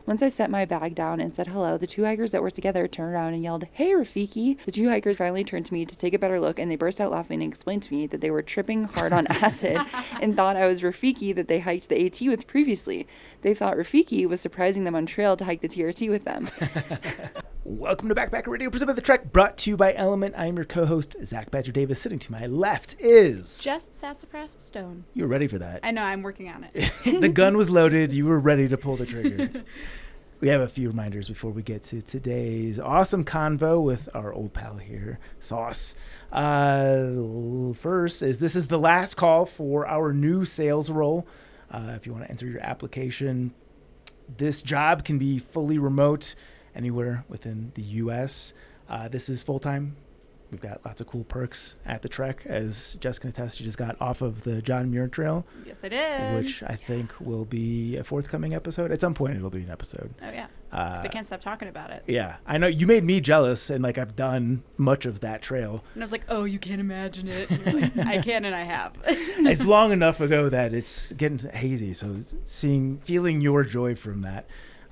Once I set my bag down and said hello, the 2 hikers that were together turned around and yelled, "Hey, Rafiki!" The 2 hikers finally turned to me to take a better look, and they burst out laughing and explained to me that they were tripping hard on acid and thought I was Rafiki that they hiked the AT with previously. They thought Rafiki was surprising them on trail to hike the TRT with them. Welcome to Backpacker Radio, presented by The Trek, brought to you by LMNT. I am your co-host, Zach Badger Davis. Sitting to my left is... Jess Sassafras Stone. You were ready for that. I know, I'm working on it. The gun was loaded. You were ready to pull the trigger. We have a few reminders before we get to today's awesome convo with our old pal here, Sauce. First, this is the last call for our new sales role. If you want to enter your application, this job can be fully remote anywhere within the U.S. This is full-time. We've got lots of cool perks at the Trek. As Jess can attest, she just got off of the John Muir Trail. Yes, I did. Which I think will be a forthcoming episode. At some point, it'll be an episode. Oh, yeah. 'Cause I can't stop talking about it. Yeah. I know you made me jealous, and like I've done much of that trail. And I was like, oh, you can't imagine it. And you're like, I can and I have. It's long enough ago that it's getting hazy. So feeling your joy from that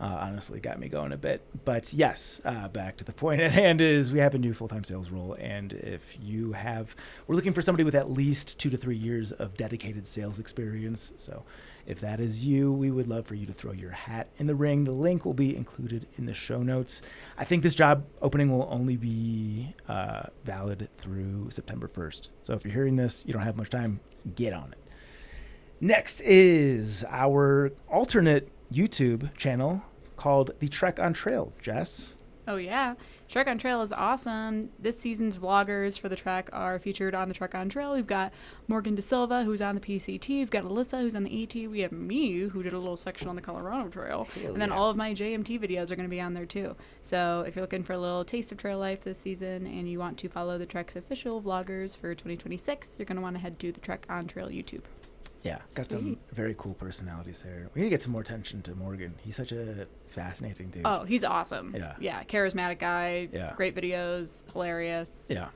honestly got me going a bit. But yes, back to the point at hand is we have a new full-time sales role. And if we're looking for somebody with at least 2 to 3 years of dedicated sales experience. So if that is you, we would love for you to throw your hat in the ring. The link will be included in the show notes. I think this job opening will only be valid through September 1st. So if you're hearing this, you don't have much time, get on it. Next is our alternate YouTube channel called The Trek on Trail. Jess? Oh, yeah. Trek on Trail is awesome. This season's vloggers for the Trek are featured on the Trek on Trail. We've got Morgan De Silva, who's on the PCT. We've got Alyssa, who's on the AT. We have me, who did a little section on the Colorado Trail. Hell and then yeah. all of my JMT videos are going to be on there, too. So if you're looking for a little taste of trail life this season and you want to follow the Trek's official vloggers for 2026, you're going to want to head to the Trek on Trail YouTube. Yeah, got some very cool personalities there. We need to get some more attention to Morgan. He's such a fascinating dude. Oh, he's awesome. Yeah. Charismatic guy. Yeah. Great videos. Hilarious. Yeah,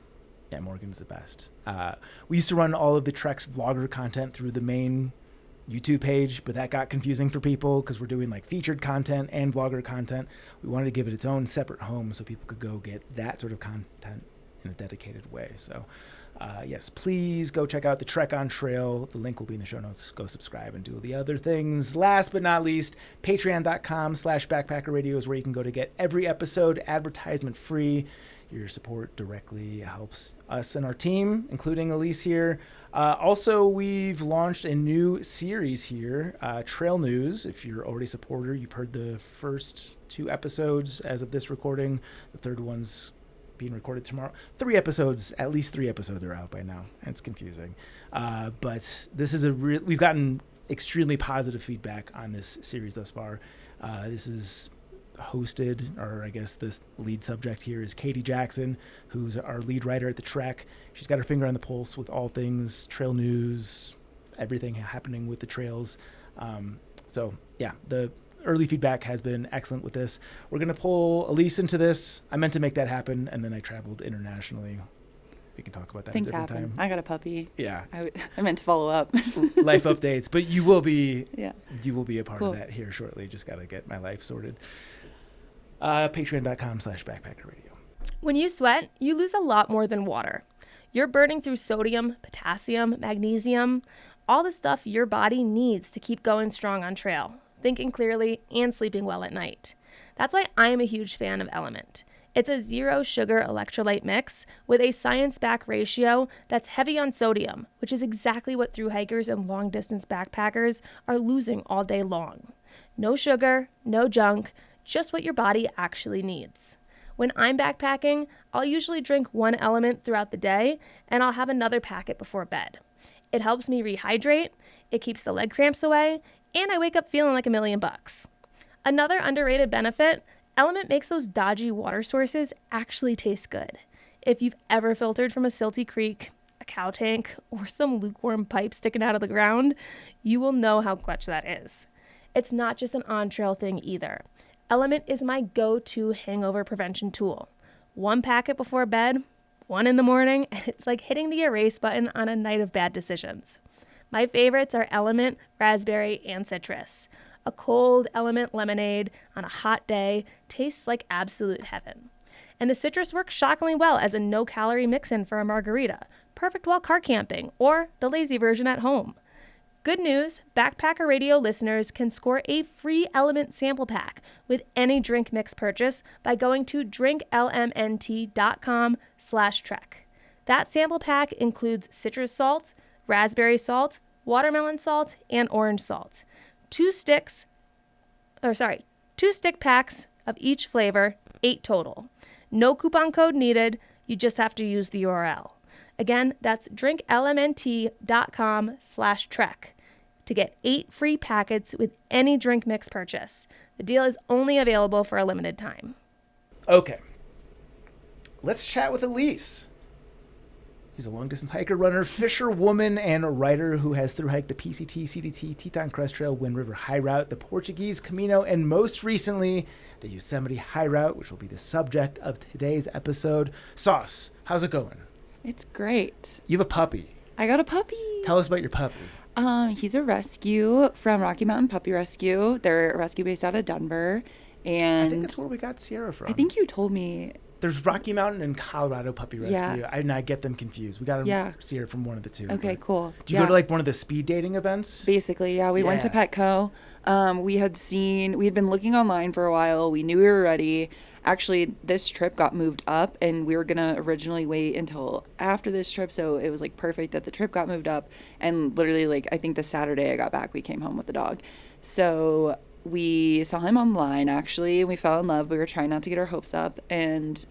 Morgan's the best. We used to run all of the Trek's vlogger content through the main YouTube page, but that got confusing for people because we're doing like featured content and vlogger content. We wanted to give it its own separate home so people could go get that sort of content in a dedicated way. So yes, please go check out the Trek on Trail. The link will be in the show notes. Go subscribe and do the other things. Last but not least, patreon.com/backpackerradio is where you can go to get every episode advertisement free. Your support directly helps us and our team, including Elise here. Also, we've launched a new series here, Trail News. If you're already a supporter, you've heard the first 2 episodes as of this recording. The third one's being recorded tomorrow. At least 3 episodes are out by now. And it's confusing. But this is we've gotten extremely positive feedback on this series thus far. This is hosted, or I guess this lead subject here is Katie Jackson, who's our lead writer at the Trek. She's got her finger on the pulse with all things trail news, everything happening with the trails. So yeah, the early feedback has been excellent with this. We're going to pull Elise into this. I meant to make that happen, and then I traveled internationally. We can talk about that Things at a different happen. time. I got a puppy. Yeah. I meant to follow up. Life updates, but you will be you will be a part Cool. of that here shortly. Just got to get my life sorted. Patreon.com/backpackerradio. When you sweat, you lose a lot more than water. You're burning through sodium, potassium, magnesium, all the stuff your body needs to keep going strong on trail, thinking clearly, and sleeping well at night. That's why I'm a huge fan of LMNT. It's a 0 sugar electrolyte mix with a science-backed ratio that's heavy on sodium, which is exactly what thru hikers and long-distance backpackers are losing all day long. No sugar, no junk, just what your body actually needs. When I'm backpacking, I'll usually drink 1 LMNT throughout the day, and I'll have another packet before bed. It helps me rehydrate, it keeps the leg cramps away, and I wake up feeling like $1,000,000. Another underrated benefit, LMNT makes those dodgy water sources actually taste good. If you've ever filtered from a silty creek, a cow tank, or some lukewarm pipe sticking out of the ground, you will know how clutch that is. It's not just an on-trail thing either. LMNT is my go-to hangover prevention tool. 1 packet before bed, 1 in the morning, and it's like hitting the erase button on a night of bad decisions. My favorites are LMNT, raspberry, and citrus. A cold LMNT lemonade on a hot day tastes like absolute heaven. And the citrus works shockingly well as a no-calorie mix-in for a margarita, perfect while car camping, or the lazy version at home. Good news, Backpacker Radio listeners can score a free LMNT sample pack with any drink mix purchase by going to drinklmnt.com/trek. That sample pack includes citrus salt, raspberry salt, watermelon salt, and orange salt. 2 stick packs of each flavor, 8 total. No coupon code needed, you just have to use the URL. Again, that's drinklmnt.com/trek to get 8 free packets with any drink mix purchase. The deal is only available for a limited time. Okay. Let's chat with Elise. She's a long-distance hiker, runner, fisher woman, and writer who has thru-hiked the PCT, CDT, Teton Crest Trail, Wind River High Route, the Portuguese Camino, and most recently, the Yosemite High Route, which will be the subject of today's episode. Sauce, how's it going? It's great. You have a puppy. I got a puppy. Tell us about your puppy. He's a rescue from Rocky Mountain Puppy Rescue. They're a rescue based out of Denver. And I think that's where we got Sierra from. I think you told me. There's Rocky Mountain and Colorado Puppy Rescue. Yeah. I get them confused. We got Sierra from one of the two. Okay, cool. Do you go to like one of the speed dating events? Basically, yeah. We went to Petco. We had been looking online for a while. We knew we were ready. Actually, this trip got moved up, and we were going to originally wait until after this trip, so it was, like, perfect that the trip got moved up, and literally, like, I think the Saturday I got back, we came home with the dog. So we saw him online, actually, and we fell in love. We were trying not to get our hopes up, and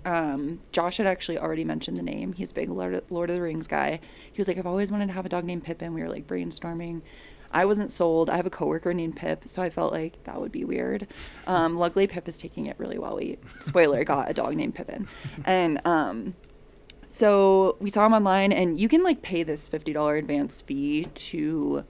Josh had actually already mentioned the name. He's a big Lord of the Rings guy. He was like, I've always wanted to have a dog named Pippin. We were, like, brainstorming. I wasn't sold. I have a coworker named Pip, so I felt like that would be weird. Luckily, Pip is taking it really well. Spoiler, got a dog named Pippin. And so we saw him online, and you can, like, pay this $50 advance fee to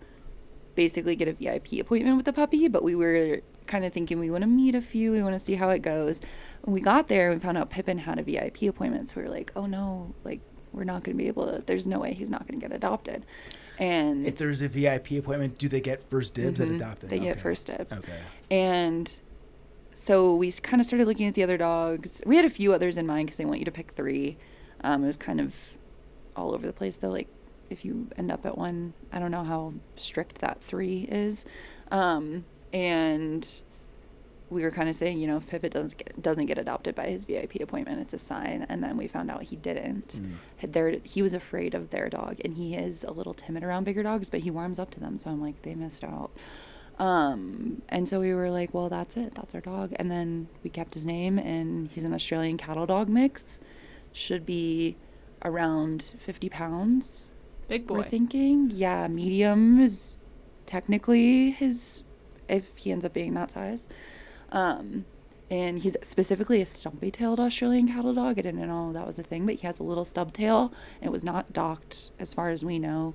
basically get a VIP appointment with the puppy, but we were kind of thinking we want to meet a few. We want to see how it goes. When we got there, we found out Pippin had a VIP appointment, so we were like, oh, no, like, we're not going to be able to, there's no way he's not going to get adopted. And if there's a VIP appointment, do they get first dibs at adopting? They get first dibs. Okay. And so we kind of started looking at the other dogs. We had a few others in mind because they want you to pick 3. It was kind of all over the place, though. Like, if you end up at one, I don't know how strict that 3 is. And we were kind of saying, you know, if Pippin doesn't get adopted by his VIP appointment, it's a sign. And then we found out he didn't. He was afraid of their dog, and he is a little timid around bigger dogs, but he warms up to them. So I'm like, they missed out. And so we were like, well, that's it. That's our dog. And then we kept his name, and he's an Australian cattle dog mix. Should be around 50 pounds. Big boy. We're thinking. Yeah, medium is technically his, if he ends up being that size. And he's specifically a stumpy-tailed Australian cattle dog. I didn't know that was a thing, but he has a little stub tail. It was not docked, as far as we know.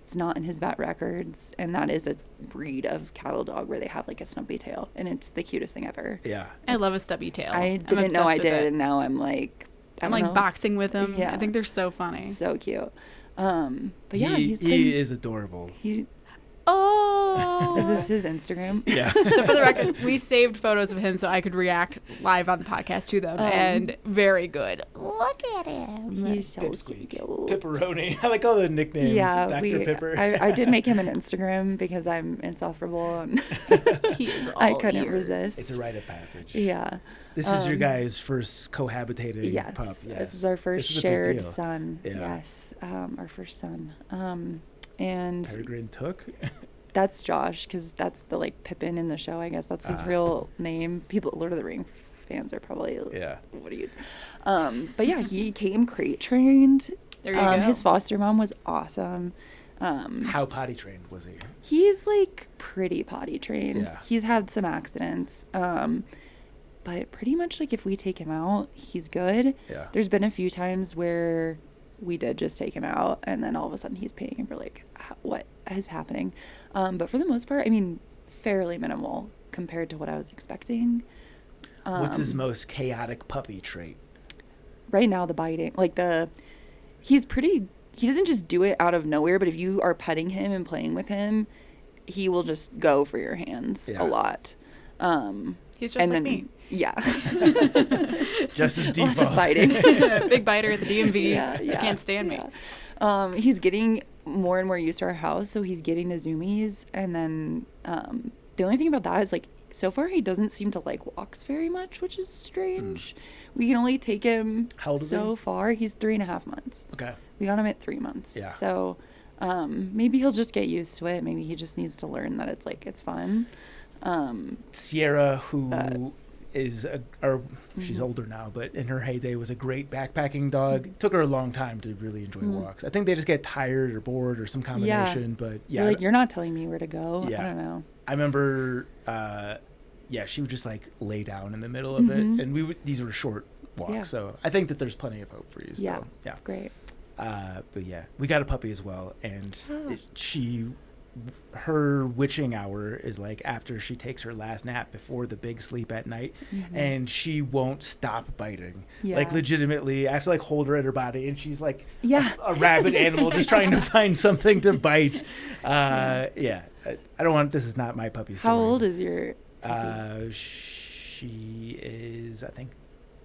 It's not in his vet records, and that is a breed of cattle dog where they have like a stumpy tail, and it's the cutest thing ever. Yeah, I love a stubby tail. I didn't know I did, and now I'm like, I'm like boxing with them. Yeah, I think they're so funny. So cute. But yeah, he is adorable. Oh, is this his Instagram? Yeah. So for the record, we saved photos of him so I could react live on the podcast to them, and very good. Look at him. He's so Pipsqueak. cute. Pepperoni. I like all the nicknames. Yeah, Dr. Pipper. I did make him an Instagram because I'm insufferable, and I couldn't resist. It's a rite of passage. Yeah. This is your guys' first cohabitating pup. Yes. This is our first shared son. Yeah. Yes. Our first son. And Peregrine Took. That's Josh, because that's the like Pippin in the show. I guess that's his real name. People, Lord of the Rings fans are probably what are you? But yeah, he came crate trained. There you go. His foster mom was awesome. How potty trained was he? He's like pretty potty trained. Yeah. He's had some accidents. But pretty much like if we take him out, he's good. Yeah. There's been a few times where we did just take him out, and then all of a sudden he's peeing, and we're like, what is happening? But for the most part, I mean, fairly minimal compared to what I was expecting. What's his most chaotic puppy trait? Right now, the biting. He doesn't just do it out of nowhere, but if you are petting him and playing with him, he will just go for your hands a lot. He's just like me. Yeah. Just as Lots default. of biting. Big biter at the DMV. Yeah. Can't stand me. He's getting more and more used to our house, so he's getting the zoomies. And then the only thing about that is, like, so far he doesn't seem to like walks very much, which is strange. We can only take him so far. He's 3.5 months. Okay. We got him at 3 months. Yeah. So maybe he'll just get used to it. Maybe he just needs to learn that it's fun. Sierra, who is she's older now, but in her heyday was a great backpacking dog. It took her a long time to really enjoy walks. I think they just get tired or bored or some combination. But yeah, you're like, you're not telling me where to go. Yeah. I don't know. I remember, she would just like lay down in the middle of it, and these were short walks, so I think that there's plenty of hope for you still. Yeah, great. But yeah, we got a puppy as well, and her witching hour is like after she takes her last nap before the big sleep at night, and she won't stop biting. Like legitimately, I have to like hold her at her body, and she's like a rabid animal just trying to find something to bite. I don't want. This is not my puppy story. How old is your puppy? She is, I think,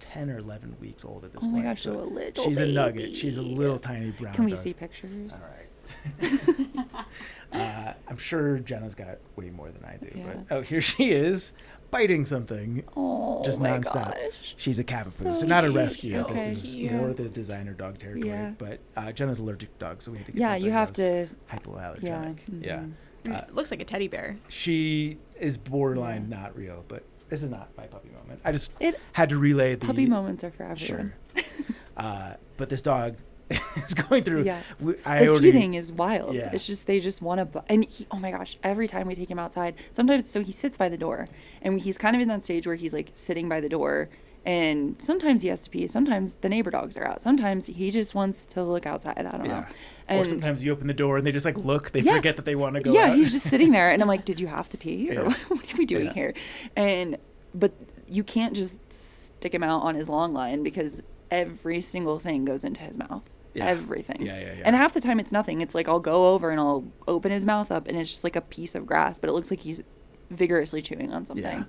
10 or 11 weeks old at this point. point. Oh my gosh, so a little she's baby. a nugget. She's a little tiny brown Can we dog. see pictures? All right. I'm sure Jenna's got way more than I do, but here she is biting something, just nonstop. Gosh. She's a Cavapoo, so So not a cute. rescue. Okay. This is more the designer dog territory. But Jenna's allergic dog, so we had to get something you have to hypoallergenic. Yeah. It looks like a teddy bear. She is borderline not real, but this is not my puppy moment. I just had to relay the puppy moments are for everyone. Sure. But this dog is going through. Yeah. The teething is wild. Yeah. It's just, they just want to, and he, oh my gosh, every time we take him outside, sometimes, so he sits by the door, and he's kind of in that stage where he's like sitting by the door, and sometimes he has to pee, sometimes the neighbor dogs are out, sometimes he just wants to look outside. I don't know. And or sometimes you open the door and they just like look, they forget that they want to go out. He's just sitting there, and I'm like, did you have to pee, or what are we doing here? But you can't just stick him out on his long line, because every single thing goes into his mouth. Everything. And half the time it's nothing. It's like I'll go over and I'll open his mouth up, and it's just like a piece of grass, but it looks like he's vigorously chewing on something.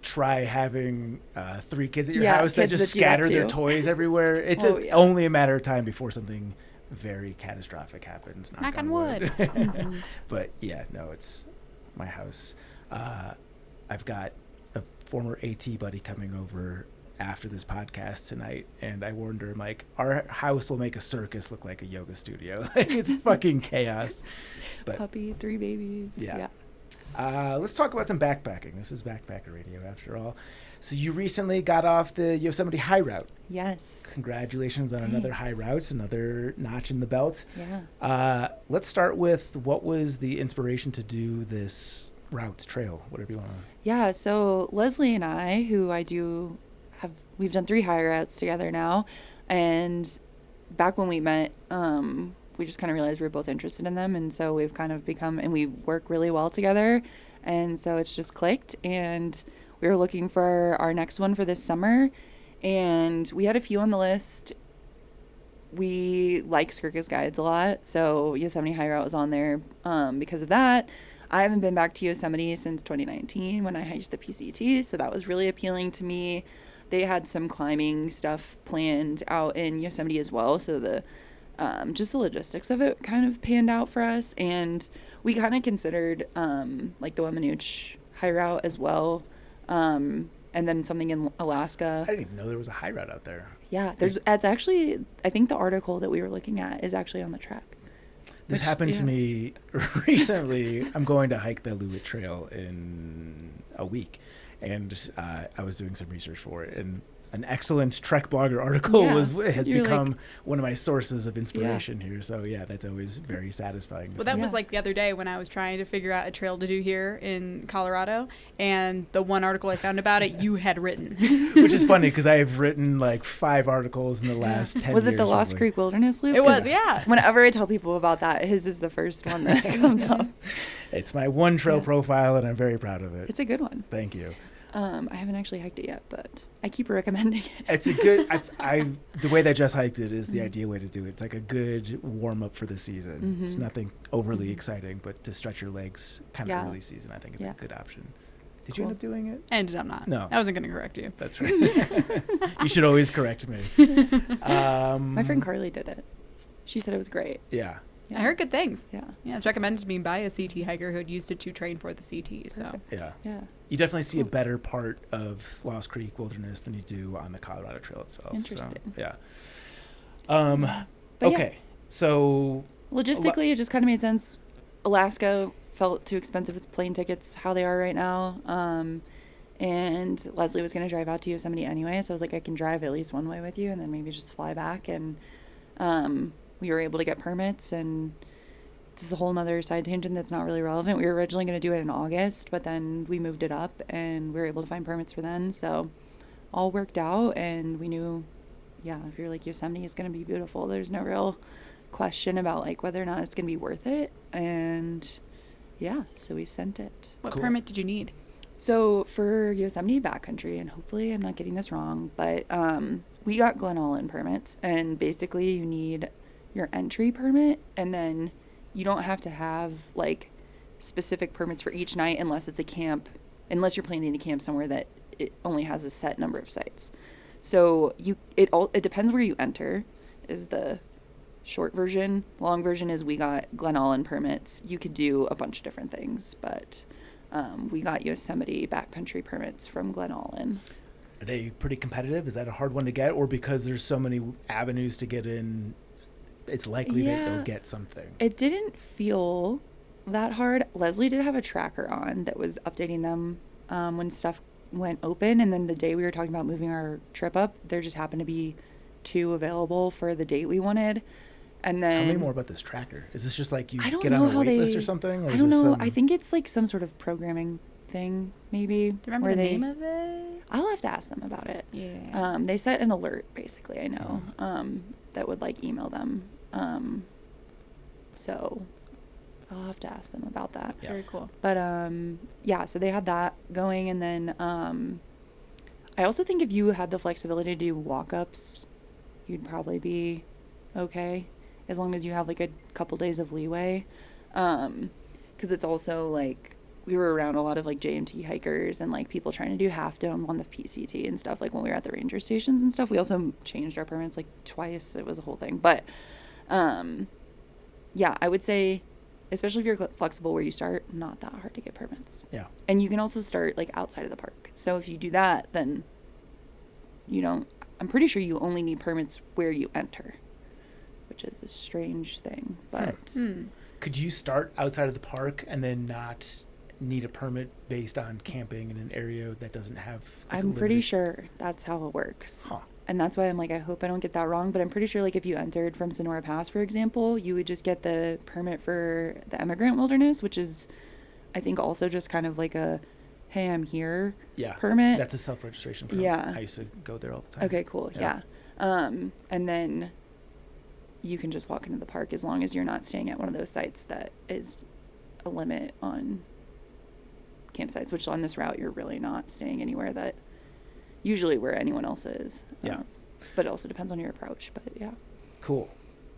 Try having 3 kids at your house that just scatter their toys everywhere. It's only a matter of time before something very catastrophic happens. Knock on wood. But it's my house. I've got a former AT buddy coming over after this podcast tonight, and I warned her, I'm like, our house will make a circus look like a yoga studio. Like, it's fucking chaos. But puppy, 3 babies. Let's talk about some backpacking. This is Backpacker Radio after all. So you recently got off the Yosemite High Route. Yes. Congratulations on another High Route, another notch in the belt. Yeah. Let's start with, what was the inspiration to do this route, trail, whatever you want to. Yeah, so Leslie and I, who we've done 3 High Routes together now, and back when we met, we just kind of realized we were both interested in them, and so we've kind of become, and we work really well together, and so it's just clicked, and we were looking for our next one for this summer, and we had a few on the list. We like Skurka's guides a lot, so Yosemite High Route was on there because of that. I haven't been back to Yosemite since 2019 when I hiked the PCT, so that was really appealing to me. They had some climbing stuff planned out in Yosemite as well, so the just the logistics of it kind of panned out for us, and we kind of considered like the Weminuche High Route as well, and then something in Alaska. I didn't even know there was a high route out there. Yeah, it's actually, I think the article that we were looking at is actually on the track. This happened to me recently. I'm going to hike the Lewitt Trail in a week, and I was doing some research for it, and an excellent Trek Blogger article has become one of my sources of inspiration here. So that's always very satisfying. Well, that was like the other day when I was trying to figure out a trail to do here in Colorado, and the one article I found about it, you had written. Which is funny, because I have written like 5 articles in the last 10 years. Was it the Lost Creek Wilderness Loop? It was, yeah. Whenever I tell people about that, his is the first one that comes up. It's my one trail profile, and I'm very proud of it. It's a good one. Thank you. I haven't actually hiked it yet, but I keep recommending it. It's a good. The way that Jess hiked it is the ideal way to do it. It's like a good warm up for the season. It's nothing overly exciting, but to stretch your legs kind of early season, I think it's a good option. Did you end up doing it? I ended up not. No. I wasn't going to correct you. That's right. You should always correct me. My friend Carly did it. She said it was great. Yeah. I heard good things. Yeah. Yeah, it's recommended to me by a CT hiker who had used it to train for the CT. So Yeah. Yeah. You definitely see a better part of Lost Creek Wilderness than you do on the Colorado Trail itself. Interesting. So, yeah. But okay. So logistically, it just kind of made sense. Alaska felt too expensive with plane tickets, how they are right now. And Leslie was going to drive out to Yosemite anyway. So I was like, I can drive at least one way with you and then maybe just fly back. And we were able to get permits, and this is a whole nother side tangent that's not really relevant. We were originally going to do it in August, but then we moved it up and we were able to find permits for then. So all worked out, and we knew, if you're like, Yosemite is going to be beautiful. There's no real question about like whether or not it's going to be worth it. And so we sent it. what permit did you need? So for Yosemite Backcountry, and hopefully I'm not getting this wrong, but we got Glen Allen permits, and basically you need your entry permit, and then you don't have to have like specific permits for each night unless it's a camp, unless you're planning to camp somewhere that it only has a set number of sites. So it depends where you enter is the short version. Long version is we got Glen Allen permits. You could do a bunch of different things, but we got Yosemite backcountry permits from Glen Allen. Are they pretty competitive? Is that a hard one to get, or because there's so many avenues to get in, it's likely that they'll get something? It didn't feel that hard. Leslie did have a tracker on that was updating them when stuff went open, and then the day we were talking about moving our trip up, there just happened to be 2 available for the date we wanted. And then tell me more about this tracker. Is this just like you get know on a how wait list or something? Or I don't know. I think it's like some sort of programming thing, maybe. Do you remember the name of it? I'll have to ask them about it. Yeah. They set an alert, basically, I know, that would like email them. So I'll have to ask them about that. Yeah. Very cool. But so they had that going, and then I also think if you had the flexibility to do walk-ups, you'd probably be okay, as long as you have like a couple days of leeway. Because it's also like we were around a lot of like JMT hikers and like people trying to do half dome on the PCT and stuff, like when we were at the ranger stations and stuff. We also changed our permits like twice. It was a whole thing. But I would say, especially if you're flexible where you start, not that hard to get permits. Yeah. And you can also start like outside of the park. So if you do that, then I'm pretty sure you only need permits where you enter, which is a strange thing. But could you start outside of the park and then not need a permit based on camping in an area that doesn't have like, I'm pretty sure that's how it works. Huh. And that's why I'm like, I hope I don't get that wrong, but I'm pretty sure like if you entered from Sonora Pass, for example, you would just get the permit for the Emigrant Wilderness, which is, I think, also just kind of like a, hey, I'm here permit. That's a self-registration permit. Yeah. I used to go there all the time. Okay, cool. Yeah. And then you can just walk into the park as long as you're not staying at one of those sites that is a limit on campsites, which on this route, you're really not staying anywhere that usually where anyone else is. Yeah. But it also depends on your approach. But yeah. Cool.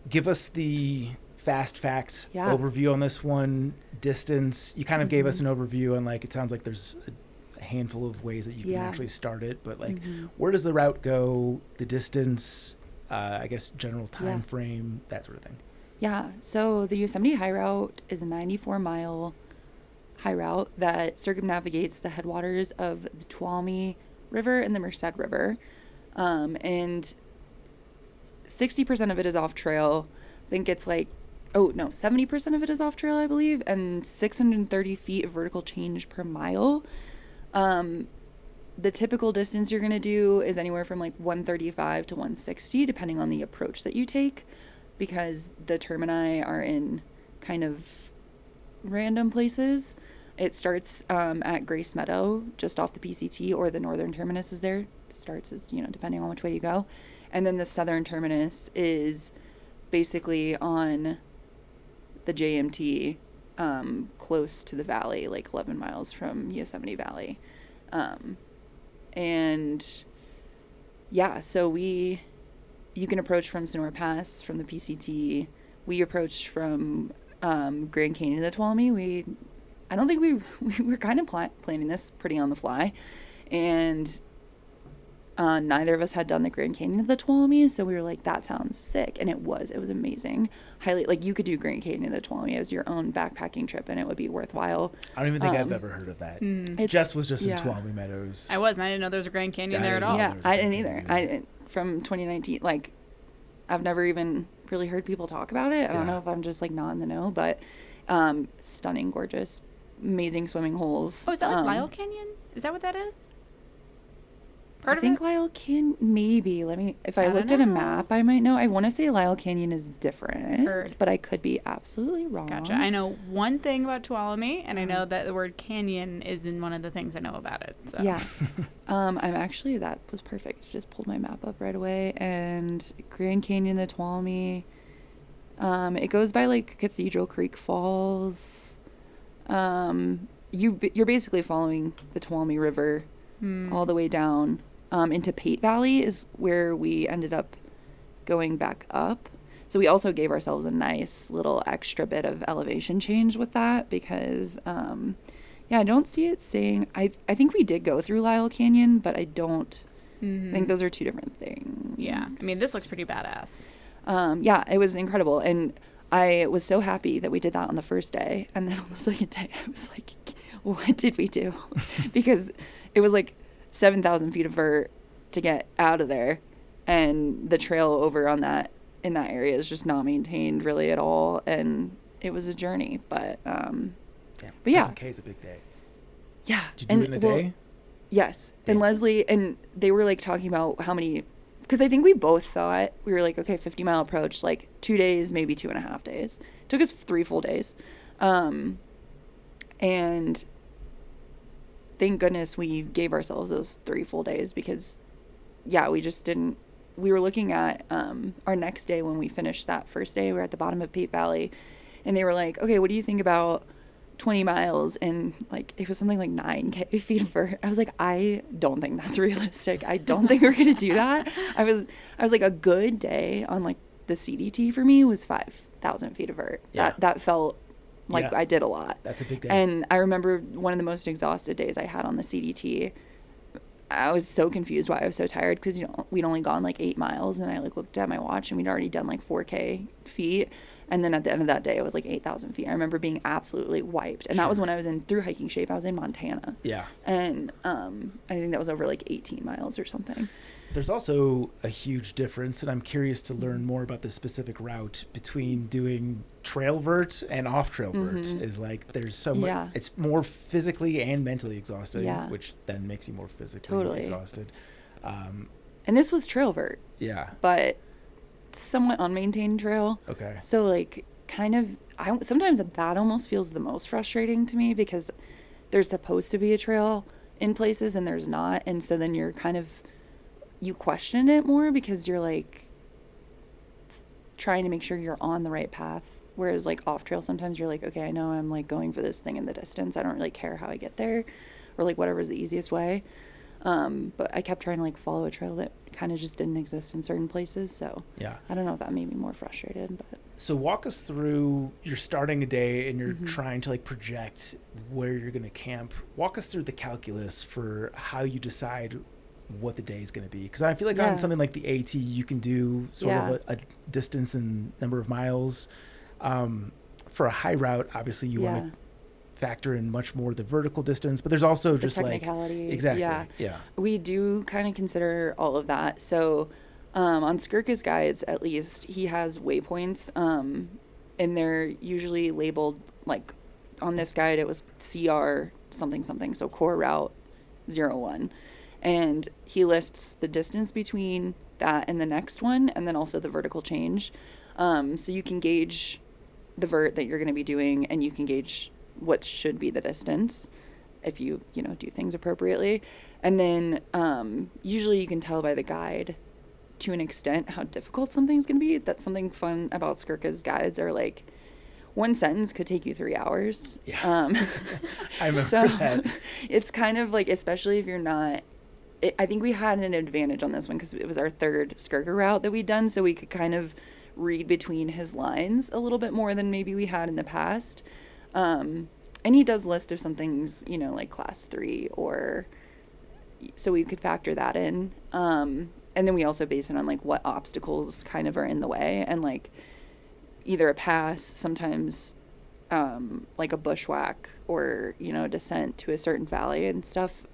Give us the fast facts overview on this one. Distance. You kind of gave us an overview on like, it sounds like there's a handful of ways that you can actually start it, but like where does the route go, the distance, I guess general time frame, that sort of thing. Yeah. So the Yosemite High Route is a 94-mile high route that circumnavigates the headwaters of the Tuolumne River and the Merced River. And 60% of it is off trail. I think it's like, 70% of it is off trail, I believe, and 630 feet of vertical change per mile. The typical distance you're going to do is anywhere from like 135 to 160, depending on the approach that you take, because the termini are in kind of random places. It starts at Grace Meadow, just off the PCT, or the northern terminus is there. It starts as, depending on which way you go. And then the southern terminus is basically on the JMT, close to the valley, like 11 miles from Yosemite Valley. And yeah, so you can approach from Sonora Pass, from the PCT. We approached from Grand Canyon to the Tuolumne. I don't think we were kind of planning this pretty on the fly, and neither of us had done the Grand Canyon to the Tuolumne, so we were like, that sounds sick, and it was amazing. Highly, like, you could do Grand Canyon to the Tuolumne as your own backpacking trip, and it would be worthwhile. I don't even think I've ever heard of that. Jess was just in Tuolumne Meadows. I didn't know there was a Grand Canyon there at all. Yeah, I didn't either. From 2019, like, I've never even really heard people talk about it. I don't know if I'm just like not in the know, but stunning, gorgeous, amazing swimming holes. Oh, is that like Lyle Canyon? Is that what that is? I think Lyle Canyon, maybe. If I looked at a map, I might know. I want to say Lyle Canyon is different, but I could be absolutely wrong. Gotcha. I know one thing about Tuolumne, and I know that the word canyon is in one of the things I know about it. So. Yeah. That was perfect. Just pulled my map up right away. And Grand Canyon, the Tuolumne, it goes by like Cathedral Creek Falls. You're basically following the Tuolumne River all the way down. Into Pate Valley is where we ended up going back up. So we also gave ourselves a nice little extra bit of elevation change with that because, I don't see it saying, I think we did go through Lyle Canyon, but I don't think those are two different things. Yeah. I mean, this looks pretty badass. It was incredible. And I was so happy that we did that on the first day. And then on the second day, I was like, what did we do? Because it was like 7,000 feet of vert to get out of there, and the trail over in that area is just not maintained really at all, and it was a journey. But yeah, 7K is a big day. Yeah, did you do it in a day? Yes, and Leslie and they were like talking about how many, because I think we both thought we were like, okay, 50-mile approach, like 2 days, maybe 2.5 days. It took us 3 full days, and thank goodness we gave ourselves those 3 full days because, we just didn't. We were looking at our next day when we finished that first day. We were at the bottom of Pate Valley, and they were like, okay, what do you think about 20 miles? And like, it was something like 9K feet of vert. I was like, I don't think that's realistic. I don't think we're going to do that. I was like, a good day on like the CDT for me was 5,000 feet of vert. Yeah. That felt like I did a lot. That's a big day. And I remember one of the most exhausted days I had on the CDT. I was so confused why I was so tired because, we'd only gone like 8 miles, and I like looked at my watch and we'd already done like 4K feet. And then at the end of that day, it was like 8,000 feet. I remember being absolutely wiped. And that was when I was in through hiking shape. I was in Montana. Yeah. And I think that was over like 18 miles or something. There's also a huge difference, and I'm curious to learn more about the specific route between doing trail vert and off-trail vert. Is like there's so much. It's more physically and mentally exhausting, which then makes you more physically exhausted. And this was trail vert. Yeah. But somewhat unmaintained trail. Okay. So like kind of, sometimes that almost feels the most frustrating to me because there's supposed to be a trail in places and there's not, and so then you're kind of, you question it more because you're like trying to make sure you're on the right path. Whereas like off trail, sometimes you're like, okay, I know I'm like going for this thing in the distance. I don't really care how I get there, or like whatever's the easiest way. But I kept trying to like follow a trail that kind of just didn't exist in certain places. So I don't know if that made me more frustrated, but. So walk us through, you're starting a day and you're trying to like project where you're going to camp. Walk us through the calculus for how you decide what the day is going to be, because I feel like on something like the AT you can do sort of a distance and number of miles. For a high route, obviously you want to factor in much more the vertical distance, but there's also just like exactly we do kind of consider all of that. So on Skurka's guides, at least, he has waypoints, and they're usually labeled like on this guide it was CR something something, so core route 01. And he lists the distance between that and the next one, and then also the vertical change. So you can gauge the vert that you're going to be doing, and you can gauge what should be the distance if you do things appropriately. And then usually you can tell by the guide to an extent how difficult something's going to be. That's something fun about Skurka's guides, are like one sentence could take you 3 hours. Yeah. I remember so that. it's kind of like, especially if you're not, I think we had an advantage on this one because it was our third Skurka route that we'd done, so we could kind of read between his lines a little bit more than maybe we had in the past. And he does list if something's, you know, like class 3, or so we could factor that in. And then we also base it on like what obstacles kind of are in the way, and like either a pass, sometimes like a bushwhack, or, you know, descent to a certain valley and stuff.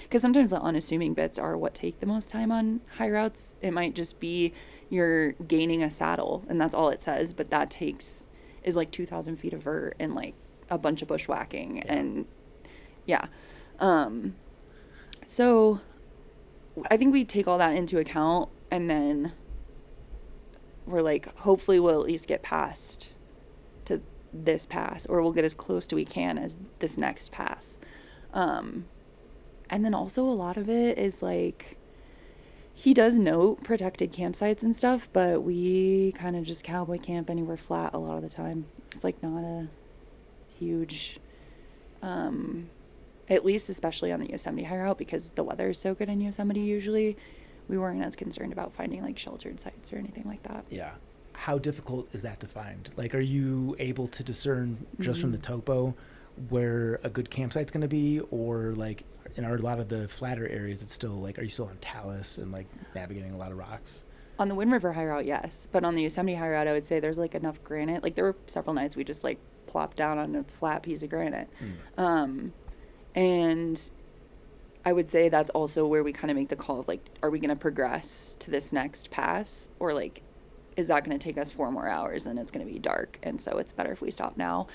Because sometimes the unassuming bits are what take the most time on high routes. It might just be you're gaining a saddle and that's all it says, but that is like 2,000 feet of vert and like a bunch of bushwhacking. Yeah. And yeah. So I think we take all that into account, and then we're like, hopefully we'll at least get past to this pass, or we'll get as close to we can as this next pass. And then also a lot of it is like, he does note protected campsites and stuff, but we kind of just cowboy camp anywhere flat a lot of the time. It's like not a huge, at least especially on the Yosemite High Route, because the weather is so good in Yosemite usually. We weren't as concerned about finding like sheltered sites or anything like that. Yeah. How difficult is that to find? Like, are you able to discern just from the topo where a good campsite's going to be, or like in a lot of the flatter areas, it's still like, are you still on talus and like navigating a lot of rocks? On the Wind River High Route, yes. But on the Yosemite High Route, I would say there's like enough granite. Like there were several nights we just like plopped down on a flat piece of granite. And I would say that's also where we kind of make the call of like, are we going to progress to this next pass, or like, is that going to take us 4 more hours and it's going to be dark, and so it's better if we stop now.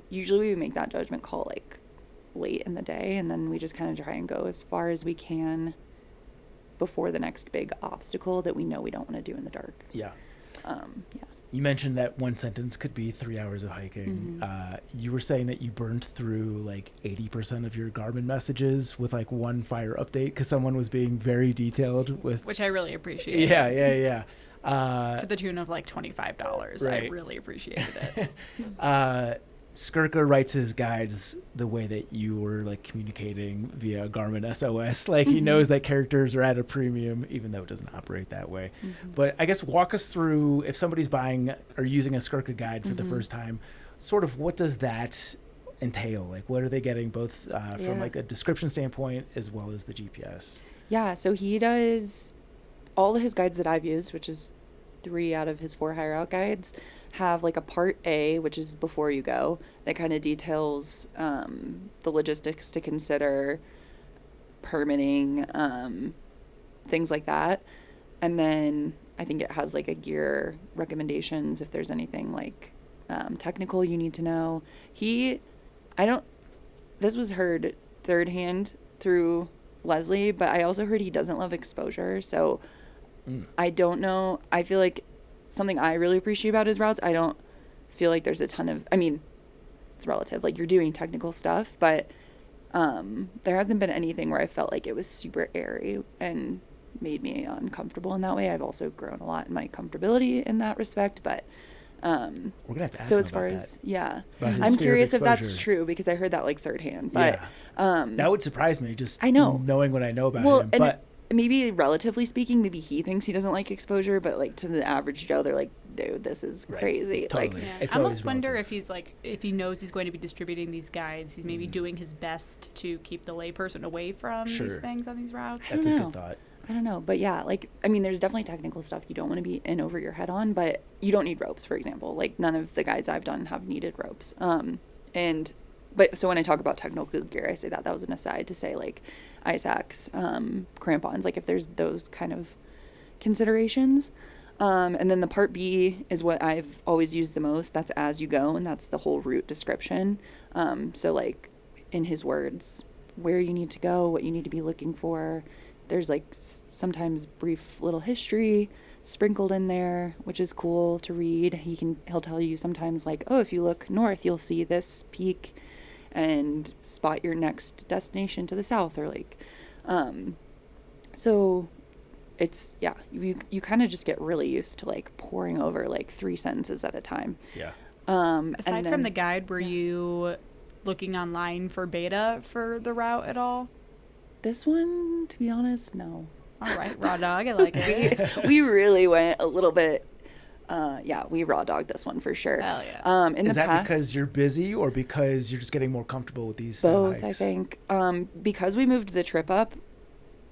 Usually we make that judgment call like late in the day, and then we just kind of try and go as far as we can before the next big obstacle that we know we don't want to do in the dark. Yeah. Yeah. You mentioned that one sentence could be 3 hours of hiking. You were saying that you burned through like 80% of your Garmin messages with like one fire update because someone was being very detailed with. Which I really appreciate. Yeah. To the tune of like $25. Right. I really appreciated it. Skurka writes his guides the way that you were like communicating via Garmin SOS. Like he knows that characters are at a premium, even though it doesn't operate that way. But I guess walk us through, if somebody's buying or using a Skurka guide for the first time, sort of what does that entail? Like what are they getting both from like a description standpoint as well as the GPS? Yeah, so he does all of his guides that I've used, which is 3 out of his 4 high route guides, have like a part A, which is before you go, that kind of details the logistics to consider, permitting, things like that. And then I think it has like a gear recommendations if there's anything like technical you need to know. This was heard third hand through Leslie, but I also heard he doesn't love exposure. So I don't know. I feel like something I really appreciate about his routes, I don't feel like there's a ton of, I mean, it's relative, like you're doing technical stuff, but there hasn't been anything where I felt like it was super airy and made me uncomfortable in that way. I've also grown a lot in my comfortability in that respect, but we're gonna have to ask so him as far about as about his I'm fear of curious if that's exposure. true, because I heard that like third hand, but that would surprise me, just I know, knowing what I know about him. and But maybe relatively speaking, maybe he thinks he doesn't like exposure, but like to the average Joe, they're like, dude, this is crazy. Totally. Like, Yeah. It's I always almost wonder relative. if he knows he's going to be distributing these guides, he's maybe doing his best to keep the layperson away from these things on these routes. That's a know. good thought. I don't know, but yeah, like, I mean, there's definitely technical stuff you don't want to be in over your head on, but you don't need ropes, for example. Like, none of the guides I've done have needed ropes. But so when I talk about technical gear, I say that was an aside to say like ice axe, crampons, like if there's those kind of considerations. And then the part B is what I've always used the most. That's as you go, and that's the whole route description. So like in his words, where you need to go, what you need to be looking for. There's like sometimes brief little history sprinkled in there, which is cool to read. He'll tell you sometimes like, oh, if you look north, you'll see this peak and spot your next destination to the south, or like, so it's, you kind of just get really used to like pouring over like 3 sentences at a time. Yeah. Aside from the guide, were you looking online for beta for the route at all? This one, to be honest, no. All right, raw dog, I like it. We really went a little bit. We raw dogged this one for sure. Hell yeah. Is that because you're busy or because you're just getting more comfortable with these both, hikes? I think. Because we moved the trip up,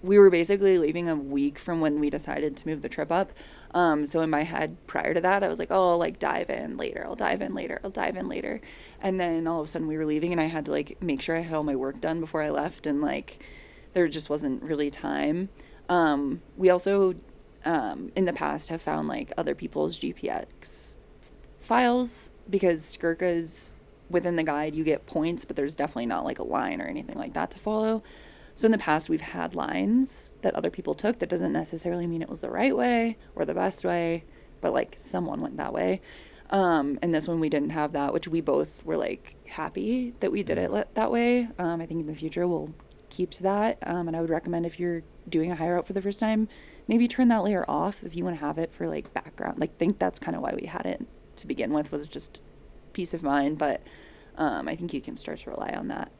we were basically leaving a week from when we decided to move the trip up. So in my head prior to that, I was like, oh, I'll like dive in later. I'll dive in later. I'll dive in later. And then all of a sudden we were leaving and I had to like make sure I had all my work done before I left. And like, there just wasn't really time. We also, in the past have found like other people's GPX files because Skurka's within the guide, you get points, but there's definitely not like a line or anything like that to follow. So in the past, we've had lines that other people took. That doesn't necessarily mean it was the right way or the best way, but like someone went that way. And this one we didn't have that, which we both were like happy that we did it that way. I think in the future we'll keep to that. And I would recommend if you're doing a high route for the first time, maybe turn that layer off if you want to have it for like background. Like, think that's kind of why we had it to begin with, was just peace of mind. But I think you can start to rely on that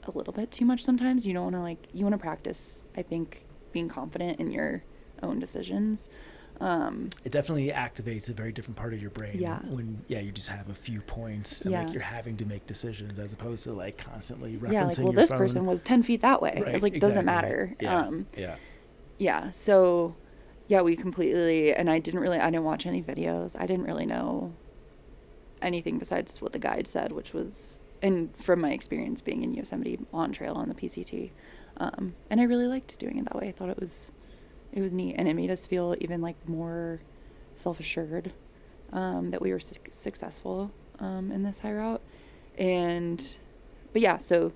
a little bit too much sometimes. You don't want to you want to practice, I think, being confident in your own decisions. It definitely activates a very different part of your brain when you just have a few points and like you're having to make decisions as opposed to like constantly referencing your this phone. Person was 10 feet that way. Right, It's like, doesn't matter. So we completely, and I didn't watch any videos. I didn't really know anything besides what the guide said, which was, and from my experience being in Yosemite on trail on the PCT. And I really liked doing it that way. I thought it was neat, and it made us feel even like more self-assured that we were successful in this high route. So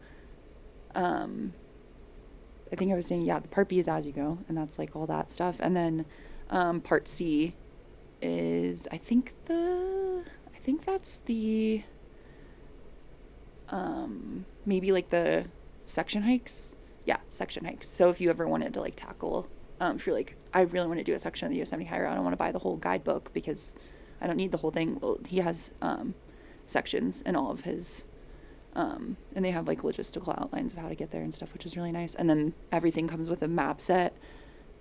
I think I was saying, the part B is as you go, and that's like all that stuff. And then part C is, I think that's the maybe like the section hikes. Yeah, section hikes. So if you ever wanted to like tackle, if you're like, I really want to do a section of the Yosemite High Route, I don't want to buy the whole guidebook because I don't need the whole thing. Well, he has sections in all of his, and they have like logistical outlines of how to get there and stuff, which is really nice. And then everything comes with a map set,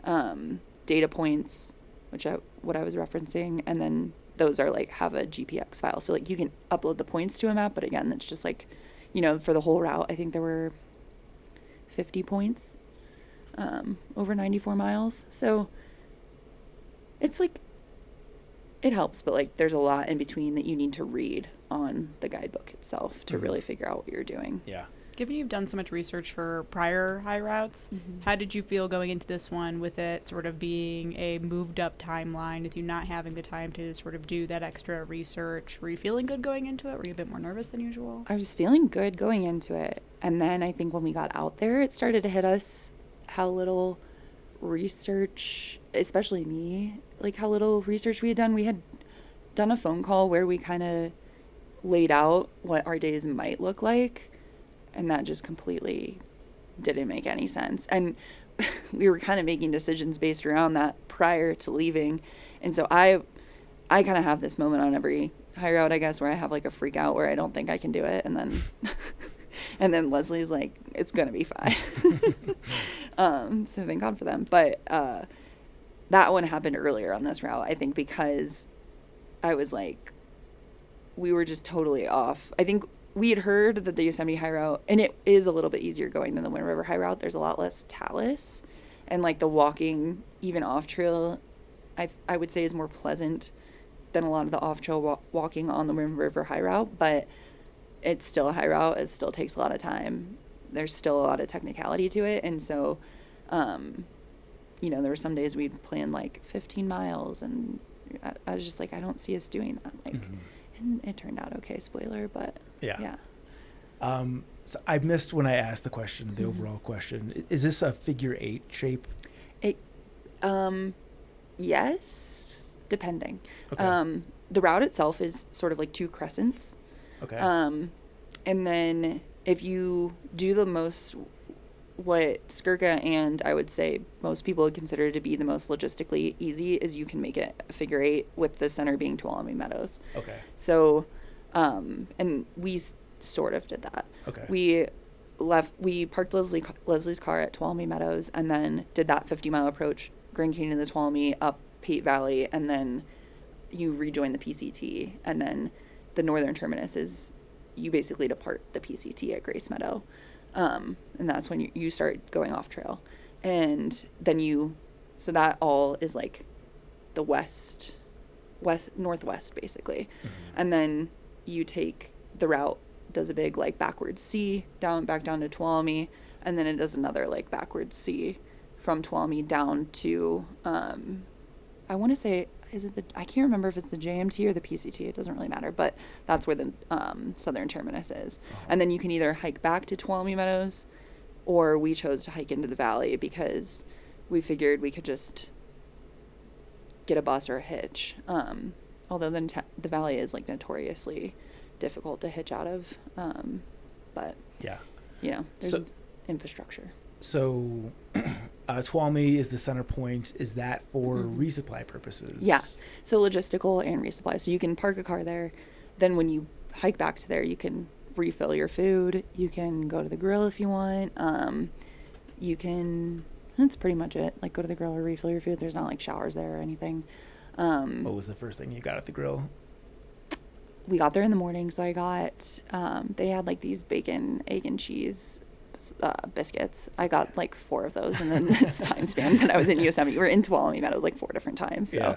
data points, what I was referencing, and then those are like have a GPX file. So like you can upload the points to a map, but again, it's just like, for the whole route, I think there were 50 points over 94 miles. So it's like, it helps, but like there's a lot in between that you need to read on the guidebook itself to really figure out what you're doing. Yeah. Given you've done so much research for prior high routes, how did you feel going into this one with it sort of being a moved up timeline, with you not having the time to sort of do that extra research? Were you feeling good going into it? Were you a bit more nervous than usual? I was feeling good going into it. And then I think when we got out there, it started to hit us how little research, especially me, like how little research we had done. We had done a phone call where we kind of laid out what our days might look like. And that just completely didn't make any sense. And we were kind of making decisions based around that prior to leaving. And so I kind of have this moment on every high route, I guess, where I have like a freak out where I don't think I can do it. And then, and then Leslie's like, it's going to be fine. So thank God for them. But that one happened earlier on this route, I think, because I was like, we were just totally off. I think we had heard that the Yosemite High Route, and it is a little bit easier going than the Wind River High Route. There's a lot less talus, and like the walking, even off trail, I would say is more pleasant than a lot of the off trail walking on the Wind River High Route. But it's still a high route. It still takes a lot of time. There's still a lot of technicality to it, and so, there were some days we'd plan like 15 miles, and I was just like, I don't see us doing that. Like. And it turned out okay, spoiler, but yeah. So I missed when I asked the question, the overall question. Is this a figure 8 shape? Yes, depending. Okay. The route itself is sort of like 2 crescents. Okay. And then if you do what Skurka and I would say most people would consider to be the most logistically easy is you can make it a figure 8 with the center being Tuolumne Meadows. Okay. So And we sort of did that. Okay. We parked Leslie's car at Tuolumne Meadows and then did that 50-mile approach, Grand Canyon to the Tuolumne, up Pate Valley, and then you rejoin the PCT. And then the northern terminus is you basically depart the PCT at Grace Meadow. And that's when you start going off trail. And then so that all is like the northwest basically. And then you take the route, does a big like backwards C back down to Tuolumne, and then it does another like backwards C from Tuolumne down to I want to say, I can't remember if it's the JMT or the PCT, it doesn't really matter, but that's where the southern terminus is. And then you can either hike back to Tuolumne Meadows, or we chose to hike into the valley because we figured we could just get a bus or a hitch. Although the valley is like notoriously difficult to hitch out of, but yeah, there's infrastructure. So Tuolumne is the center point. Is that for resupply purposes? Yeah, so logistical and resupply. So you can park a car there, then when you hike back to there, you can refill your food, you can go to the grill if you want, that's pretty much it, like go to the grill or refill your food. There's not like showers there or anything. What was the first thing you got at the grill? We got there in the morning, so I got they had like these bacon, egg, and cheese biscuits. I got like 4 of those, and then this time span that I was in Yosemite, we were in Tuolumne Meadows like 4 different times. So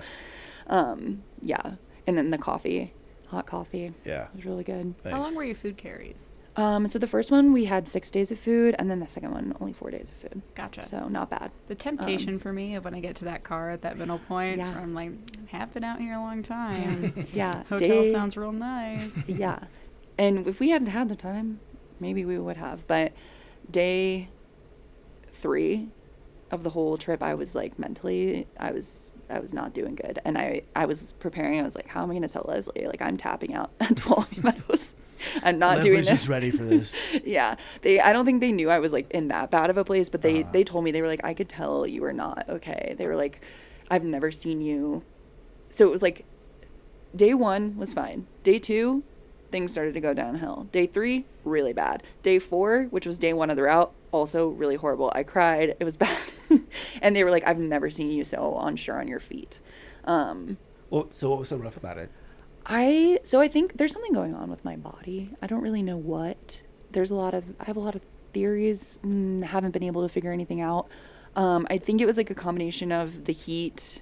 yeah. And then the coffee, hot coffee. Yeah, it was really good. Nice. How long were your food carries? So the first one we had 6 days of food, and then the second one only 4 days of food. Gotcha. So not bad. The temptation for me of when I get to that car at that middle point, where I'm like, I have been out here a long time. Yeah. Hotel sounds real nice. Yeah. And if we hadn't had the time, maybe we would have. But day 3 of the whole trip, I was like mentally, I was not doing good. And I was preparing. I was like, how am I going to tell Leslie? Like, I'm tapping out at Tuolumne Meadows. I'm not doing this. Leslie's just ready for this. Yeah. I don't think they knew I was like in that bad of a place, but they told me, they were like, I could tell you were not okay. They were like, I've never seen you. So it was like day 1 was fine. Day 2, things started to go downhill. Day 3, really bad. Day 4, which was day 1 of the route, also really horrible. I cried. It was bad. And they were like, I've never seen you so unsure on your feet. Well, so what was so rough about it? I think there's something going on with my body. I don't really know what. I have a lot of theories. Haven't been able to figure anything out. I think it was like a combination of the heat,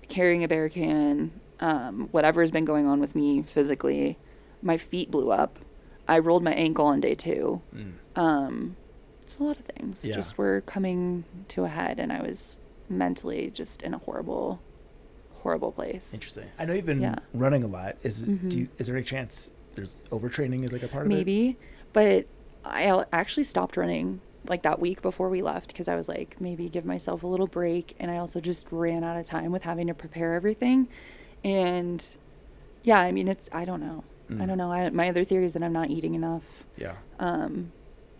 carrying a bear can, whatever has been going on with me physically. My feet blew up. I rolled my ankle on day 2. It's a lot of things. Yeah. Just were coming to a head, and I was mentally just in a horrible place. Interesting. I know you've been running a lot. Is there any chance there's overtraining is like a part of it? Maybe, but I actually stopped running like that week before we left because I was like, maybe give myself a little break. And I also just ran out of time with having to prepare everything. And yeah, I mean, I don't know. I don't know. My other theory is that I'm not eating enough. Yeah.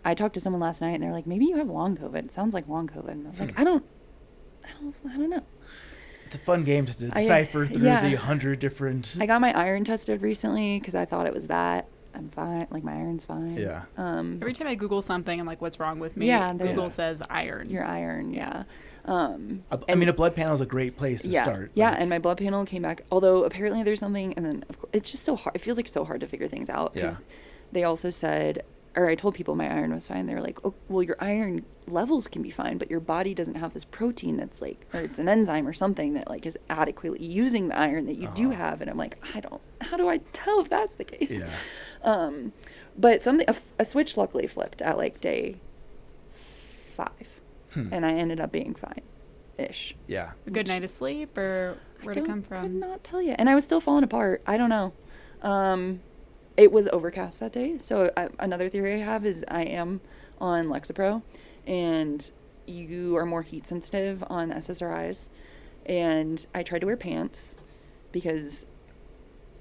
I talked to someone last night and they're like, maybe you have long COVID. It sounds like long COVID. And I was like, I don't know. It's a fun game to decipher through the 100 different. I got my iron tested recently because I thought it was that. I'm fine. Like, my iron's fine. Yeah. Every time I Google something, I'm like, what's wrong with me? Yeah. Google says iron. Your iron, yeah. I mean, a blood panel is a great place to start. Yeah, and my blood panel came back. Although apparently there's something, and then of course, it's just so hard. It feels like so hard to figure things out because they also said, or I told people my iron was fine. They were like, oh, well, your iron levels can be fine, but your body doesn't have this protein that's like, or it's an enzyme or something that like is adequately using the iron that you do have. And I'm like, how do I tell if that's the case? Yeah. But a switch luckily flipped at like day 5. And I ended up being fine-ish. Yeah. A good night of sleep, or where'd it come from? I could not tell you. And I was still falling apart. I don't know. It was overcast that day. So another theory I have is I am on Lexapro, and you are more heat sensitive on SSRIs. And I tried to wear pants because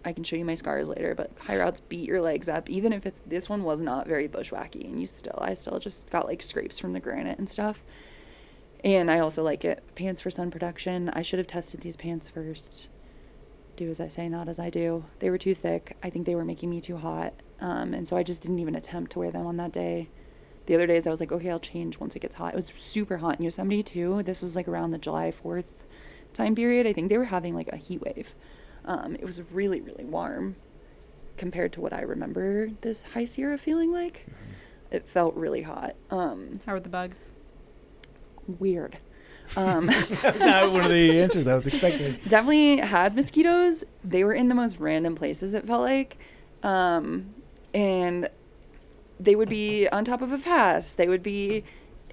I can show you my scars later, but high routes beat your legs up. Even if this one was not very bushwhacky, and I still just got like scrapes from the granite and stuff. And I also like it pants for sun protection. I should have tested these pants first. do as I say, not as I do. They were too thick. I think they were making me too hot. And so I just didn't even attempt to wear them on that day. The other days I was like, okay, I'll change once it gets hot. It was super hot in Yosemite too. This was like around the July 4th time period. I think they were having like a heat wave. It was really, really warm compared to what I remember this High Sierra feeling like. It felt really hot. How were the bugs? Weird. That's not one of the answers I was expecting. Definitely had mosquitoes. They were in the most random places, it felt like. And they would be on top of a pass. They would be,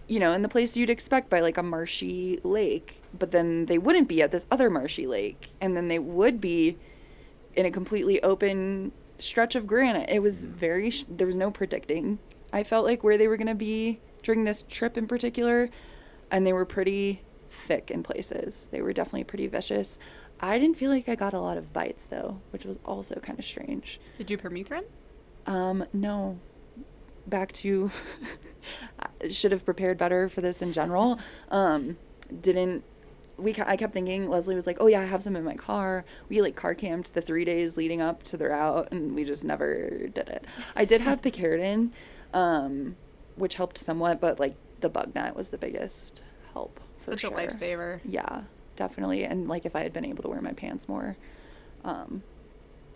in the place you'd expect by like a marshy lake. But then they wouldn't be at this other marshy lake. And then they would be in a completely open stretch of granite. It was there was no predicting, I felt like, where they were going to be during this trip in particular. And they were pretty thick in places. They were definitely pretty vicious. I didn't feel like I got a lot of bites, though, which was also kind of strange. Did you permethrin? No. Back to I should have prepared better for this in general. I kept thinking, Leslie was like, oh yeah, I have some in my car. We like car camped the 3 days leading up to the route, and we just never did it. I did have picaridin, which helped somewhat, but like the bug net was the biggest help. Such a lifesaver. Yeah, definitely. And like if I had been able to wear my pants more,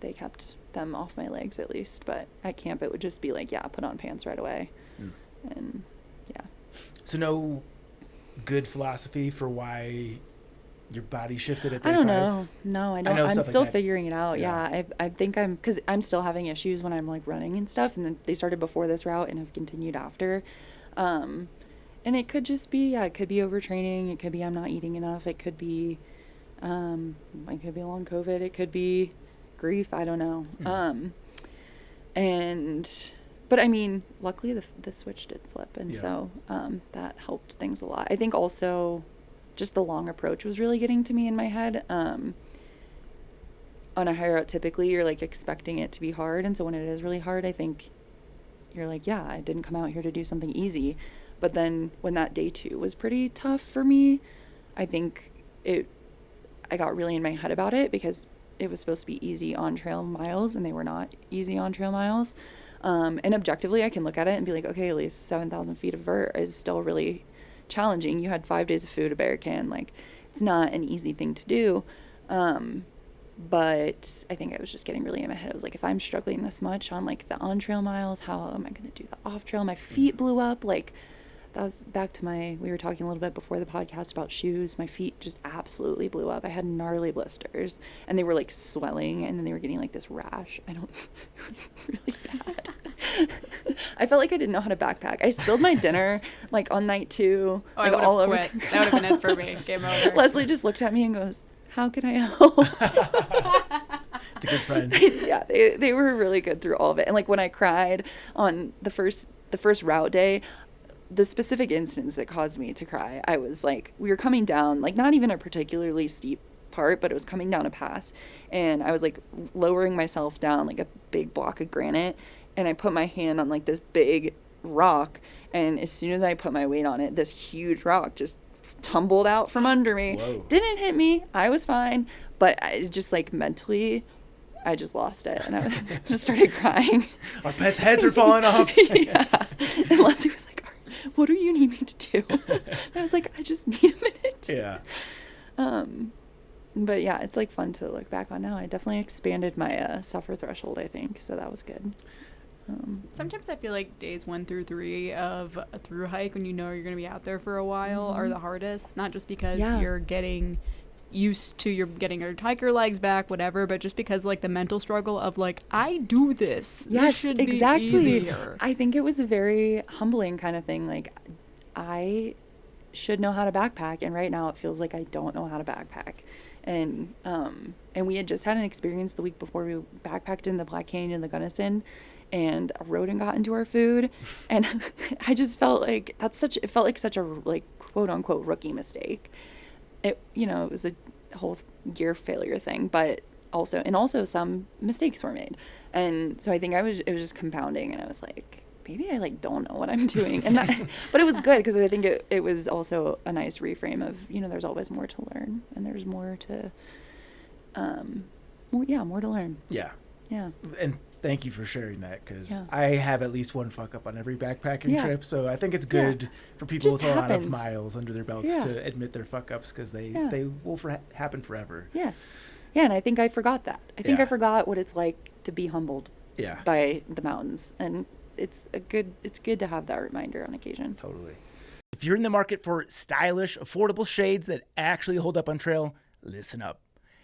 they kept them off my legs at least. But at camp it would just be like, yeah, put on pants right away. And yeah. So no good philosophy for why your body shifted at 35? I don't know. No, I don't. I'm still figuring it out. Yeah. I think because I'm still having issues when I'm like running and stuff, and then they started before this route and have continued after. And it could just be, it could be overtraining. It could be I'm not eating enough. It could be, it could be long COVID. It could be grief. I don't know. But I mean, luckily the switch did flip. And so, that helped things a lot. I think also just the long approach was really getting to me in my head. On a high route, typically you're like expecting it to be hard. And so when it is really hard, I think you're like, yeah, I didn't come out here to do something easy. But then when that day 2 was pretty tough for me, I think I got really in my head about it because it was supposed to be easy on trail miles and they were not easy on trail miles. And objectively I can look at it and be like, okay, at least 7,000 feet of vert is still really challenging. You had 5 days of food, a bear can, like it's not an easy thing to do. But I think I was just getting really in my head. I was like, if I'm struggling this much on like the on trail miles, how am I going to do the off trail? My feet blew up. Like that was back to we were talking a little bit before the podcast about shoes. My feet just absolutely blew up. I had gnarly blisters and they were like swelling and then they were getting like this rash. It was really bad. I felt like I didn't know how to backpack. I spilled my dinner like on night 2. Oh, like, I would all have over quit. That would have been it for me. Game over. Leslie just looked at me and goes, how can I help? It's a good friend. Yeah, they were really good through all of it. And like when I cried on the first route day, the specific instance that caused me to cry, I was like, we were coming down, like not even a particularly steep part, but it was coming down a pass. And I was like lowering myself down like a big block of granite. And I put my hand on like this big rock. And as soon as I put my weight on it, this huge rock just tumbled out from under me. Whoa. Didn't hit me. I was fine. But I just like mentally, I just lost it. And I was just started crying. Our pets' heads are falling off. Yeah. And Leslie was like, what do you need me to do? And I was like, I just need a minute. Yeah. But yeah, it's like fun to look back on now. I definitely expanded my suffer threshold, I think. So that was good. Sometimes I feel like days 1 through 3 of a through hike when you know you're going to be out there for a while are the hardest. Not just because you're getting used to getting your hiker legs back, whatever, but just because like the mental struggle of like, I do this. Yes, this should exactly. Be easier. I think it was a very humbling kind of thing. Like I should know how to backpack, and right now it feels like I don't know how to backpack. And we had just had an experience the week before. We backpacked in the Black Canyon and the Gunnison, and a rodent got into our food, and I just felt like it felt like such a like quote unquote rookie mistake. It was a whole gear failure thing, but also some mistakes were made, and so I think it was just compounding, and I was like, maybe I like don't know what I'm doing, and but it was good because I think it was also a nice reframe of there's always more to learn and there's more to more to learn. Yeah. Yeah. And thank you for sharing that, because Yeah. I have at least one fuck up on every backpacking Yeah. trip. So I think it's good for people Just with a lot of happens. miles under their belts Yeah. to admit their fuck ups, because they will happen forever. Yes. Yeah, and I think I forgot that. I think Yeah. I forgot what it's like to be humbled Yeah. by the mountains, and it's good to have that reminder on occasion. Totally. If you're in the market for stylish, affordable shades that actually hold up on trail, listen up.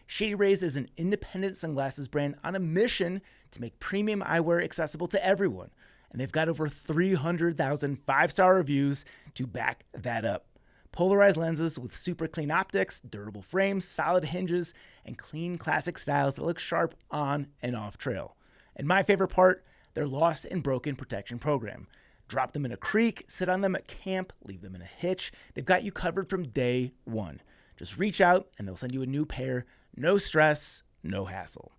Shady Rays is an independent sunglasses brand on a mission to make premium eyewear accessible to everyone. And they've got over 300,000 five-star reviews to back that up. Polarized lenses with super clean optics, durable frames, solid hinges, and clean classic styles that look sharp on and off trail. And my favorite part, their lost and broken protection program. Drop them in a creek, sit on them at camp, leave them in a hitch. They've got you covered from day one. Just reach out and they'll send you a new pair. No stress, no hassle.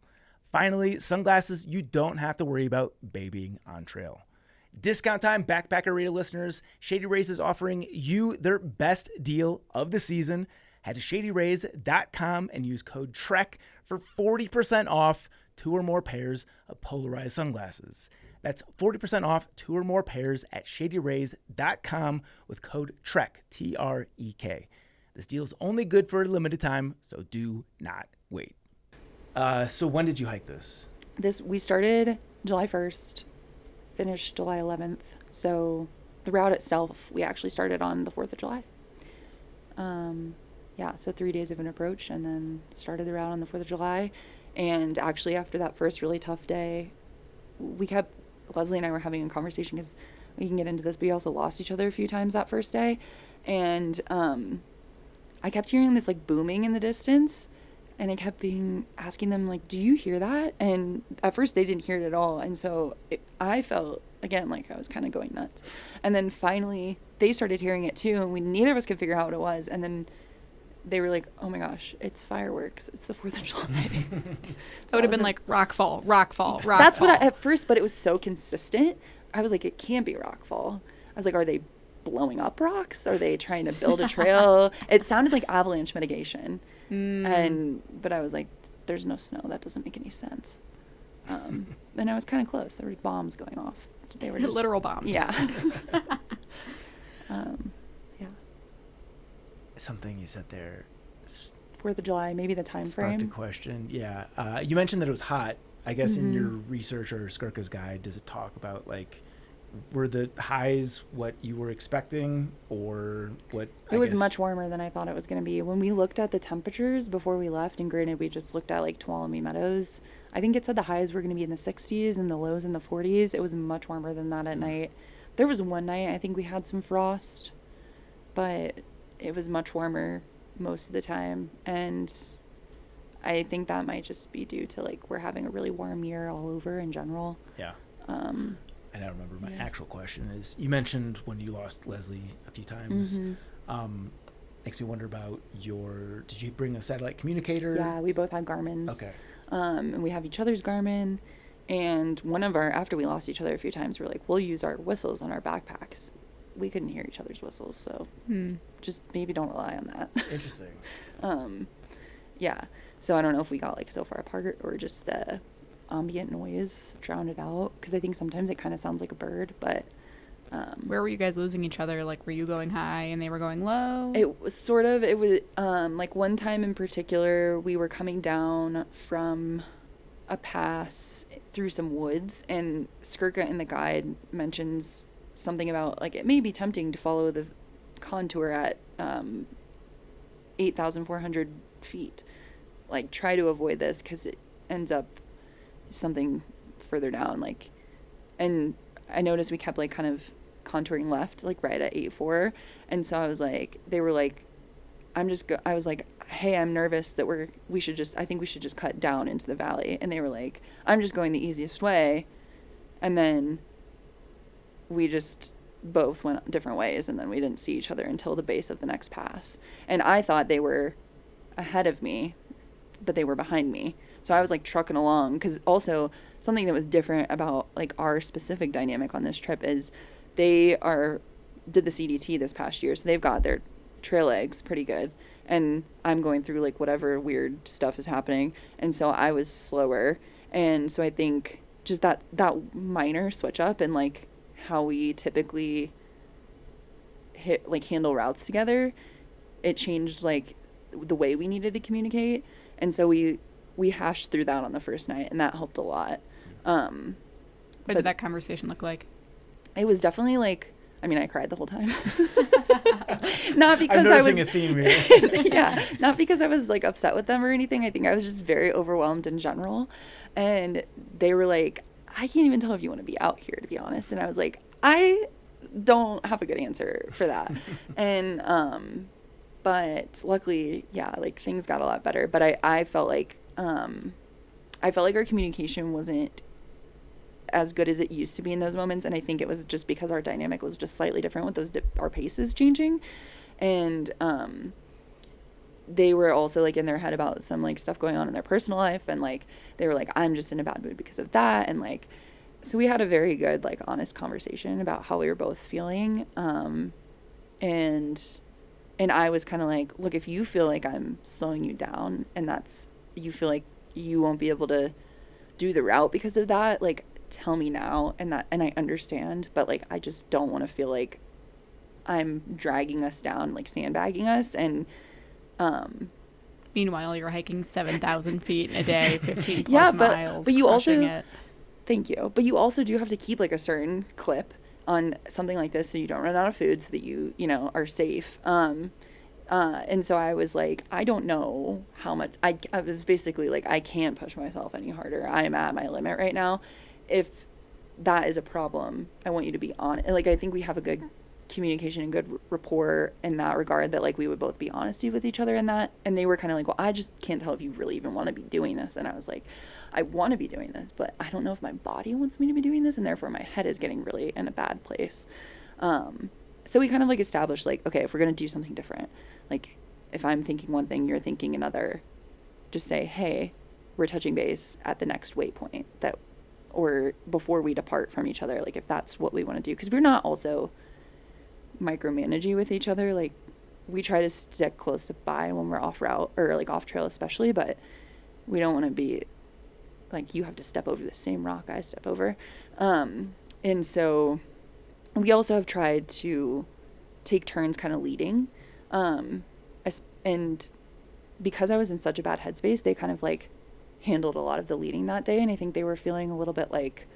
Finally, sunglasses you don't have to worry about babying on trail. Discount time, Backpacker Radio listeners. Shady Rays is offering you their best deal of the season. Head to shadyrays.com and use code TREK for 40% off 2 or more pairs of polarized sunglasses. That's 40% off 2 or more pairs at shadyrays.com with code TREK, T-R-E-K. This deal is only good for a limited time, so do not wait. So when did you hike this? We started July 1st, finished July 11th. So the route itself, we actually started on the 4th of July. So 3 days of an approach, and then started the route on the 4th of July. And actually after that first really tough day, Leslie and I were having a conversation, because we can get into this, but we also lost each other a few times that first day. And I kept hearing this like booming in the distance, and I kept asking them like, do you hear that? And at first they didn't hear it at all. And so I felt again like I was kind of going nuts. And then finally they started hearing it too, and neither of us could figure out what it was. And then they were like, oh my gosh, it's fireworks. It's the 4th of July. That would have been like rockfall. That's what at first, but it was so consistent. I was like, it can't be rockfall. I was like, are they blowing up rocks? Are they trying to build a trail? It sounded like avalanche mitigation. But I was like, there's no snow. That doesn't make any sense. And I was kind of close. There were bombs going off. They were just, literal bombs. Yeah. Something you said there 4th of July, maybe the time frame. sparked a question. Yeah. You mentioned that it was hot. I guess in your research or Skurka's guide, does it talk about like, were the highs what you were expecting, or what? It was much warmer than I thought it was going to be. When we looked at the temperatures before we left, and granted we just looked at like Tuolumne Meadows, I think it said the highs were going to be in the 60s and the lows in the 40s. It was much warmer than that at night. There was one night I think we had some frost, but it was much warmer most of the time. And I think that might just be due to like we're having a really warm year all over in general. Yeah. I don't remember my actual question is, you mentioned when you lost Leslie a few times. Makes me wonder about did you bring a satellite communicator? Yeah, we both had Garmin's. Okay. And we have each other's Garmin. And after we lost each other a few times, we're like, we'll use our whistles on our backpacks. We couldn't hear each other's whistles, so just maybe don't rely on that. Interesting. Yeah. So I don't know if we got like so far apart or just the ambient noise drowned it out, because I think sometimes it kind of sounds like a bird. But where were you guys losing each other? Like, were you going high and they were going low? it was like one time in particular, we were coming down from a pass through some woods, and Skurka in the guide mentions something about like it may be tempting to follow the contour at 8,400 feet, like try to avoid this because it ends up something further down, like. And I noticed we kept like kind of contouring left, like right at 8.4, and so I was like, they were like, I was like, hey, I'm nervous that I think we should just cut down into the valley. And they were like, I'm just going the easiest way. And then we just both went different ways, and then we didn't see each other until the base of the next pass. And I thought they were ahead of me, but they were behind me. So I was like trucking along, because also something that was different about like our specific dynamic on this trip is they did the CDT this past year, so they've got their trail legs pretty good, and I'm going through like whatever weird stuff is happening, and so I was slower. And so I think just that minor switch up in like how we typically handle routes together, it changed like the way we needed to communicate. And so we hashed through that on the first night, and that helped a lot. What did that conversation look like? It was definitely like, I mean, I cried the whole time. Not because I'm noticing a theme here. Yeah, not because I was like upset with them or anything. I think I was just very overwhelmed in general. And they were like, I can't even tell if you want to be out here, to be honest. And I was like, I don't have a good answer for that. And but luckily, yeah, like things got a lot better. But I felt like our communication wasn't as good as it used to be in those moments, and I think it was just because our dynamic was just slightly different with our paces changing. And they were also like in their head about some like stuff going on in their personal life, and like they were like, I'm just in a bad mood because of that. And like, so we had a very good like honest conversation about how we were both feeling. And I was kind of like, look, if you feel like I'm slowing you down, and you feel like you won't be able to do the route because of that, like, tell me now. And I understand, but like, I just don't want to feel like I'm dragging us down, like sandbagging us. And meanwhile, you're hiking 7,000 feet a day, 15 plus yeah, miles. But you also, it. Thank you. But you also do have to keep like a certain clip on something like this, so you don't run out of food, so that you are safe. And so I was like, I don't know how much I was basically like, I can't push myself any harder. I am at my limit right now. If that is a problem, I want you to be honest. Like, I think we have a good communication and good rapport in that regard, that like we would both be honest with each other in that. And they were kind of like, well, I just can't tell if you really even want to be doing this. And I was like, I want to be doing this, but I don't know if my body wants me to be doing this, and therefore my head is getting really in a bad place. So we kind of like established like, okay, if we're going to do something different, like if I'm thinking one thing, you're thinking another, just say, hey, we're touching base at the next waypoint, or before we depart from each other, like if that's what we want to do. Because we're not also micromanaging with each other. Like, we try to stick close to by when we're off route, or like off trail especially, but we don't want to be like, you have to step over the same rock I step over. And so we also have tried to take turns kind of leading. And because I was in such a bad headspace, they kind of like handled a lot of the leading that day. And I think they were feeling a little bit like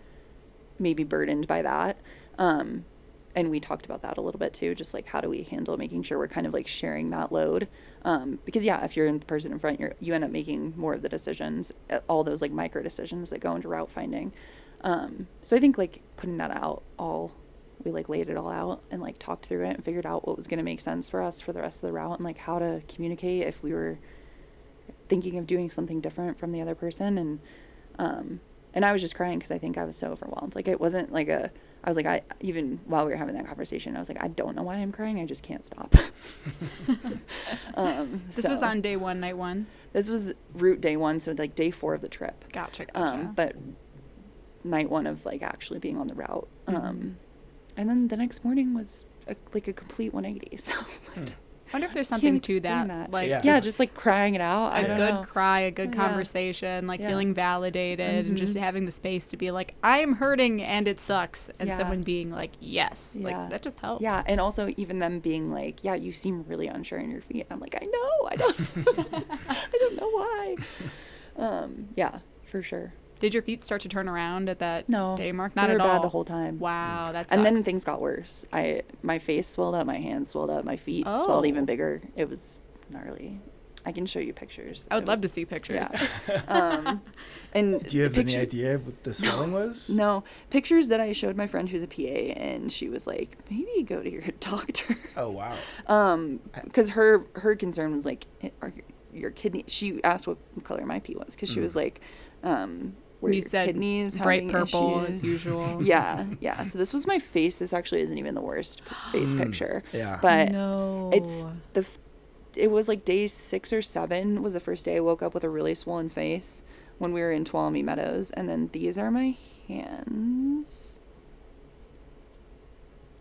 maybe burdened by that. And we talked about that a little bit too, just like, how do we handle making sure we're kind of like sharing that load? Because yeah, if you're in the person in front, you end up making more of the decisions, all those like micro decisions that go into route finding. So I think like putting that out we like laid it all out and like talked through it and figured out what was going to make sense for us for the rest of the route, and like how to communicate if we were thinking of doing something different from the other person. And I was just crying because I think I was so overwhelmed. Like, it wasn't like I was like, even while we were having that conversation, I was like, I don't know why I'm crying. I just can't stop. This was on day one, night one? This was route day one, so like day 4 of the trip. Gotcha. But night 1 of like actually being on the route. Mm-hmm. And then the next morning was a complete 180. So I wonder if there's something to that. Like, yeah, just like crying it out. A good cry, a good conversation, like feeling validated, and just having the space to be like, I am hurting and it sucks. And someone being like, yes, like that just helps. Yeah. And also even them being like, yeah, you seem really unsure in your feet. And I'm like, I know, I don't know why. Yeah, for sure. Did your feet start to turn around at that day mark? Not they were at all. Bad the whole time. Wow, that sucks. And then things got worse. My face swelled up, my hands swelled up, my feet swelled even bigger. It was gnarly. I can show you pictures. I would love to see pictures. Yeah. And do you have any idea what the swelling was? No. Pictures that I showed my friend who's a PA, and she was like, maybe go to your doctor. Oh, wow. Because her concern was like, are your kidney. She asked what color my pee was, because she was like, were you your said kidneys bright purple issues? As usual. Yeah. So this was my face. This actually isn't even the worst face picture. Yeah. But no. It was like day 6 or 7 was the first day I woke up with a really swollen face when we were in Tuolumne Meadows. And then these are my hands.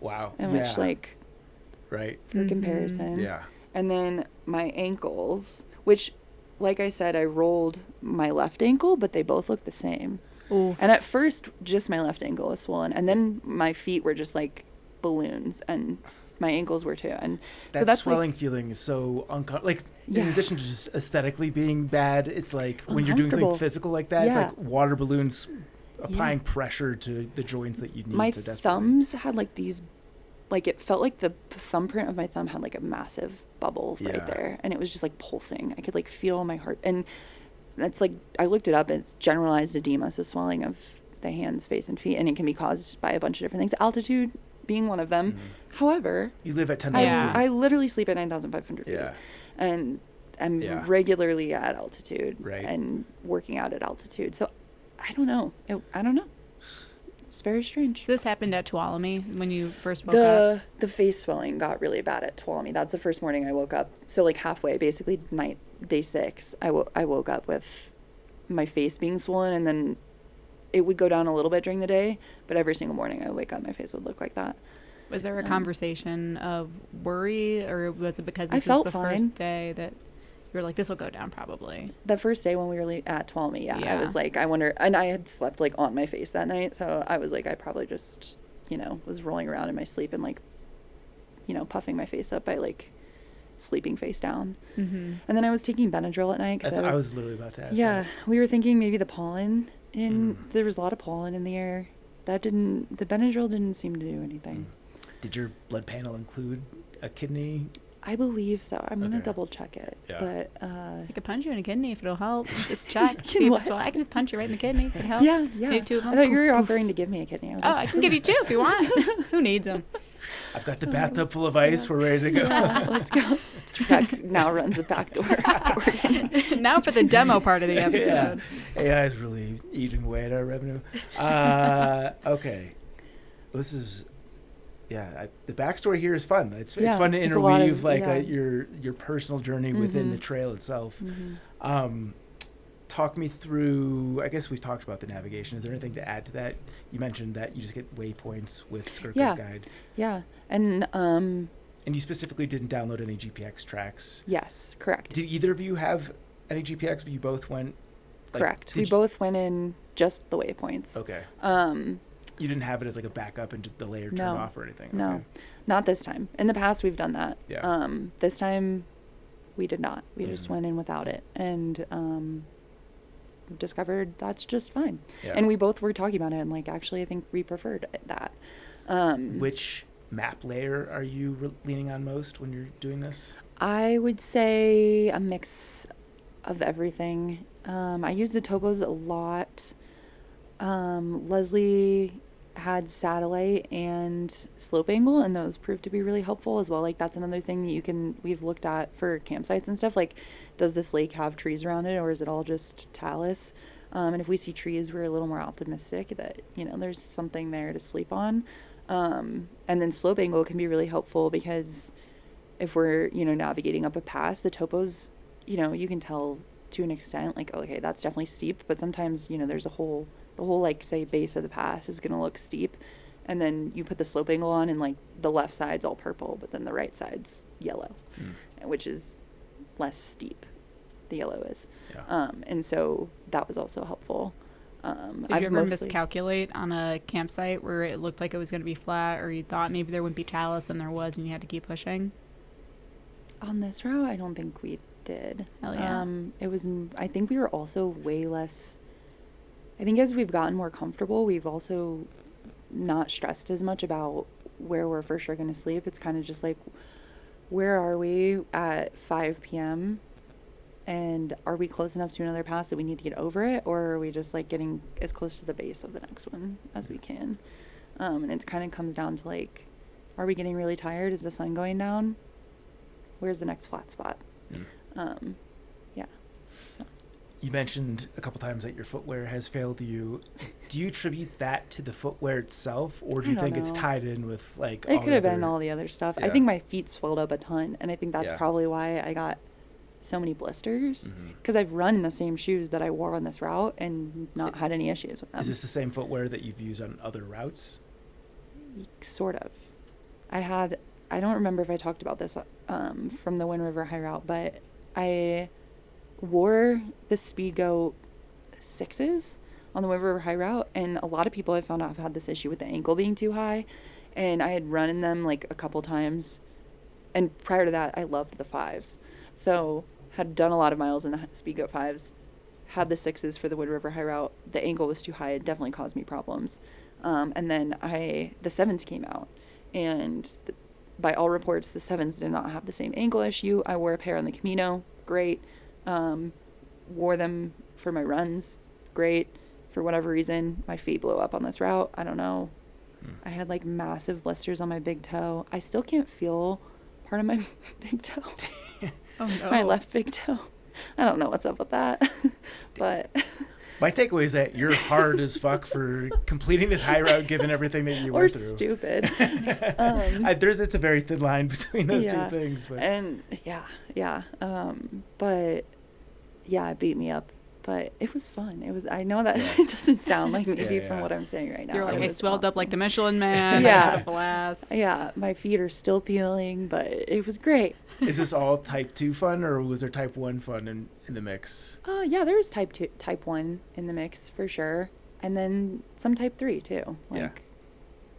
Wow. And which, like, right. for comparison. Yeah. And then my ankles, which, like I said, I rolled my left ankle, but they both look the same. Ooh. And at first, just my left ankle was swollen. And then my feet were just like balloons, and my ankles were too. And that so that's swelling like, feeling is so uncomfortable. Like, in Yeah. addition to just aesthetically being bad, it's like when you're doing something Uncomfortable. physical like that, it's Yeah. like water balloons applying pressure to the joints that you need my to desperately. thumbs had like these, like it felt like the thumbprint of my thumb had like a massive bubble Yeah. right there. And it was just like pulsing. I could like feel my heart. And that's like, I looked it up. It's generalized edema, so swelling of the hands, face, and feet. And it can be caused by a bunch of different things, altitude being one of them. Mhm. However, You live at 10,000 Yeah. feet. I literally sleep at 9,500 feet. Yeah. And I'm Yeah. regularly at altitude Right. and working out at altitude. So I don't know. I don't know. It's very strange. So this happened at Tuolumne when you first woke up? The face swelling got really bad at Tuolumne. That's the first morning I woke up. So like halfway, basically day 6, I woke up with my face being swollen, and then it would go down a little bit during the day, but every single morning I wake up, my face would look like that. Was there a conversation of worry, or was it because I this was felt the fine. first day that you were like, this will go down probably? The first day when we were at Tuolumne, I Yeah. was like, I wonder, and I had slept like on my face that night, so I was like, I probably just, was rolling around in my sleep and like, puffing my face up by like sleeping face down. Mm-hmm. And then I was taking Benadryl at night. That's, I was literally about to ask Yeah, that. we were thinking maybe the pollen there was a lot of pollen in the air. The Benadryl didn't seem to do anything. Did your blood panel include a kidney? I believe so. I'm going to Okay. double check it. Yeah. But, I could punch you in the kidney if it'll help. Just check. Can See if what? it's I can just punch you right in the kidney. It'd help. yeah. Maybe 2 of I them. thought you were offering to give me a kidney. I was Oh, like, I can give you 2 if you want. Who needs them? I've got the bathtub full of ice. yeah. We're ready to go. yeah, let's go. Trek now runs the back door. Now for the demo part of the episode. Yeah. AI is really eating away at our revenue. Okay. Well, this is, the backstory here is fun. It's Yeah, fun to it's a lot of- interweave yeah. your personal journey within the trail itself. Talk me through, I guess we've talked about the navigation. Is there anything to add to that? You mentioned that you just get waypoints with Skurka's Yeah. guide. Yeah. And And you specifically didn't download any GPX tracks. yes, correct. Did either of you have any GPX, but you both went? Correct. did We you- both went in just the waypoints. Okay. Um, You didn't have it as like a backup and the layer turned No. off or anything? No, Okay. not this time. In the past, we've done that. Yeah. This time, we did not. We just Mhm. went in without it, and discovered that's just fine. Yeah. And we both were talking about it, and like, actually, I think we preferred that. Which map layer are you leaning on most when you're doing this? I would say a mix of everything. I use the topos a lot. Leslie had satellite and slope angle, and those proved to be really helpful as well. Like, that's another thing that we've looked at for campsites and stuff. Like, does this lake have trees around it, or is it all just talus? And if we see trees, we're a little more optimistic that, there's something there to sleep on. And then slope angle can be really helpful because if we're, navigating up a pass, the topos, you can tell to an extent, like, oh, okay, that's definitely steep, but sometimes, there's the whole, like, say, base of the pass is going to look steep, and then you put the slope angle on, and, like, the left side's all purple, but then the right side's yellow, which is less steep. The yellow is. Yeah. And so that was also helpful. Did you ever miscalculate on a campsite where it looked like it was going to be flat, or you thought maybe there wouldn't be talus and there was, and you had to keep pushing? On this route, I don't think we did. Hell yeah. I think we were also way less, I think as we've gotten more comfortable, we've also not stressed as much about where we're for sure going to sleep. It's kind of just like, where are we at 5 p.m.? And are we close enough to another pass that we need to get over it? Or are we just like getting as close to the base of the next one as we can? And it kind of comes down to like, are we getting really tired? Is the sun going down? Where's the next flat spot? Yeah. So. You mentioned a couple times that your footwear has failed you. Do you attribute that to the footwear itself, or do you I don't think it's know. tied in with like It all could the have been other- all the other stuff. I Yeah. think my feet swelled up a ton, and I think that's Yeah. probably why I got so many blisters, Mhm. because I've run in the same shoes that I wore on this route and not had any issues with them. Is this the same footwear that you've used on other routes? Sort of. I don't remember if I talked about this from the Wind River High Route, but I wore the Speedgoat 6s on the Wind River High Route, and a lot of people I found out have had this issue with the ankle being too high, and I had run in them like a couple times, and prior to that I loved the 5s, so had done a lot of miles in the Speedgoat 5s, had the 6s for the Wind River High Route. The ankle was too high, it definitely caused me problems, and then the 7s came out, and by all reports the 7s did not have the same ankle issue. I wore a pair on the Camino, great. Wore them for my runs, great. For whatever reason, my feet blew up on this route. I don't know. I had like massive blisters on my big toe. I still can't feel part of my big toe. Oh no. My left big toe. I don't know what's up with that. But My takeaway is that you're hard as fuck for completing this high route, given everything that you or went through. stupid. It's a very thin line between those two Yeah. things. But. And yeah. But yeah, it beat me up. But it was fun. I know that it doesn't sound like maybe Yeah. from what I'm saying right now. You're like, It I was swelled up awesome. like the Michelin Man. Yeah. I had a blast. Yeah, my feet are still peeling, but it was great. Is this all type 2 fun, or was there type 1 fun in the mix? Yeah, there was type 1 in the mix for sure. And then some type 3 too.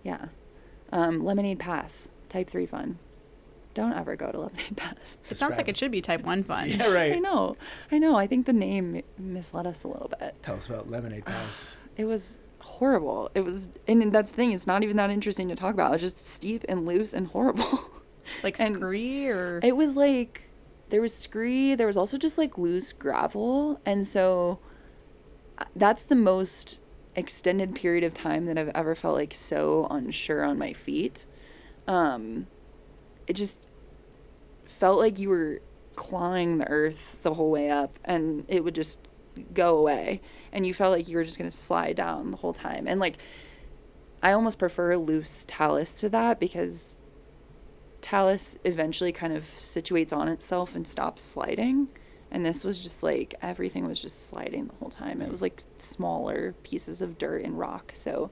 Yeah. Lemonade Pass, type 3 fun. Don't ever go to Lemonade Pass. It sounds like it should be type 1 fun. Yeah, right. I know. I think the name misled us a little bit. Tell us about Lemonade Pass. It was horrible. And that's the thing, it's not even that interesting to talk about. It was just steep and loose and horrible. Like And scree or... It was like, there was scree, there was also just like loose gravel. And so that's the most extended period of time that I've ever felt like so unsure on my feet. It just felt like you were clawing the earth the whole way up and it would just go away. And you felt like you were just going to slide down the whole time. And like, I almost prefer loose talus to that because talus eventually kind of situates on itself and stops sliding. And this was just like, everything was just sliding the whole time. It was like smaller pieces of dirt and rock. So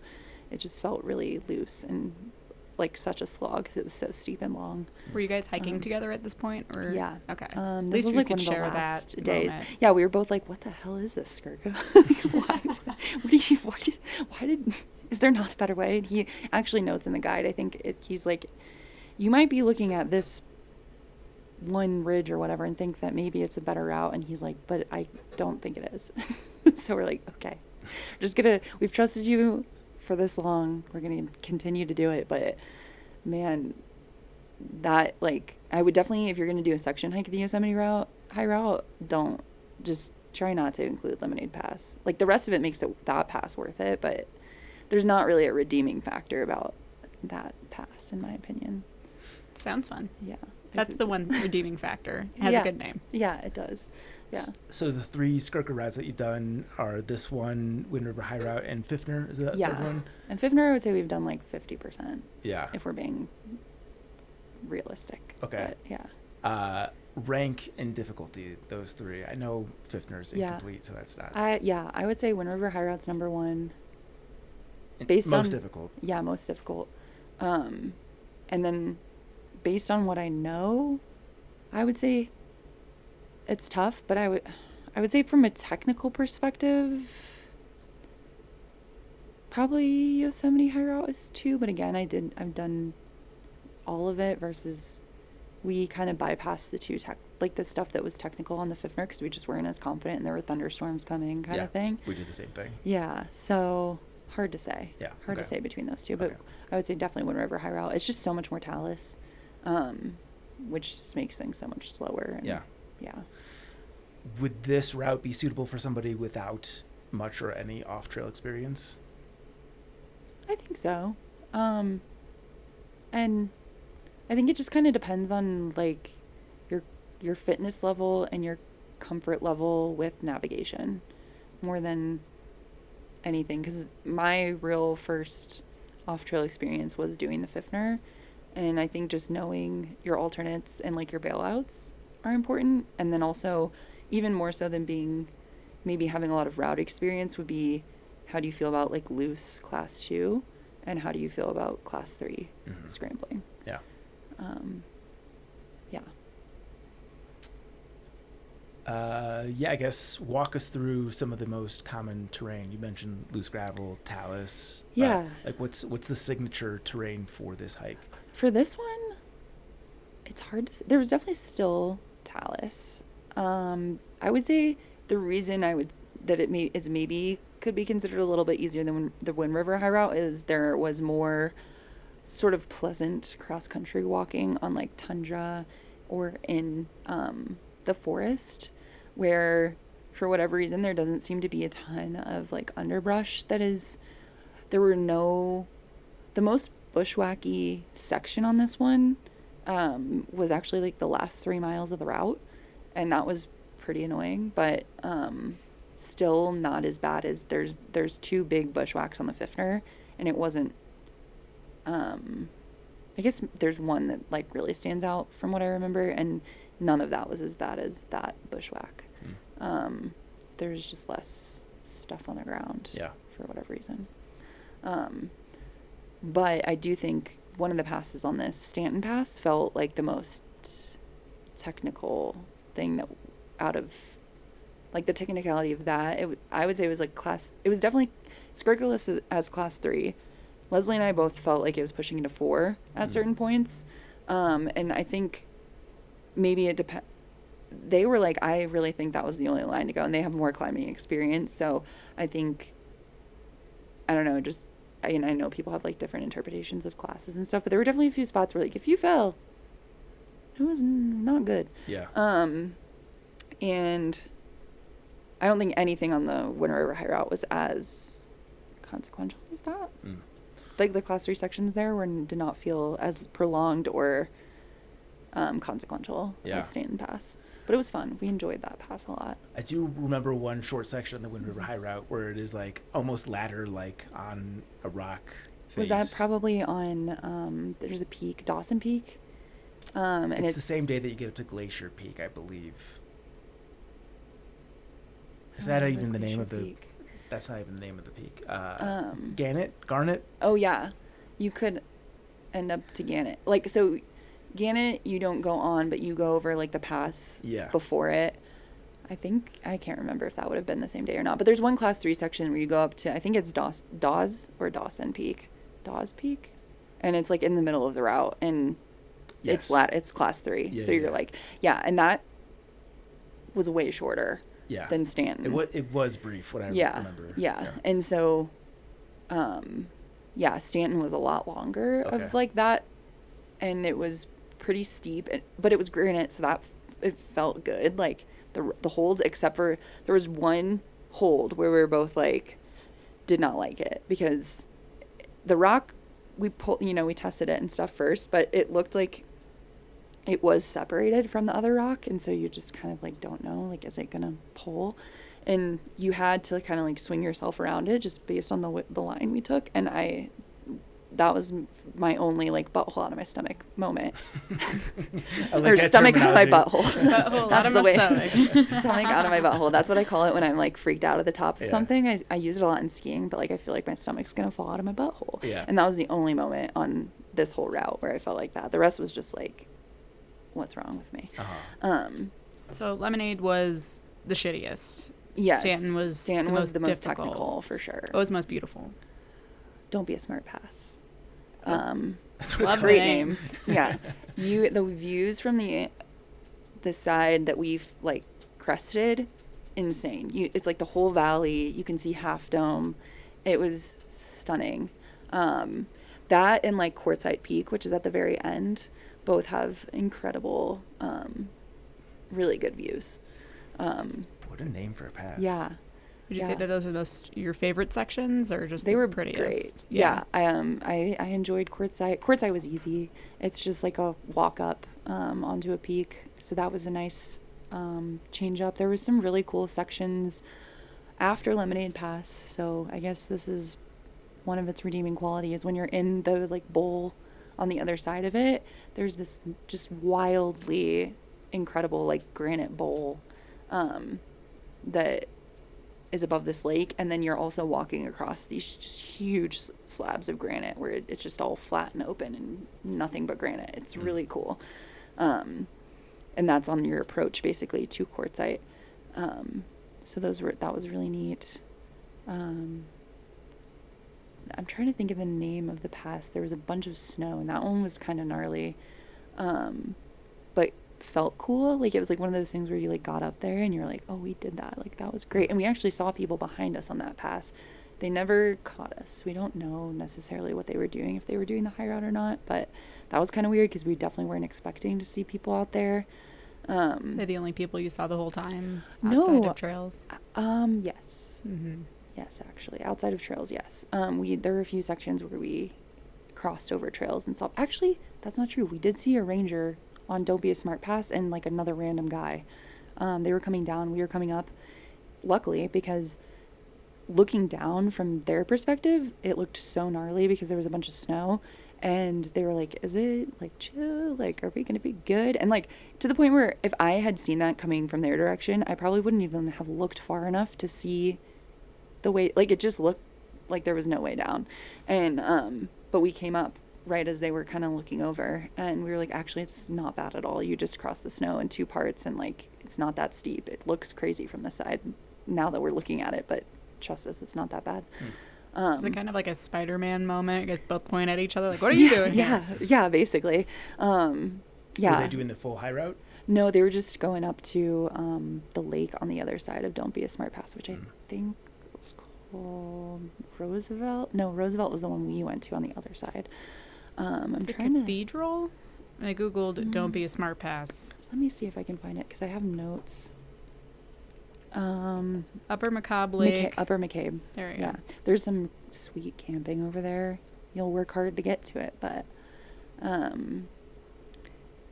it just felt really loose and like such a slog because it was so steep and long. Were you guys hiking together at this point? Or Yeah. Okay. This At least was we like could one of the share last that days. moment. Yeah, we were both like, "What the hell is this, Skurka? Why did? Is there not a better way?" And he actually notes in the guide. I think he's like, "You might be looking at this one ridge or whatever and think that maybe it's a better route." And he's like, "But I don't think it is." So we're like, "Okay, we've trusted you for this long. We're gonna continue to do it." But man, that like I would definitely, if you're gonna do a section hike of the Yosemite High Route, don't just try not to include Lemonade Pass. Like the rest of it makes that pass worth it, but there's not really a redeeming factor about that pass in my opinion. Sounds fun. Yeah, That's the one redeeming factor. It has a good name. Yeah, it does. Yeah. So the 3 Skurka routes that you've done are this one, Wind River High Route, and Pfiffner is the third one? And Pfiffner, I would say we've done like 50%. Yeah. If we're being realistic. Okay. But yeah. Rank and difficulty, those 3. I know Pfiffner's incomplete, so that's not... I would say Wind River High Route's number 1. Most difficult. Yeah, most difficult. And then based on what I know, I would say it's tough, but I would say from a technical perspective, probably Yosemite High Route is 2, but again, I've done all of it versus we kind of bypassed the 2 the stuff that was technical on the Pfiffner because we just weren't as confident and there were thunderstorms coming kind of thing. We did the same thing. Yeah, so hard to say. Yeah. Hard to say between those 2, but Okay. I would say definitely Wind River High Route. It's just so much more talus, which just makes things so much slower. And, Yeah. Yeah. Would this route be suitable for somebody without much or any off-trail experience? I think so. And I think it just kind of depends on like your fitness level and your comfort level with navigation more than anything, because my real first off-trail experience was doing the Pfiffner, and I think just knowing your alternates and like your bailouts are important. And then also even more so than maybe having a lot of route experience would be, how do you feel about like loose class 2 and how do you feel about class 3 scrambling? Yeah. Yeah. Yeah, I guess walk us through some of the most common terrain. You mentioned loose gravel, talus. Yeah. Like what's the signature terrain for this hike? For this one, it's hard to say. There was definitely still talus. I would say the reason is maybe could be considered a little bit easier than the Wind River High Route is there was more sort of pleasant cross-country walking on like tundra or in the forest, where for whatever reason there doesn't seem to be a ton of like underbrush. The most bushwhacky section on this one was actually like the last 3 miles of the route, and that was pretty annoying, but still not as bad as there's 2 big bushwhacks on the Pfiffner, and it wasn't I guess there's one that like really stands out from what I remember, and none of that was as bad as that bushwhack. There's just less stuff on the ground for whatever reason. But I do think one of the passes on this, Stanton Pass, felt like the most technical thing that out of like the technicality of that. I would say it was like it was definitely Skurka listed as class 3. Leslie and I both felt like it was pushing into 4 at certain points. And I think maybe it depends. They were like, I really think that was the only line to go, and they have more climbing experience. So I think, I don't know, just, I know people have like different interpretations of classes and stuff, but there were definitely a few spots where like, if you fell, it was not good. Yeah. And I don't think anything on the Wind River High Route was as consequential as that. Like the class 3 sections there did not feel as prolonged or consequential as Stanton Pass. But it was fun. We enjoyed that pass a lot. I do remember one short section on the Wind River High Route where it is like almost ladder-like on a rock face. Was that probably on, there's a peak, Dawson Peak? And it's the same day that you get up to Glacier Peak, I believe. Is that even the name of the peak? That's not even the name of the peak. Garnet? Oh, yeah. You could end up to Gannett. Like, so Gannett, you don't go on, but you go over, like, the pass before it. I can't remember if that would have been the same day or not. But there's one class 3 section where you go up to, I think it's Dawes or Dawson Peak. Dawes Peak? And it's, like, in the middle of the route. And it's class 3. Yeah, so you're like, and that was way shorter. Than Stanton. It was brief, what I remember. Yeah. And so, Stanton was a lot longer of like that, and it was pretty steep, but it was granite, so that it felt good. Like the holds, except for there was one hold where we were both like, did not like it because the rock we tested it and stuff first, but it looked like it was separated from the other rock, and so you just kind of like don't know, like, is it gonna pull? And you had to kind of like swing yourself around it just based on the line we took, and that was my only like butthole out of my stomach moment. Or stomach out of my butthole. Butthole out of my stomach. Stomach out of my butthole. That's what I call it when I'm like freaked out at the top of something. I use it a lot in skiing, but like I feel like my stomach's gonna fall out of my butthole. Yeah. And that was the only moment on this whole route where I felt like that. The rest was just like, what's wrong with me? So Lemonade was the shittiest. Yes. Stanton was the most technical for sure. It was most beautiful. Don't be a smart pass. That's what it's a great name. Yeah. The views from the side that we've like crested, insane. It's like the whole valley. You can see Half Dome. It was stunning. That and like Quartzite Peak, which is at the very end, both have incredible, really good views. What a name for a pass. Yeah. Would you say that those are your favorite sections, or just they were prettiest? Great. Yeah. I enjoyed Quartzite. Quartzite was easy. It's just like a walk up onto a peak, so that was a nice change up. There was some really cool sections after Lemonade Pass, so I guess this is one of its redeeming qualities. When you're in the like bowl on the other side of it, there's this just wildly incredible like granite bowl that is above this lake, and then you're also walking across these just huge slabs of granite where it's just all flat and open and nothing but granite. It's really cool. And that's on your approach basically to Quartzite. So that was really neat. I'm trying to think of the name of the pass. There was a bunch of snow, and that one was kind of gnarly, but felt cool. Like, it was like one of those things where you like got up there and you're like, oh, we did that. Like, that was great. And we actually saw people behind us on that pass. They never caught us. We don't know necessarily what they were doing, if they were doing the high route or not, but that was kind of weird because we definitely weren't expecting to see people out there. They're the only people you saw the whole time No. outside of trails? Yes. Mm-hmm. Yes, actually. Outside of trails, yes. There were a few sections where we crossed over trails and saw... Actually, that's not true. We did see a ranger on Don't Be a Smart Pass and, like, another random guy. They were coming down. We were coming up. Luckily, because looking down from their perspective, it looked so gnarly because there was a bunch of snow. And they were like, is it, like, chill? Like, are we going to be good? And, like, to the point where if I had seen that coming from their direction, I probably wouldn't even have looked far enough to see the way. Like, it just looked like there was no way down. And, but we came up right as they were kind of looking over. And we were like, actually, it's not bad at all. You just cross the snow in 2 parts. And, like, it's not that steep. It looks crazy from the side now that we're looking at it. But trust us, it's not that bad. Is it kind of like a Spider-Man moment? You guys both point at each other like, what are you doing here? Yeah, basically. Yeah. Were they doing the full high route? No, they were just going up to the lake on the other side of Don't Be a Smart Pass, which I think was called Roosevelt. No, Roosevelt was the one we went to on the other side. I'm trying Cathedral? And I Googled Don't Be a Smart Pass. Let me see if I can find it because I have notes. Upper McCobb Lake. Upper McCabe. There we Yeah. go. There's some sweet camping over there. You'll work hard to get to it, but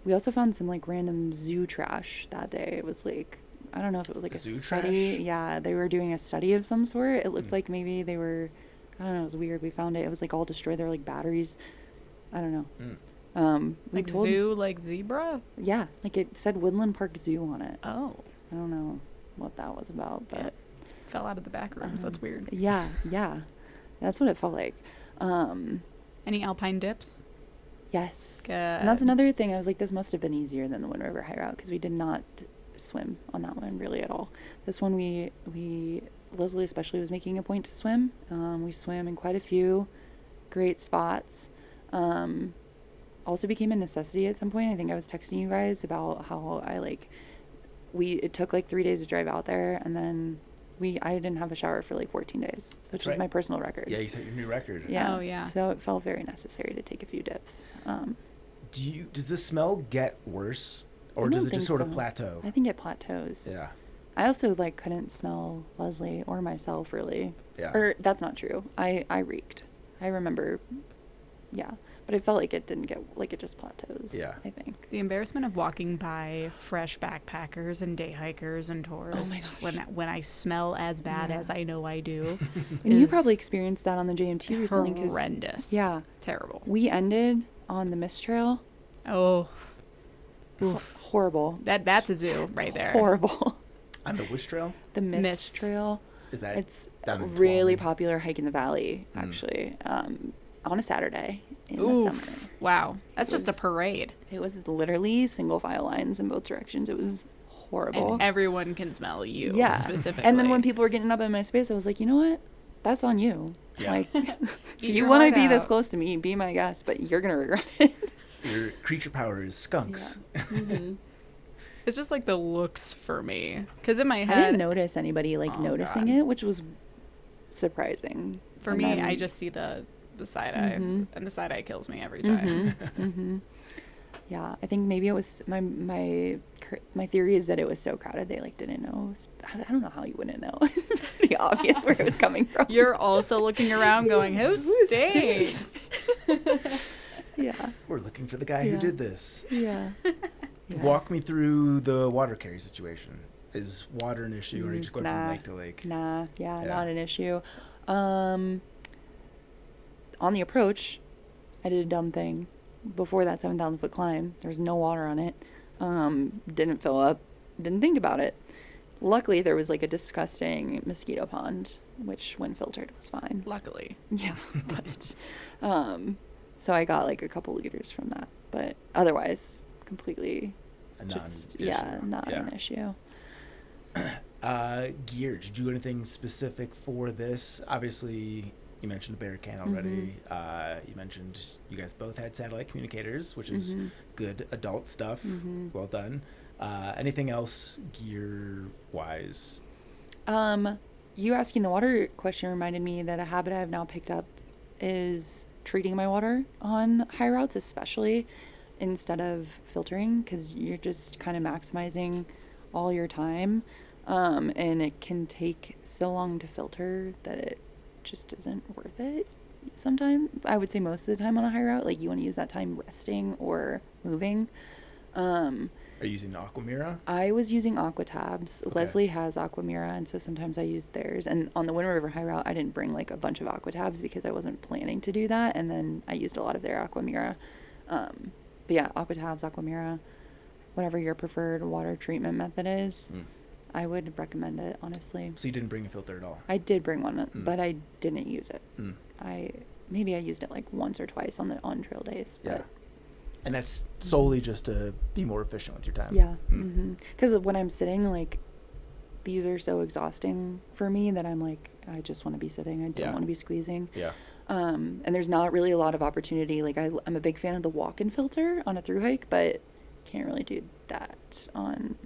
we also found some like random zoo trash that day. It was like, I don't know if it was like a Zoo study. trash? Yeah, they were doing a study of some sort. It looked like maybe they were, I don't know, it was weird. We found it. It was like all destroyed. There were like batteries. I don't know. Like zoo, like zebra? Yeah, like it said Woodland Park Zoo on it. Oh. I don't know what that was about, but Yeah. Fell out of the back rooms. That's weird. yeah, that's what it felt like. Any Alpine dips? Yes. Good. And that's another thing. I was like, this must have been easier than the Wind River High Route because we did not swim on that one really at all. This one Leslie especially was making a point to swim. We swam in quite a few great spots. Also became a necessity at some point. I think I was texting you guys about how it took like 3 days to drive out there, and then I didn't have a shower for like 14 days, which is my personal record. Yeah, you set your new record. Yeah. Oh, yeah. So it felt very necessary to take a few dips. Does the smell get worse, or I does don't it just think sort of so. plateau? I think it plateaus. Yeah. I also like couldn't smell Leslie or myself really. Yeah. Or that's not true. I reeked. I remember. Yeah. But it felt like it didn't get, like it just plateaus. Yeah. I think. The embarrassment of walking by fresh backpackers and day hikers and tourists when I smell as bad as I know I do. And you probably experienced that on the JMT recently. Horrendous. Yeah. Terrible. We ended on the Mist Trail. Oh. Horrible. That's a zoo right there. Horrible. On the which trail? The Mist Trail. Is that? It's down a in really Tuolumne? popular hike in the valley, actually. On a Saturday in the Oof. summer. Wow. That's It just a was- parade. It was literally single file lines in both directions. It was horrible. And everyone can smell you Yeah. specifically. And then when people were getting up in my space, I was like, you know what? That's on you. Yeah. Like, if Eat you your want to heart be this out. close to me, be my guest, but you're going to regret it. Your creature power is skunks. It's just like the looks for me. Because in my I head, didn't notice anybody like Oh, noticing God. it, which was surprising. for And me, then- I just see the side eye, Mhm. and the side eye kills me every time. Yeah, I think maybe it was my theory is that it was so crowded they like didn't know. I don't know how you wouldn't know. It's pretty obvious where it was coming from. You're also looking around going, who stays? Yeah. We're looking for the guy who Yeah. did this. Yeah. Walk me through the water carry situation. Is water an issue, or are you just going from Nah. lake to lake? Nah, yeah, Yeah. not an issue. On the approach, I did a dumb thing. Before that 7,000-foot climb, there's no water on it. Didn't fill up. Didn't think about it. Luckily, there was like a disgusting mosquito pond, which when filtered was fine. Luckily. Yeah, but so I got like a couple liters from that. But otherwise, completely A just non-issue. not Yeah. an issue. Gear. Did you do anything specific for this? Obviously, you mentioned the bear can already. You mentioned you guys both had satellite communicators, which is good adult stuff. Well done. Anything else gear-wise? You asking the water question reminded me that a habit I've now picked up is treating my water on high routes, especially instead of filtering, because you're just kind of maximizing all your time. And it can take so long to filter that it just isn't worth it sometimes. I would say most of the time on a high route, like you want to use that time resting or moving. Are you using Aquamira? I was using Aquatabs. Okay. Leslie has Aquamira, and so sometimes I used theirs. And on the Wind River High Route, I didn't bring like a bunch of Aquatabs because I wasn't planning to do that. And then I used a lot of their Aquamira. But yeah, Aquatabs, Aquamira, whatever your preferred water treatment method is, I would recommend it, honestly. So you didn't bring a filter at all? I did bring one, but I didn't use it. Mm. Maybe I used it like once or twice on trail days. But Yeah. And that's solely just to be more efficient with your time. yeah. Because when I'm sitting, like, these are so exhausting for me that I'm like, I just want to be sitting. I don't want to be squeezing. Yeah. And there's not really a lot of opportunity. Like, I'm a big fan of the walk-in filter on a through hike, but can't really do that on,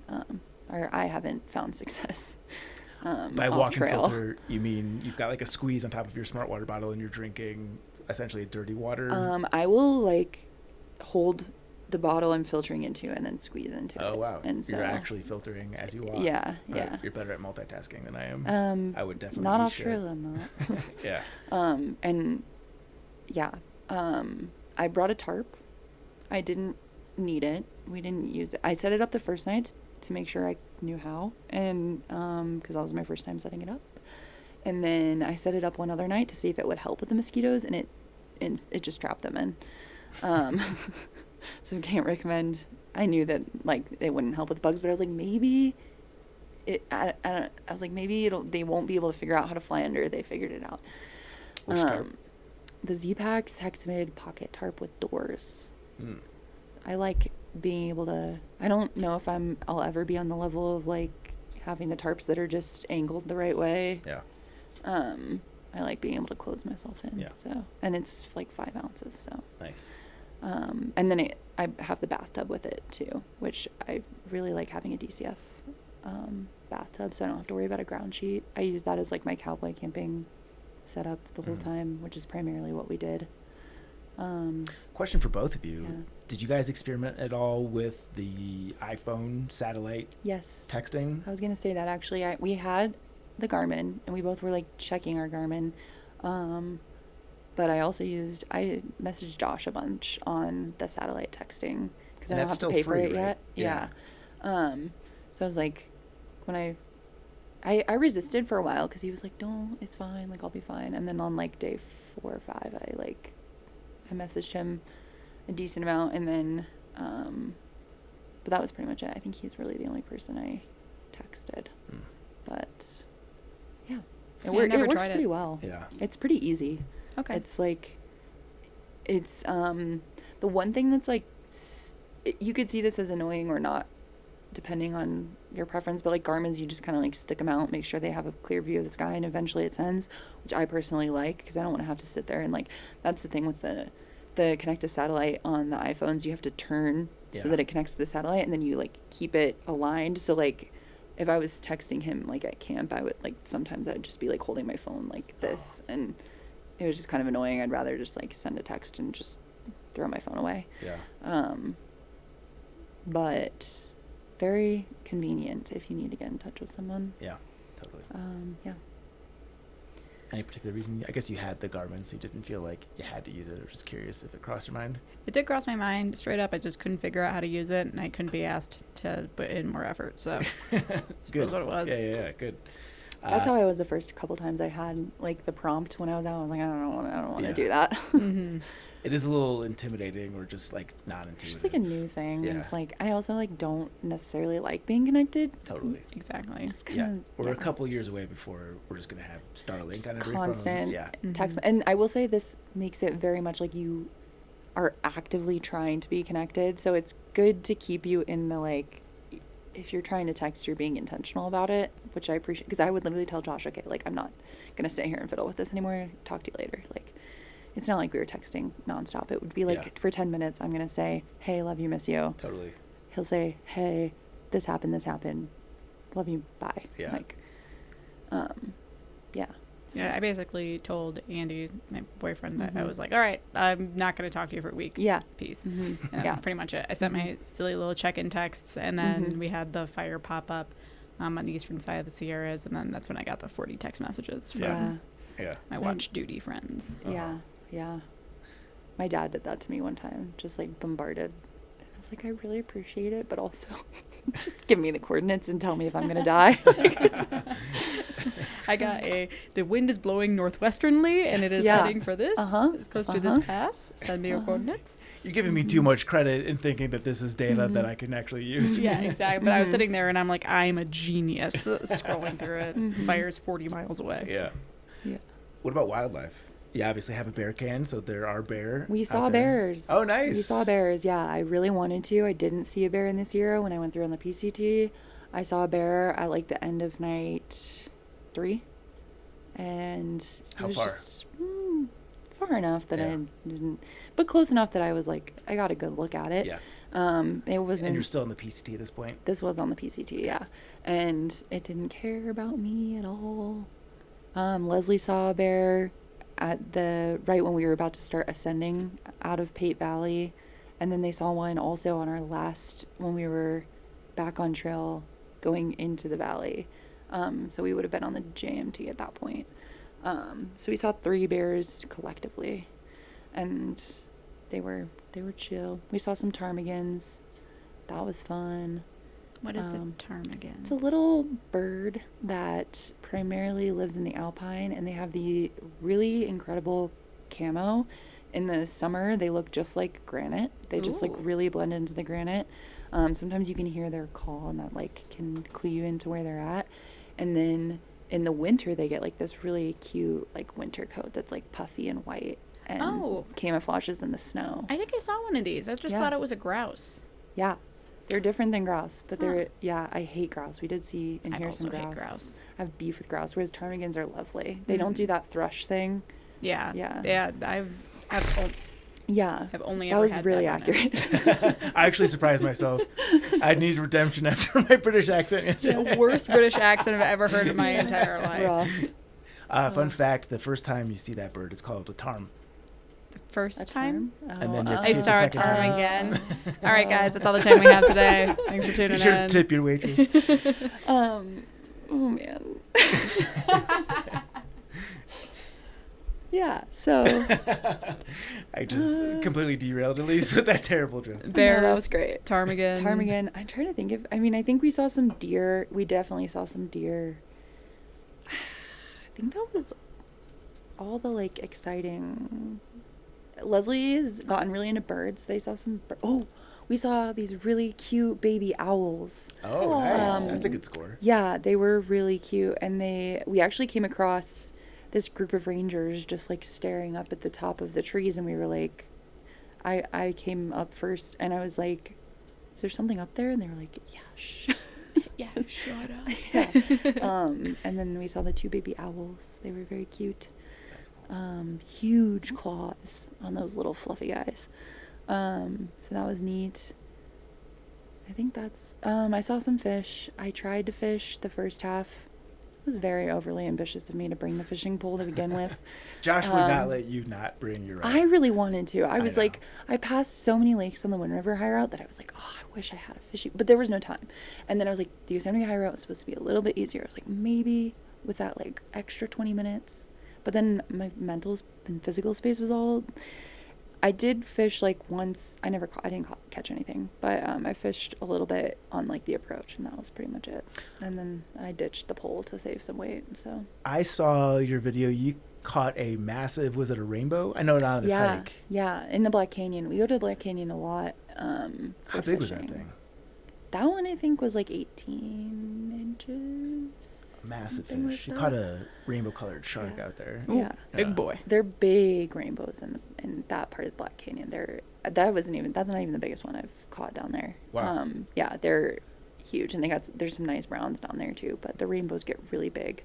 or I haven't found success. By off walk-in trail. filter, you mean you've got like a squeeze on top of your smart water bottle and you're drinking essentially dirty water? I will like hold the bottle I'm filtering into and then squeeze into it. Oh wow! And so, you're actually filtering as you walk. Yeah, All yeah. right, you're better at multitasking than I am. I would definitely not be off shit. trail. I'm not. Yeah. And yeah, I brought a tarp. I didn't need it. We didn't use it. I set it up the first night to make sure I knew how, and because that was my first time setting it up. And then I set it up one other night to see if it would help with the mosquitoes, and it just trapped them in. So can't recommend. I knew that like it wouldn't help with bugs, but I was like maybe I was like maybe they won't be able to figure out how to fly under. They figured it out. Which tarp? The Zpacks Pocket Tarp with doors. Mm. I like being able to. I don't know if I'll ever be on the level of like having the tarps that are just angled the right way. Yeah. I like being able to close myself in. Yeah. So, and it's like 5 ounces. So. Nice. And then I have the bathtub with it too, which I really like having a DCF bathtub, so I don't have to worry about a ground sheet. I use that as like my cowboy camping setup the whole time, which is primarily what we did. Question for both of you. Yeah. Did you guys experiment at all with the iPhone satellite Yes. texting? I was going to say that actually. We had the Garmin, and we both were like checking our Garmin. But I messaged Josh a bunch on the satellite texting because I don't have to pay for it yet. Yeah. So I was like, when I resisted for a while because he was like, no, it's fine. Like, I'll be fine. And then on like day 4 or 5, I messaged him a decent amount. And then, but that was pretty much it. I think he's really the only person I texted. But yeah, it works pretty well. Yeah. It's pretty easy. Okay. It's like, it's the one thing that's like, you could see this as annoying or not, depending on your preference. But like Garmin's, you just kind of like stick them out, make sure they have a clear view of the sky, and eventually it sends, which I personally like because I don't want to have to sit there and like. That's the thing with the connect to satellite on the iPhones. You have to turn so that it connects to the satellite, and then you like keep it aligned. So like, if I was texting him like at camp, I would like sometimes I'd just be like holding my phone like this and. It was just kind of annoying. I'd rather just like send a text and just throw my phone away. Yeah. But very convenient if you need to get in touch with someone. Yeah, totally. Yeah. Any particular reason? I guess you had the Garmin, so you didn't feel like you had to use it. I was just curious if it crossed your mind. It did cross my mind straight up. I just couldn't figure out how to use it, and I couldn't be asked to put in more effort. So Good. That's what it was. Yeah, good. That's how I was the first couple times I had like the prompt when I was out. I was like, I don't want to do that. Mm-hmm. It is a little intimidating or just like not intuitive. It's just like a new thing. Yeah. And it's like I also like don't necessarily like being connected. Totally. Exactly. It's kind of We're a couple years away before we're just gonna have Starlight just on every constant phone. Yeah. text. And I will say this makes it very much like you are actively trying to be connected. So it's good to keep you in the like if you're trying to text, you're being intentional about it, which I appreciate, because I would literally tell Josh, okay, like, I'm not gonna sit here and fiddle with this anymore. Talk to you later. Like, it's not like we were texting nonstop. It would be like for 10 minutes, I'm gonna say, hey, love you, miss you. Totally. He'll say, hey, this happened, love you, bye. Yeah. Like, yeah. Yeah, I basically told Andy, my boyfriend, that I was like, all right, I'm not going to talk to you for a week. Yeah. Peace. Mhm. And Yeah. pretty much it. I sent my silly little check-in texts, and then we had the fire pop up on the eastern side of the Sierras, and then that's when I got the 40 text messages from Yeah. my watch duty friends. Yeah. Yeah. My dad did that to me one time, just like bombarded. I was like, I really appreciate it, but also just give me the coordinates and tell me if I'm going to die. I got the wind is blowing northwesternly, and it is heading for this. It's close to this pass. Send me your coordinates. You're giving me too much credit in thinking that this is data that I can actually use. Yeah, exactly. But I was sitting there, and I'm like, I'm a genius scrolling through it. Fire's 40 miles away. Yeah. Yeah. What about wildlife? You obviously have a bear can, so there are bear. We out saw there. bears. Oh, nice. We saw bears, yeah. I really wanted to. I didn't see a bear in the Sierra when I went through on the PCT. I saw a bear at like the end of night 3. And it How was far? just far enough that I didn't, but close enough that I was like, I got a good look at it. Yeah. It wasn't. And you're still in the PCT at this point? This was on the PCT, yeah. And it didn't care about me at all. Leslie saw a bear at right when we were about to start ascending out of Pate Valley. And then they saw one also on our when we were back on trail going into the valley. So we would have been on the JMT at that point. So we saw 3 bears collectively, and they were chill. We saw some ptarmigans. That was fun. What is a ptarmigan? It's a little bird that primarily lives in the Alpine, and they have the really incredible camo. In the summer, they look just like granite. They just like really blend into the granite. Sometimes you can hear their call, and that like can clue you into where they're at. And then in the winter, they get like this really cute like winter coat that's like puffy and white and camouflages in the snow. I think I saw one of these. I just thought it was a grouse. Yeah. They're different than grouse, but they're, I hate grouse. We did see and hear some also grouse. hate grouse. I have beef with grouse, whereas ptarmigans are lovely. They don't do that thrush thing. Yeah. Yeah. Yeah. I've only that ever was had really Bedouins. accurate. I actually surprised myself. I needed redemption after my British accent yesterday. The worst British accent I've ever heard in my entire life. Rough. Fun fact, the first time you see that bird, it's called a tarm. First time? And then I see it the start second time. again. All right, guys, that's all the time we have today. Thanks for tuning Be sure to in. tip your waitress. Oh man. Yeah, so I just completely derailed Elise with that terrible joke. Bears, that was great. ptarmigan. Ptarmigan. I'm trying to think of. I mean, I think we saw some deer. We definitely saw some deer. I think that was all the like exciting. Leslie's gotten really into birds. They saw some. We saw these really cute baby owls. Oh, nice. That's a good score. Yeah, they were really cute, and we actually came across this group of rangers just like staring up at the top of the trees, and we were like, I came up first, and I was like, is there something up there? And they were like, yeah, shh. Yeah, shut up. Yeah. And then we saw the 2 baby owls. They were very cute. That's cool. Huge claws on those little fluffy guys. So that was neat. I think that's, I saw some fish. I tried to fish the first half. It was very overly ambitious of me to bring the fishing pole to begin with. Josh would not let you not bring your rod. I really wanted to. I was know. like, I passed so many lakes on the Wind River High Route that I was like, oh, I wish I had a fishing, but there was no time. And then I was like, the Yosemite High Route was supposed to be a little bit easier. I was like, maybe with that like extra 20 minutes. But then my mental and physical space was all. I did fish like once. I didn't catch anything, but I fished a little bit on like the approach, and that was pretty much it. And then I ditched the pole to save some weight. So I saw your video. You caught a massive, was it a rainbow? I know not on this hike. Yeah, in the Black Canyon. We go to the Black Canyon a lot. How big was that thing? That one I think was like 18 inches. Massive something fish. like You that. caught a rainbow-colored shark out there. Yeah. Big boy. They're big rainbows in that part of the Black Canyon. That's not even the biggest one I've caught down there. Wow. Yeah, they're huge, and there's some nice browns down there too, but the rainbows get really big.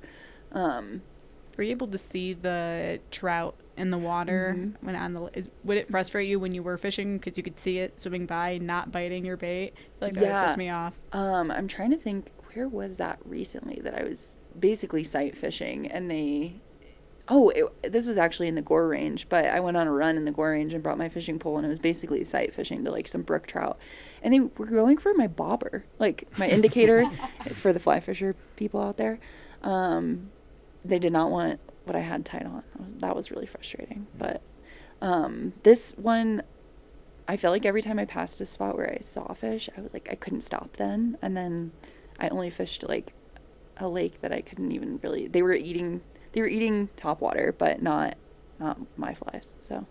Were you able to see the trout in the water when on the? Would it frustrate you when you were fishing because you could see it swimming by, not biting your bait? I feel like that would piss me off. I'm trying to think, where was that recently that I was basically sight fishing, and this was actually in the Gore Range, but I went on a run in the Gore Range and brought my fishing pole, and it was basically sight fishing to like some brook trout, and they were going for my bobber, like my indicator for the fly fisher people out there. They did not want what I had tied on. That was really frustrating. But this one, I felt like every time I passed a spot where I saw fish, I couldn't stop then. And then I only fished like a lake that I couldn't even really. They were eating topwater, but not my flies. So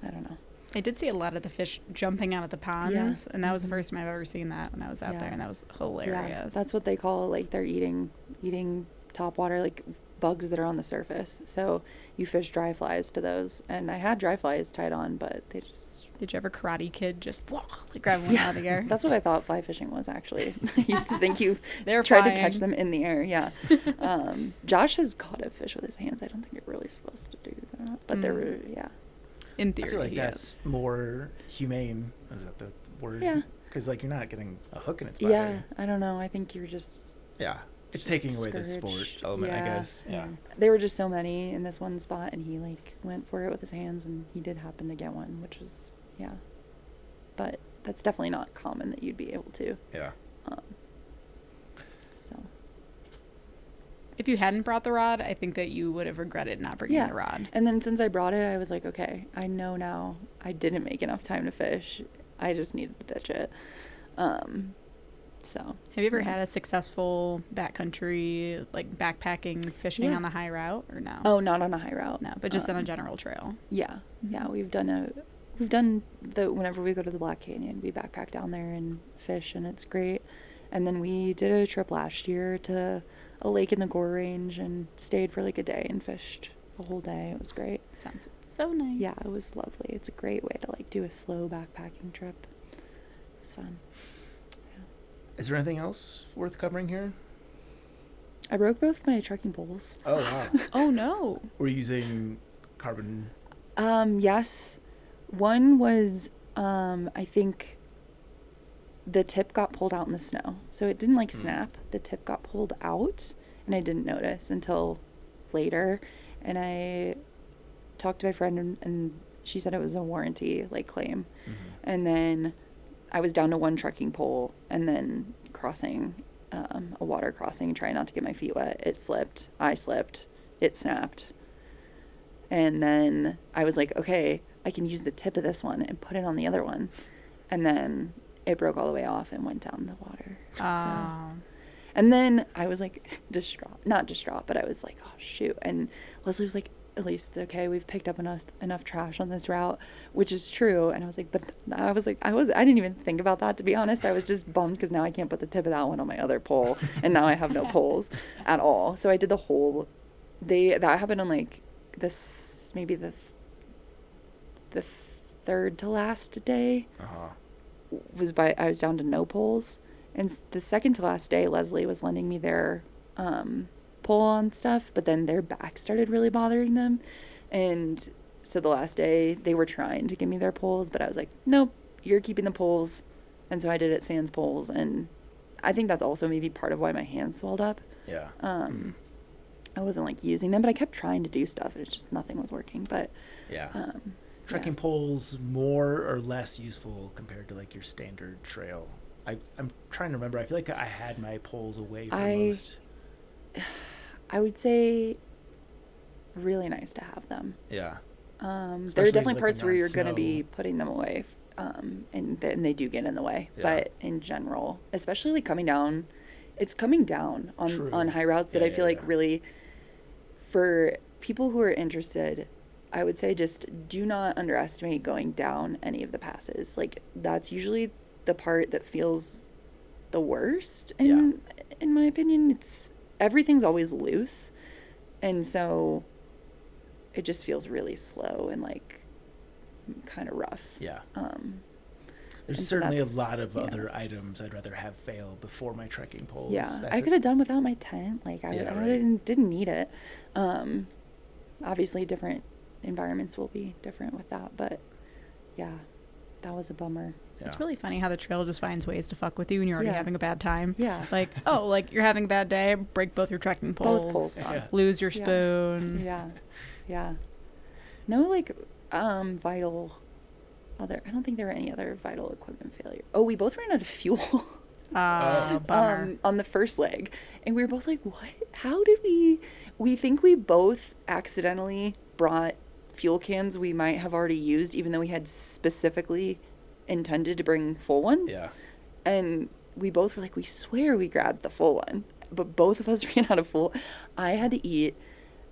I don't know. I did see a lot of the fish jumping out of the ponds, and that was the first time I've ever seen that when I was out there, and that was hilarious. Yeah, that's what they call, like, they're eating topwater, like bugs that are on the surface. So you fish dry flies to those, and I had dry flies tied on, but they just... Did you ever Karate Kid just like grab one out of the air? That's what I thought fly fishing was, actually. I used to think you They're tried flying. to catch them in the air. Yeah. Josh has caught a fish with his hands. I don't think you're really supposed to do that, but they're In theory, I feel like that's more humane. Is that the word? Yeah. Because like you're not getting a hook in its body. Yeah, I don't know. I think you're just... Yeah. It's just taking away the discouraged. sport element, I guess. Yeah. There were just so many in this one spot, and he like went for it with his hands, and he did happen to get one, which was but that's definitely not common that you'd be able to. Yeah. So. If you hadn't brought the rod, I think that you would have regretted not bringing the rod. And then since I brought it, I was like, okay, I know now I didn't make enough time to fish. I just needed to ditch it. So. Have you ever had a successful backcountry, like backpacking fishing on the high route, or no? Oh, not on a high route. No, but just on a general trail. Yeah. Yeah, we've done whenever we go to the Black Canyon, we backpack down there and fish, and it's great. And then we did a trip last year to a lake in the Gore Range and stayed for like a day and fished the whole day. It was great. Sounds so nice. Yeah, it was lovely. It's a great way to like do a slow backpacking trip. It was fun. Is there anything else worth covering here? I broke both my trekking poles. Oh, wow. Oh, no. We're using carbon. Yes. One was, I think the tip got pulled out in the snow. So it didn't like snap. The tip got pulled out, and I didn't notice until later. And I talked to my friend, and she said it was a warranty like claim. And then I was down to one trekking pole, and then crossing a water crossing, trying not to get my feet wet. It slipped. I slipped. It snapped. And then I was like, okay, I can use the tip of this one and put it on the other one. And then it broke all the way off and went down the water. So. And then I was like not distraught, but I was like, oh shoot. And Leslie was like, at least it's okay. We've picked up enough trash on this route, which is true. And I was like, I didn't even think about that, to be honest. I was just bummed because now I can't put the tip of that one on my other pole, and now I have no poles at all. So I did the whole that happened on like this, maybe the third to last day. I was down to no poles, and the second to last day, Leslie was lending me their pull on stuff, but then their back started really bothering them, and so the last day they were trying to give me their poles, but I was like, nope, you're keeping the poles. And so I did it sans poles, and I think that's also maybe part of why my hands swelled up. I wasn't like using them, but I kept trying to do stuff, and it's just nothing was working. But trekking poles more or less useful compared to like your standard trail? I'm trying to remember. I feel like I had my poles away for most. I would say really nice to have them. Yeah. There are Especially, definitely like, parts where around you're going to snow. be putting them away, and they do get in the way. Yeah. But in general, especially like coming down on True. on high routes that I feel like really, for people who are interested, I would say just do not underestimate going down any of the passes. Like, that's usually the part that feels the worst in my opinion. Everything's always loose, and so it just feels really slow and like kind of rough. There's And so certainly a that's- lot of yeah. other items I'd rather have fail before my trekking poles. Yeah, That's I could have done without my tent. Like I right. didn't need it. Obviously, different environments will be different with that, but yeah, that was a bummer. It's really funny how the trail just finds ways to fuck with you when you're already Yeah. having a bad time. Yeah. Like, oh, like you're having a bad day, break both your trekking poles. Both poles gone. Yeah. Lose your Yeah. spoon. Yeah, yeah. No, like vital other. I don't think there were any other vital equipment failure. Oh, we both ran out of fuel. Bummer. On the first leg, and we were both like, what? How did we think we both accidentally brought fuel cans we might have already used, even though we had specifically intended to bring full ones. Yeah. And we both were like, we swear we grabbed the full one, but both of us ran out of full. I had to eat.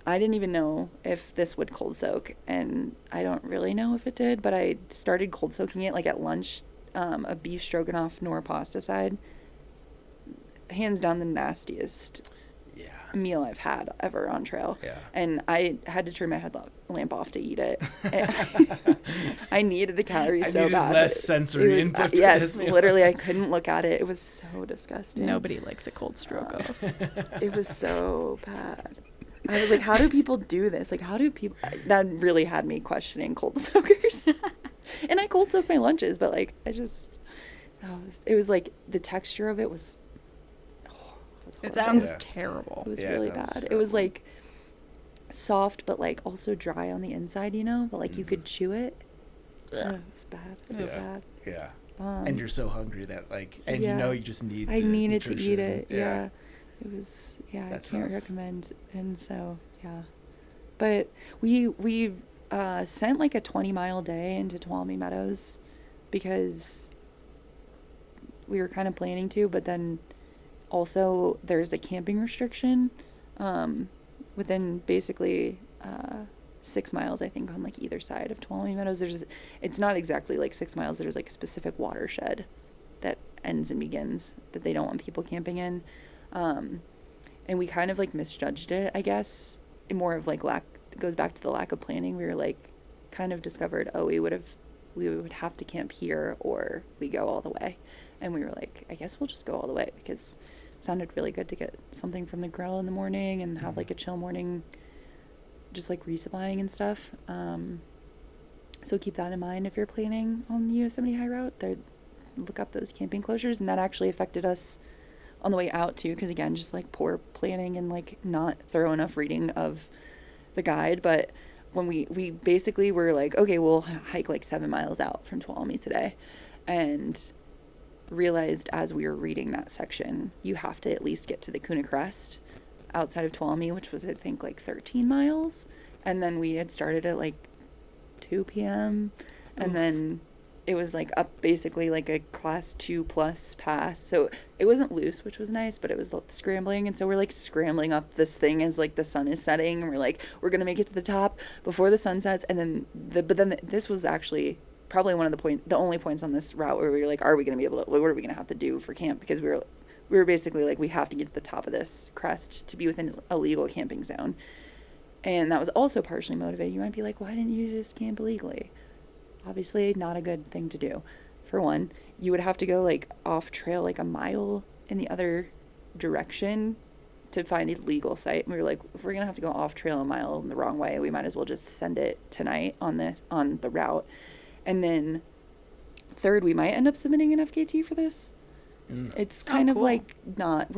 I didn't even know if this would cold soak, and I don't really know if it did, but I started cold soaking it like at lunch. A beef stroganoff nor pasta side, hands down the nastiest Yeah. meal I've had ever on trail. Yeah. And I had to turn my headlamp off to eat it. I needed the calories I so needed bad. less but sensory input for yes, this meal. literally, I couldn't look at it. It was so disgusting. Nobody likes a cold stroke off. It was so bad. I was like, how do people do this? Like, how do people... That really had me questioning cold soakers. And I cold soak my lunches, but like, it was like, the texture of it was... It horrible. sounds Yeah. terrible. It was Yeah, it really sounds bad. It was terrible. like soft, but like also dry on the inside, you know? But like you could chew it. It was bad. It was Yeah. bad. Yeah. Um, And you're so hungry that like, and yeah. you know you just need. I the needed to eat nutrition. it. Yeah. It was, That's I can't rough. recommend. And so, yeah. But we sent like a 20-mile day into Tuolumne Meadows because we were kind of planning to, but then also there's a camping restriction within basically 6 miles, I think, on like either side of Tuolumne Meadows. It's not exactly like 6 miles. There's like a specific watershed that ends and begins that they don't want people camping in. And we kind of like misjudged it, I guess. More of like it goes back to the lack of planning. We were like kind of discovered, oh, we would have to camp here or we go all the way. And we were like, I guess we'll just go all the way because it sounded really good to get something from the grill in the morning and have like a chill morning, just like resupplying and stuff. So keep that in mind if you're planning on the Yosemite High Route. Look up those camping closures, and that actually affected us on the way out too, because again, just like poor planning and like not thorough enough reading of the guide. But when we basically were like, okay, we'll hike like 7 miles out from Tuolumne today, and realized as we were reading that section, you have to at least get to the Kuna Crest outside of Tuolumne, which was I think like 13 miles, and then we had started at like 2 p.m. and Oof. then it was like up basically like a class 2+ pass, so it wasn't loose, which was nice, but it was scrambling. And so we're like scrambling up this thing as like the sun is setting, and we're like, we're gonna make it to the top before the sun sets. And then this was actually probably one of the only points on this route where we were like, are we gonna be able to, what are we gonna have to do for camp? Because we were basically like, we have to get to the top of this crest to be within a legal camping zone. And that was also partially motivated. You might be like, why didn't you just camp illegally? Obviously not a good thing to do. For one, you would have to go like off trail like a mile in the other direction to find a legal site. And we were like, if we're gonna have to go off trail a mile in the wrong way, we might as well just send it tonight on the route. And then third, we might end up submitting an FKT for this. It's kind of cool. like it's not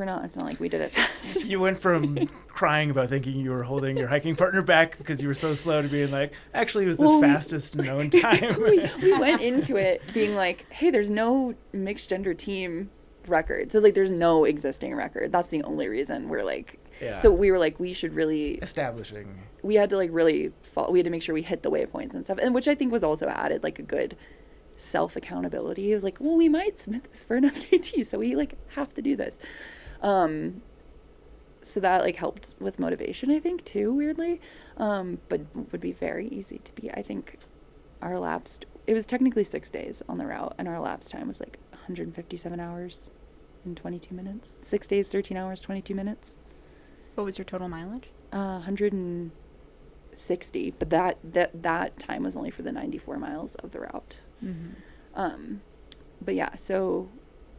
like we did it fast. You went from crying about thinking you were holding your hiking partner back because you were so slow to being like, actually it was the fastest known time. we went into it being like, hey, there's no mixed gender team record. So like there's no existing record. That's the only reason we're like, Yeah. so we were like, we should really, Establishing. we had to like really follow, we had to make sure we hit the waypoints and stuff. And which I think was also added like a good self-accountability. It was like, well, we might submit this for an FKT, so we like have to do this. So that like helped with motivation, I think, too, weirdly. But would be very easy to be. I think our lapsed, it was technically 6 days on the route, and our lapse time was like 157 hours and 22 minutes. 6 days, 13 hours, 22 minutes. What was your total mileage? 160, but that time was only for the 94 miles of the route. Mm-hmm. But yeah, so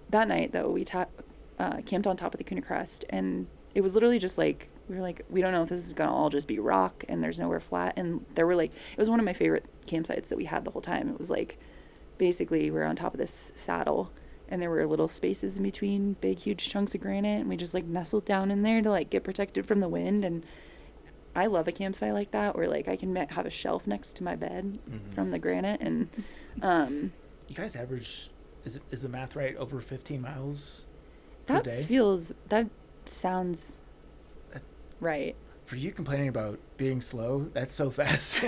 that night though, we camped on top of the Kuna Crest, and it was literally just like, we were like, we don't know if this is gonna all just be rock and there's nowhere flat. And there were like, it was one of my favorite campsites that we had the whole time. It was like, basically we're on top of this saddle, and there were little spaces in between big huge chunks of granite, and we just like nestled down in there to like get protected from the wind. And I love a campsite like that where like I can have a shelf next to my bed from the granite. And you guys average, is the math right, over 15 miles that per day? That sounds right. For you complaining about being slow, that's so fast.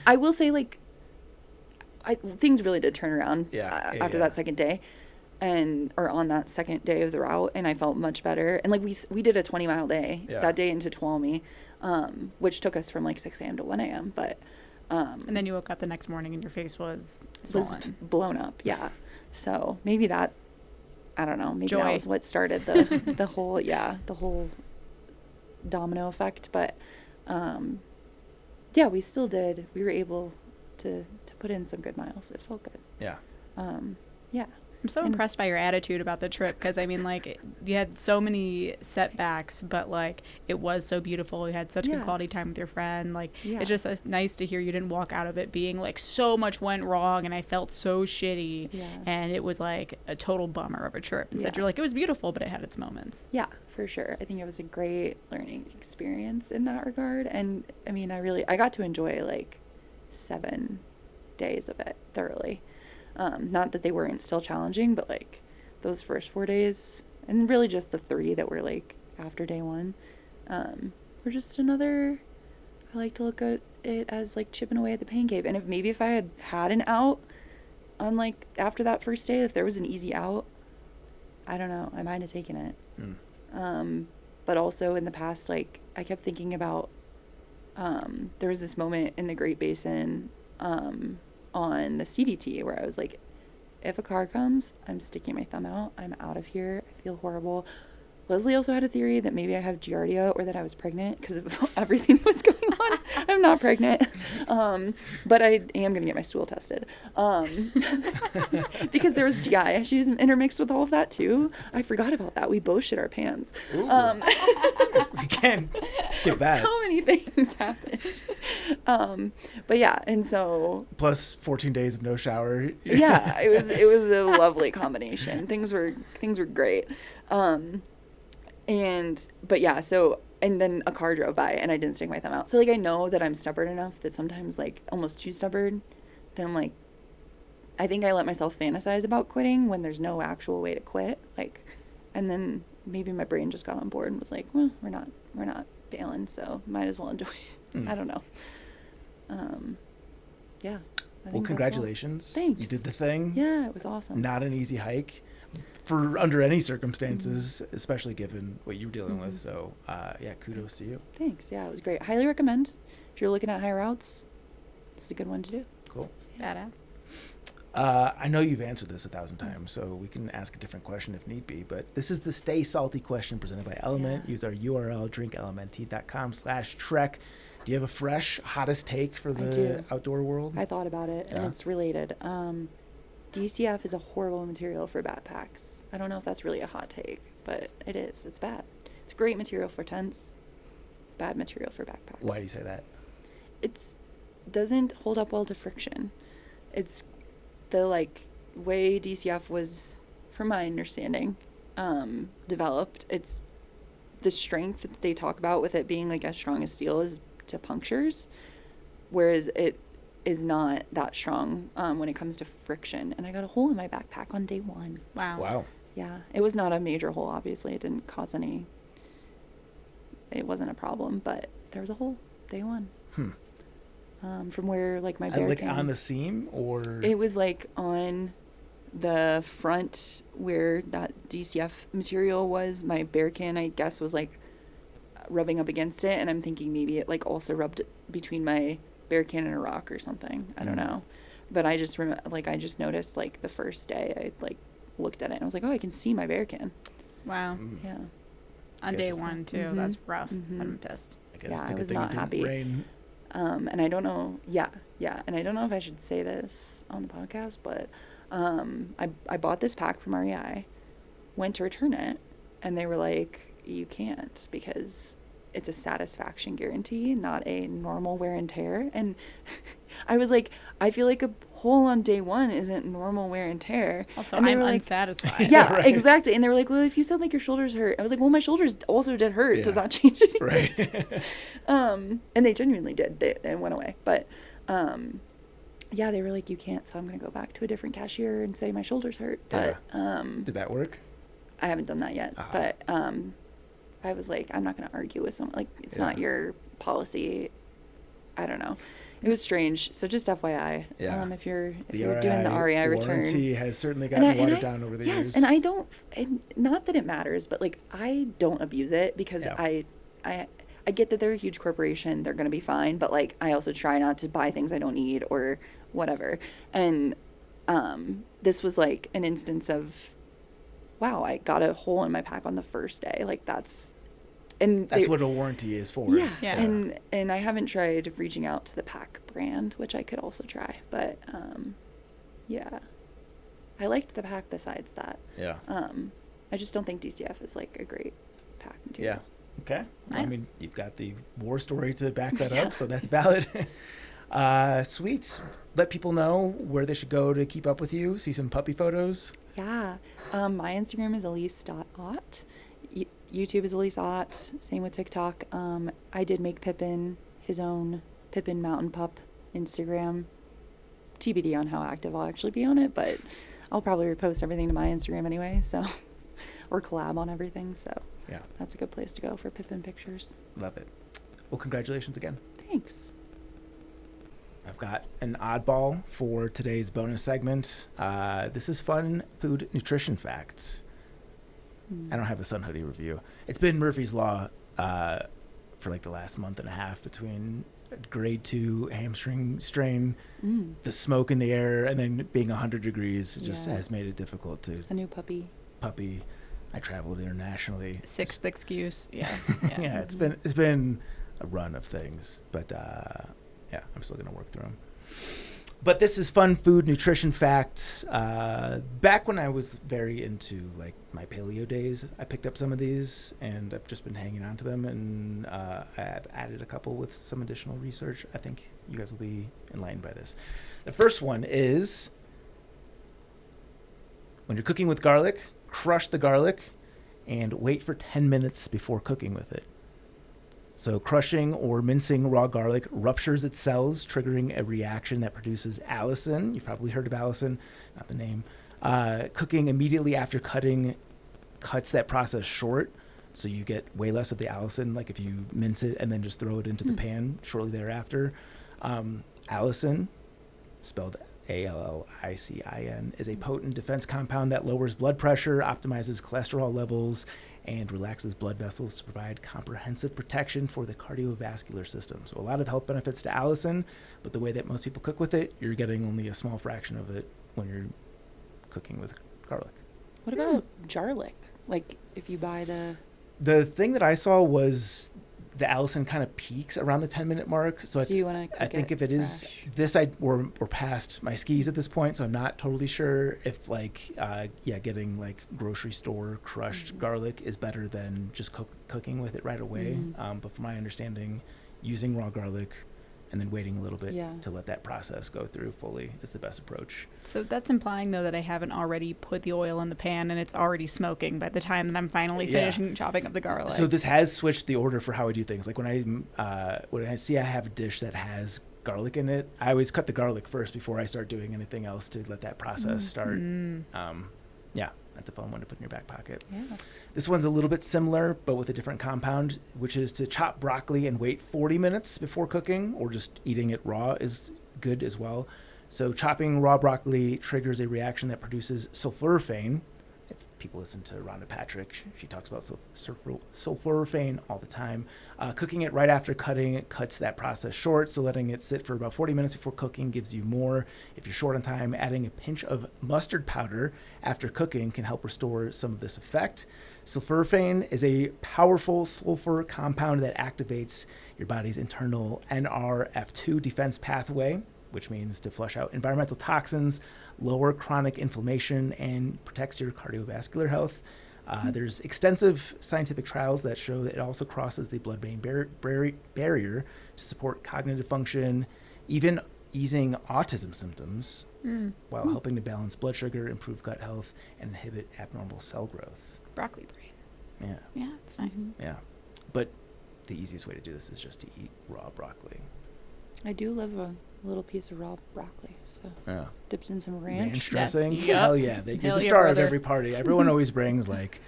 I will say, like, things really did turn around after that second day, or on that second day of the route, and I felt much better. And like we did a 20-mile day that day into Tuolumne, which took us from like 6 a.m. to 1 a.m. But and then you woke up the next morning and your face was swollen. Blown up. Yeah. So maybe that, I don't know, maybe Joy. that was what started the whole domino effect. But yeah, we still did. We were able to put in some good miles. It felt good. Yeah. Yeah. I'm so impressed by your attitude about the trip, because I mean, like, you had so many setbacks, but like it was so beautiful. You had such good quality time with your friend. Like, it's just nice to hear you didn't walk out of it being like, so much went wrong and I felt so shitty, and it was like a total bummer of a trip. Instead, you're like, it was beautiful, but it had its moments. Yeah, for sure. I think it was a great learning experience in that regard. And I mean, I got to enjoy like 7 days of it thoroughly. Not that they weren't still challenging, but like those first 4 days, and really just the 3 that were like after day 1, were just another, I like to look at it as like chipping away at the pain cave. And if I had an out on like after that first day, if there was an easy out, I don't know, I might have taken it. But also in the past, like I kept thinking about, there was this moment in the Great Basin, on the CDT where I was like, if a car comes, I'm sticking my thumb out. I'm out of here. I feel horrible. Leslie also had a theory that maybe I have Giardia or that I was pregnant because of everything that was going on. I'm not pregnant. But I am going to get my stool tested. Because there was GI issues intermixed with all of that too. I forgot about that. We both shit our pants. We can't skip that. So many things happened. But yeah, and so plus 14 days of no shower. Yeah, it was a lovely combination. Things were great. But yeah, so, and then a car drove by and I didn't stick my thumb out. So like, I know that I'm stubborn enough that sometimes like almost too stubborn, then I'm like, I think I let myself fantasize about quitting when there's no actual way to quit. Like, and then maybe my brain just got on board and was like, well, we're not bailing, so might as well enjoy it. I don't know. Yeah. Well, congratulations. Thanks. You did the thing. Yeah, it was awesome. Not an easy hike for under any circumstances, especially given what you were dealing with. So, yeah, kudos to you. Thanks. Yeah, it was great. Highly recommend. If you're looking at high routes, this is a good one to do. Cool. Badass. I know you've answered this 1,000 times, so we can ask a different question if need be. But this is the Stay Salty question presented by LMNT. Yeah. Use our URL, drinklmnt.com/trek. Do you have a fresh, hottest take for the outdoor world? I thought about it, and it's related. DCF is a horrible material for backpacks. I don't know if that's really a hot take, but it is. It's bad. It's great material for tents, bad material for backpacks. Why do you say that? It doesn't hold up well to friction. It's the way DCF was, from my understanding, developed. It's the strength that they talk about with it being like as strong as steel is to punctures, whereas it is not that strong when it comes to friction. And I got a hole in my backpack on day 1. Wow. Yeah, it was not a major hole, obviously. It didn't cause any, it wasn't a problem, but there was a hole day 1. From where my bear like on the seam, or it was like on the front where that DCF material was. My bear can, I guess, was like rubbing up against it, and I'm thinking maybe it also rubbed between my bear can and a rock or something. I don't know, but I just I just noticed the first day I looked at it and I was like, oh, I can see my bear can. Wow. Yeah. On day 1 too. That's rough. I'm pissed. I guess I was not happy. Rain. And I don't know. Yeah. And I don't know if I should say this on the podcast, but I bought this pack from REI, went to return it, and they were like, you can't because it's a satisfaction guarantee, not a normal wear and tear. And I was like, I feel like a hole on day one isn't normal wear and tear. Also, and they I'm were like, unsatisfied. yeah, Right. exactly. And they were like, well, if you said like your shoulders hurt, I was like, well, my shoulders also did hurt. Yeah. Does that change anything? Right. And they genuinely did. They went away. But yeah, they were like, you can't. So I'm going to go back to a different cashier and say my shoulders hurt. But Did that work? I haven't done that yet. Uh-huh. But I was like, I'm not going to argue with someone. Like, it's Yeah. not your policy. I don't know. It was strange. So just FYI, Yeah. if you're doing the REI return. warranty has certainly gotten watered down over the years. Yes, and I don't, and not that it matters, but like I don't abuse it because Yeah. I get that they're a huge corporation, they're gonna be fine, but like I also try not to buy things I don't need or whatever. And this was like an instance of, wow, I got a hole in my pack on the first day. Like that's what a warranty is for. yeah. Yeah. And I haven't tried reaching out to the pack brand, which I could also try, but yeah, I liked the pack besides that. Yeah. I just don't think DCF is like a great pack material. Yeah. Okay. I Nice. mean, you've got the war story to back that up, so that's valid. Sweet. Let people know where they should go to keep up with you, see some puppy photos. Yeah. My Instagram is Elise.Ott. YouTube is Elise Ott. Same with TikTok. I did make Pippin his own Pippin Mountain Pup Instagram. TBD on how active I'll actually be on it, but I'll probably repost everything to my Instagram anyway, so or collab on everything, so Yeah. that's a good place to go for Pippin pictures. Love it. Well, congratulations again. Thanks. I've got an oddball for today's bonus segment. This is fun food nutrition facts. I don't have a Sun Hoodie review. It's been Murphy's Law for like the last month and a half between grade 2 hamstring strain, the smoke in the air, and then being 100 degrees just Yeah. has made it difficult to A new puppy. puppy. I traveled internationally. Sixth excuse. Yeah. Yeah, it's been a run of things, but yeah, I'm still gonna work through them. But this is fun food nutrition facts. Back when I was very into like my paleo days, I picked up some of these and I've just been hanging on to them, and I've added a couple with some additional research. I think you guys will be enlightened by this. The first one is, when you're cooking with garlic, crush the garlic and wait for 10 minutes before cooking with it. So crushing or mincing raw garlic ruptures its cells, triggering a reaction that produces allicin. You've probably heard of allicin, not the name. Cooking immediately after cutting cuts that process short, so you get way less of the allicin, like if you mince it and then just throw it into the pan shortly thereafter. Allicin, spelled ALLICIN, is a potent defense compound that lowers blood pressure, optimizes cholesterol levels, and relaxes blood vessels to provide comprehensive protection for the cardiovascular system. So a lot of health benefits to allicin, but the way that most people cook with it, you're getting only a small fraction of it when you're cooking with garlic. What about garlic? Like if you buy The thing that I saw was the allicin kind of peaks around the 10-minute mark. So you want to I think if it is this, we're past my skis at this point, so I'm not totally sure if like getting like grocery store crushed garlic is better than just cooking with it right away. But from my understanding, using raw garlic and then waiting a little bit to let that process go through fully is the best approach. So that's implying though that I haven't already put the oil in the pan and it's already smoking by the time that I'm finally finishing chopping up the garlic. So this has switched the order for how I do things. Like when I see I have a dish that has garlic in it, I always cut the garlic first before I start doing anything else to let that process start. Yeah, that's a fun one to put in your back pocket. Yeah. This one's a little bit similar, but with a different compound, which is to chop broccoli and wait 40 minutes before cooking, or just eating it raw is good as well. So chopping raw broccoli triggers a reaction that produces sulforaphane. If people listen to Rhonda Patrick, she talks about sulforaphane all the time. Cooking it right after cutting cuts that process short, so letting it sit for about 40 minutes before cooking gives you more. If you're short on time, adding a pinch of mustard powder after cooking can help restore some of this effect. Sulforaphane is a powerful sulfur compound that activates your body's internal NRF2 defense pathway, which means to flush out environmental toxins, lower chronic inflammation, and protects your cardiovascular health. There's extensive scientific trials that show that it also crosses the blood-brain barrier to support cognitive function, even easing autism symptoms, while helping to balance blood sugar, improve gut health, and inhibit abnormal cell growth. Broccoli brain. Yeah. Yeah, it's nice. Yeah. But the easiest way to do this is just to eat raw broccoli. I do love a little piece of raw broccoli, so Yeah. dipped in some ranch. Ranch dressing? Yep. Hell yeah. You're Hell the yeah, star of brother. every party. Everyone always brings like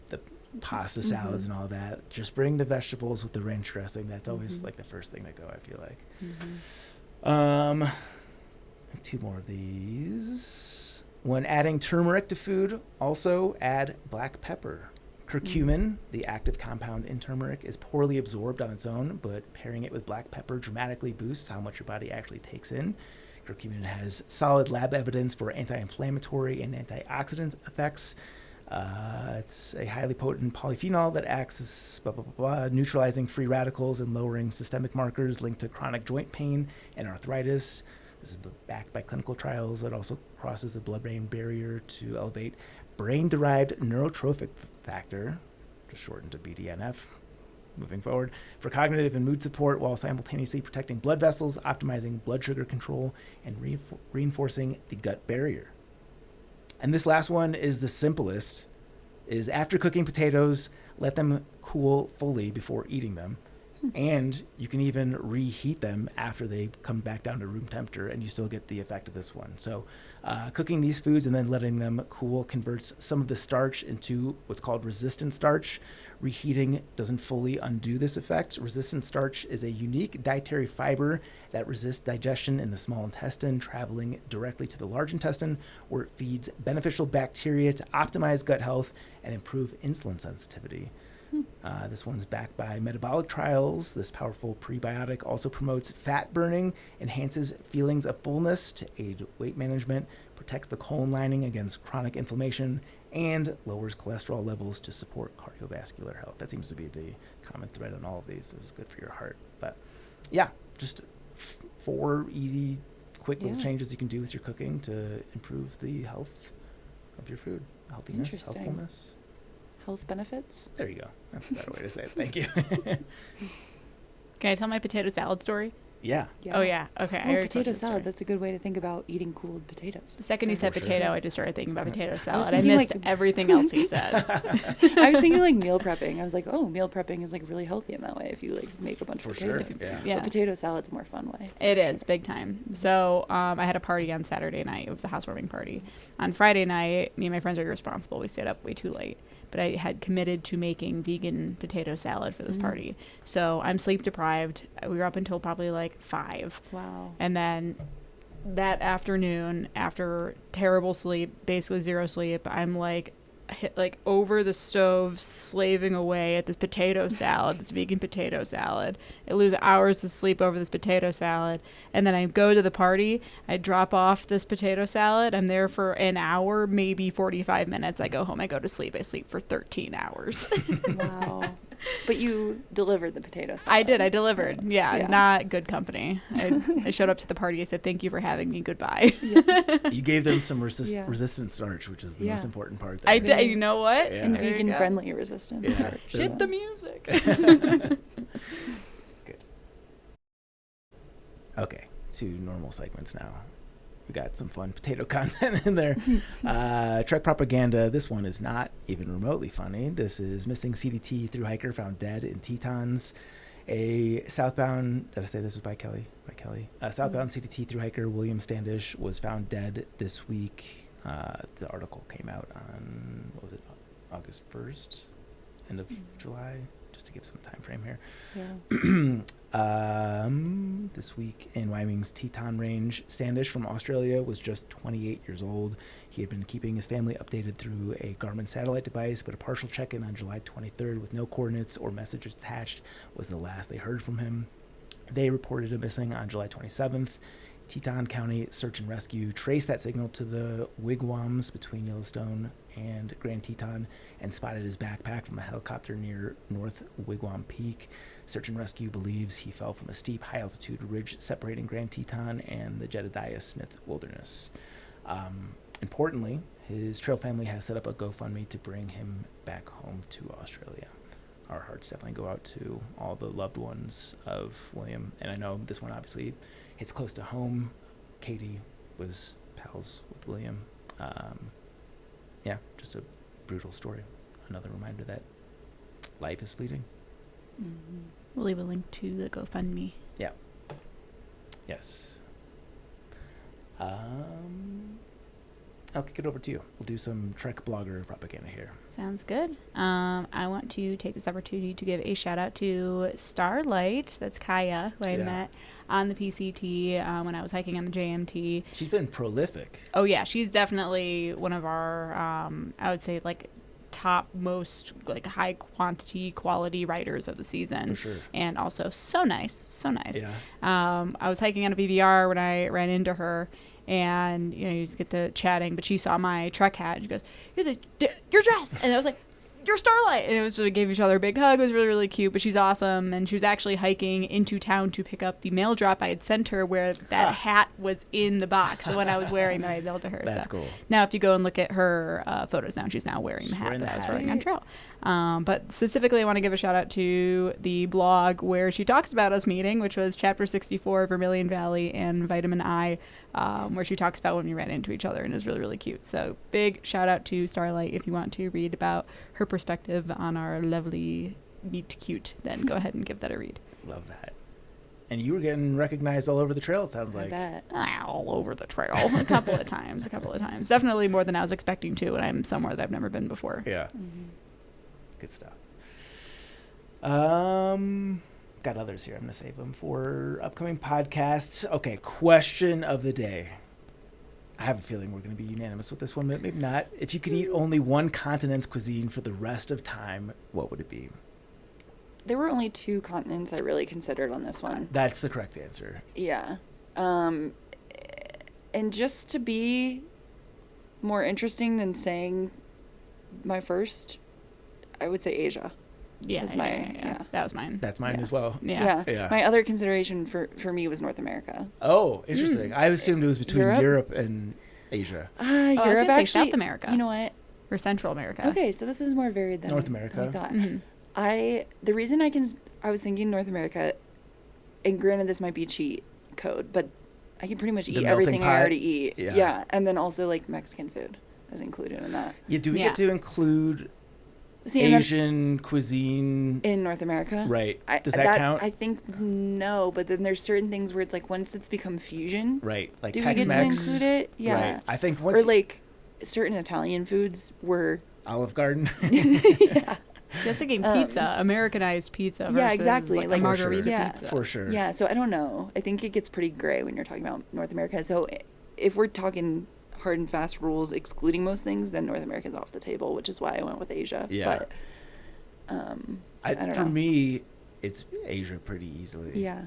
the pasta salads and all that. Just bring the vegetables with the ranch dressing. That's always like the first thing to go, I feel like. Two more of these. When adding turmeric to food, also add black pepper. Curcumin, the active compound in turmeric, is poorly absorbed on its own, but pairing it with black pepper dramatically boosts how much your body actually takes in. Curcumin has solid lab evidence for anti-inflammatory and antioxidant effects. It's a highly potent polyphenol that acts as neutralizing free radicals and lowering systemic markers linked to chronic joint pain and arthritis. This is backed by clinical trials. It also crosses the blood-brain barrier to elevate brain-derived neurotrophic factor, just shortened to BDNF, moving forward, for cognitive and mood support while simultaneously protecting blood vessels, optimizing blood sugar control, and reinforcing the gut barrier. And this last one is the simplest, is after cooking potatoes, let them cool fully before eating them. And you can even reheat them after they come back down to room temperature, and you still get the effect of this one. So cooking these foods and then letting them cool converts some of the starch into what's called resistant starch. Reheating doesn't fully undo this effect. Resistant starch is a unique dietary fiber that resists digestion in the small intestine, traveling directly to the large intestine, where it feeds beneficial bacteria to optimize gut health and improve insulin sensitivity. This one's backed by metabolic trials. This powerful prebiotic also promotes fat burning, enhances feelings of fullness to aid weight management, protects the colon lining against chronic inflammation, and lowers cholesterol levels to support cardiovascular health. That seems to be the common thread on all of these. This is good for your heart. But yeah, just 4 easy, quick little changes you can do with your cooking to improve the health of your food. Healthiness, Interesting. healthfulness. Health benefits? There you go. That's a better way to say it. Thank you. Can I tell my potato salad story? Yeah. Oh, yeah. Okay. I Oh, already told potato you the story. salad. That's a good way to think about eating cooled potatoes. The second he said For sure. potato, I just started thinking about potato salad. I thinking, missed like- everything else he said. I was thinking like meal prepping. I was like, oh, meal prepping is like really healthy in that way if you like make a bunch For of sure. potatoes. Yeah. Yeah. But potato salad's a more fun way. It is big time. So I had a party on Saturday night. It was a housewarming party. On Friday night, me and my friends are irresponsible. We stayed up way too late. But I had committed to making vegan potato salad for this party. So I'm sleep deprived. We were up until probably like 5. Wow. And then that afternoon, after terrible sleep, basically zero sleep, I'm like hit like over the stove slaving away at this potato salad, this vegan potato salad. I lose hours of sleep over this potato salad. And then I go to the party, I drop off this potato salad. I'm there for an hour, maybe 45 minutes. I go home, I go to sleep. I sleep for 13 hours. Wow. But you delivered the potato salad. I did. I delivered. so- Yeah, not good company. I showed up to the party. I said, thank you for having me. Goodbye. You gave them some Yeah. resistant starch, which is the most important part. I There. did. You know what? Yeah. And There you vegan go. friendly resistance. Yeah. starch. Hit the music. Good. Okay, 2 normal segments now. We got some fun potato content in there. Trek propaganda. This one is not even remotely funny. This is missing CDT through hiker found dead in Tetons. A southbound, did I say this was by Kelly? Southbound CDT through hiker William Standish was found dead this week. The article came out on, what was it, August 1st? End of July? Just to give some time frame here. Yeah. This week in Wyoming's Teton Range, Standish from Australia was just 28 years old. He had been keeping his family updated through a Garmin satellite device, but a partial check-in on July 23rd with no coordinates or messages attached was the last they heard from him. They reported him missing on July 27th. Teton County Search and Rescue traced that signal to the wigwams between Yellowstone and Grand Teton and spotted his backpack from a helicopter near North Wigwam Peak. Search and Rescue believes he fell from a steep, high-altitude ridge separating Grand Teton and the Jedediah Smith Wilderness. Importantly, his trail family has set up a GoFundMe to bring him back home to Australia. Our hearts definitely go out to all the loved ones of William. And I know this one obviously hits close to home. Katie was pals with William. Yeah, just a brutal story. Another reminder that life is fleeting. Mm-hmm. We'll leave a link to the GoFundMe. Yeah. Yes. I'll kick it over to you. We'll do some Trek blogger propaganda here. Sounds good. I want to take this opportunity to give a shout out to Starlight. That's Kaya, who I met on the PCT when I was hiking on the JMT. She's been prolific. Oh, yeah. She's definitely one of our, I would say, like, top most like high quality writers of the season. For sure. And also so nice. Yeah. I was hiking on a BVR when I ran into her. And, you know, you just get to chatting, but she saw my Trek hat, and she goes, your dress! And I was like, you're Starlight! And it was, we gave each other a big hug. It was really, really cute, but she's awesome. And she was actually hiking into town to pick up the mail drop I had sent her, where that hat was in the box, the one I was wearing that I mailed to her. That's cool. Now, if you go and look at her photos now, she's now wearing the hat that I was wearing on trail. But specifically, I want to give a shout out to the blog where she talks about us meeting, which was chapter 64, Vermilion Valley and Vitamin I, where she talks about when we ran into each other, and is really, really cute. So big shout out to Starlight. If you want to read about her perspective on our lovely meet cute, then go ahead and give that a read. Love that. And you were getting recognized all over the trail, it sounds like. I bet. All over the trail. A couple of times. Definitely more than I was expecting to when I'm somewhere that I've never been before. Yeah. Mm-hmm. Good stuff. Got others here. I'm going to save them for upcoming podcasts. Okay, question of the day. I have a feeling we're going to be unanimous with this one, but maybe not. If you could eat only one continent's cuisine for the rest of time, what would it be? There were only 2 continents I really considered on this one. That's the correct answer. Yeah. And just to be more interesting than saying my first, I would say Asia. Yeah, that was mine. That's mine as well. Yeah. My other consideration for me was North America. Oh, interesting. I assumed it was between Europe and Asia. I was Europe, gonna say actually, South America. You know what? Or Central America. Okay, so this is more varied than North America. than I thought. Mm-hmm. The reason I was thinking North America, and granted this might be cheat code, but I can pretty much eat everything I already eat. Yeah, and then also like Mexican food is included in that. Yeah, do we get to include See, Asian cuisine in North America? Right. Does that count? I think no, but then there's certain things where it's like once it's become fusion. Right. Like do Tex-Mex. we get to include it? Yeah. Right. I think once or like certain Italian foods were Olive Garden. yeah. Just thinking pizza, Americanized pizza versus exactly. like margarita sure. pizza. For sure. Yeah, so I don't know. I think it gets pretty gray when you're talking about North America. So if we're talking hard and fast rules excluding most things, then North America is off the table, which is why I went with Asia. Yeah. But I don't know. For me, it's Asia pretty easily. Yeah.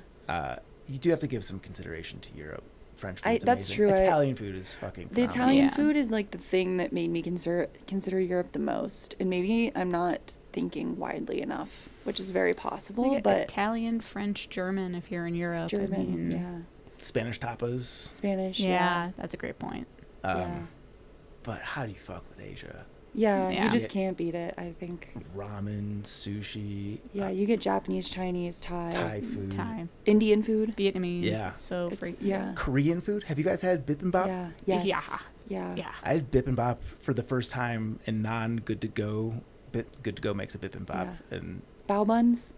You do have to give some consideration to Europe. French food's that's amazing. true. Italian food is fucking The phenomenal. Italian food is like the thing that made me consider Europe the most. And maybe I'm not thinking widely enough, which is very possible. But Italian, French, German if you're in Europe. German, Spanish tapas. Spanish, yeah. That's a great point. But how do you fuck with Asia? Yeah, Yeah. you just can't beat it, I think. Ramen, sushi. Yeah, you get Japanese, Chinese, Thai food. Indian food. Vietnamese. Yeah. So freaking yeah. Korean food. Have you guys had bibimbap? Yeah. Yes. Yeah. I had bibimbap for the first time in non-good to go. Good to go makes a bibimbap. And bao buns.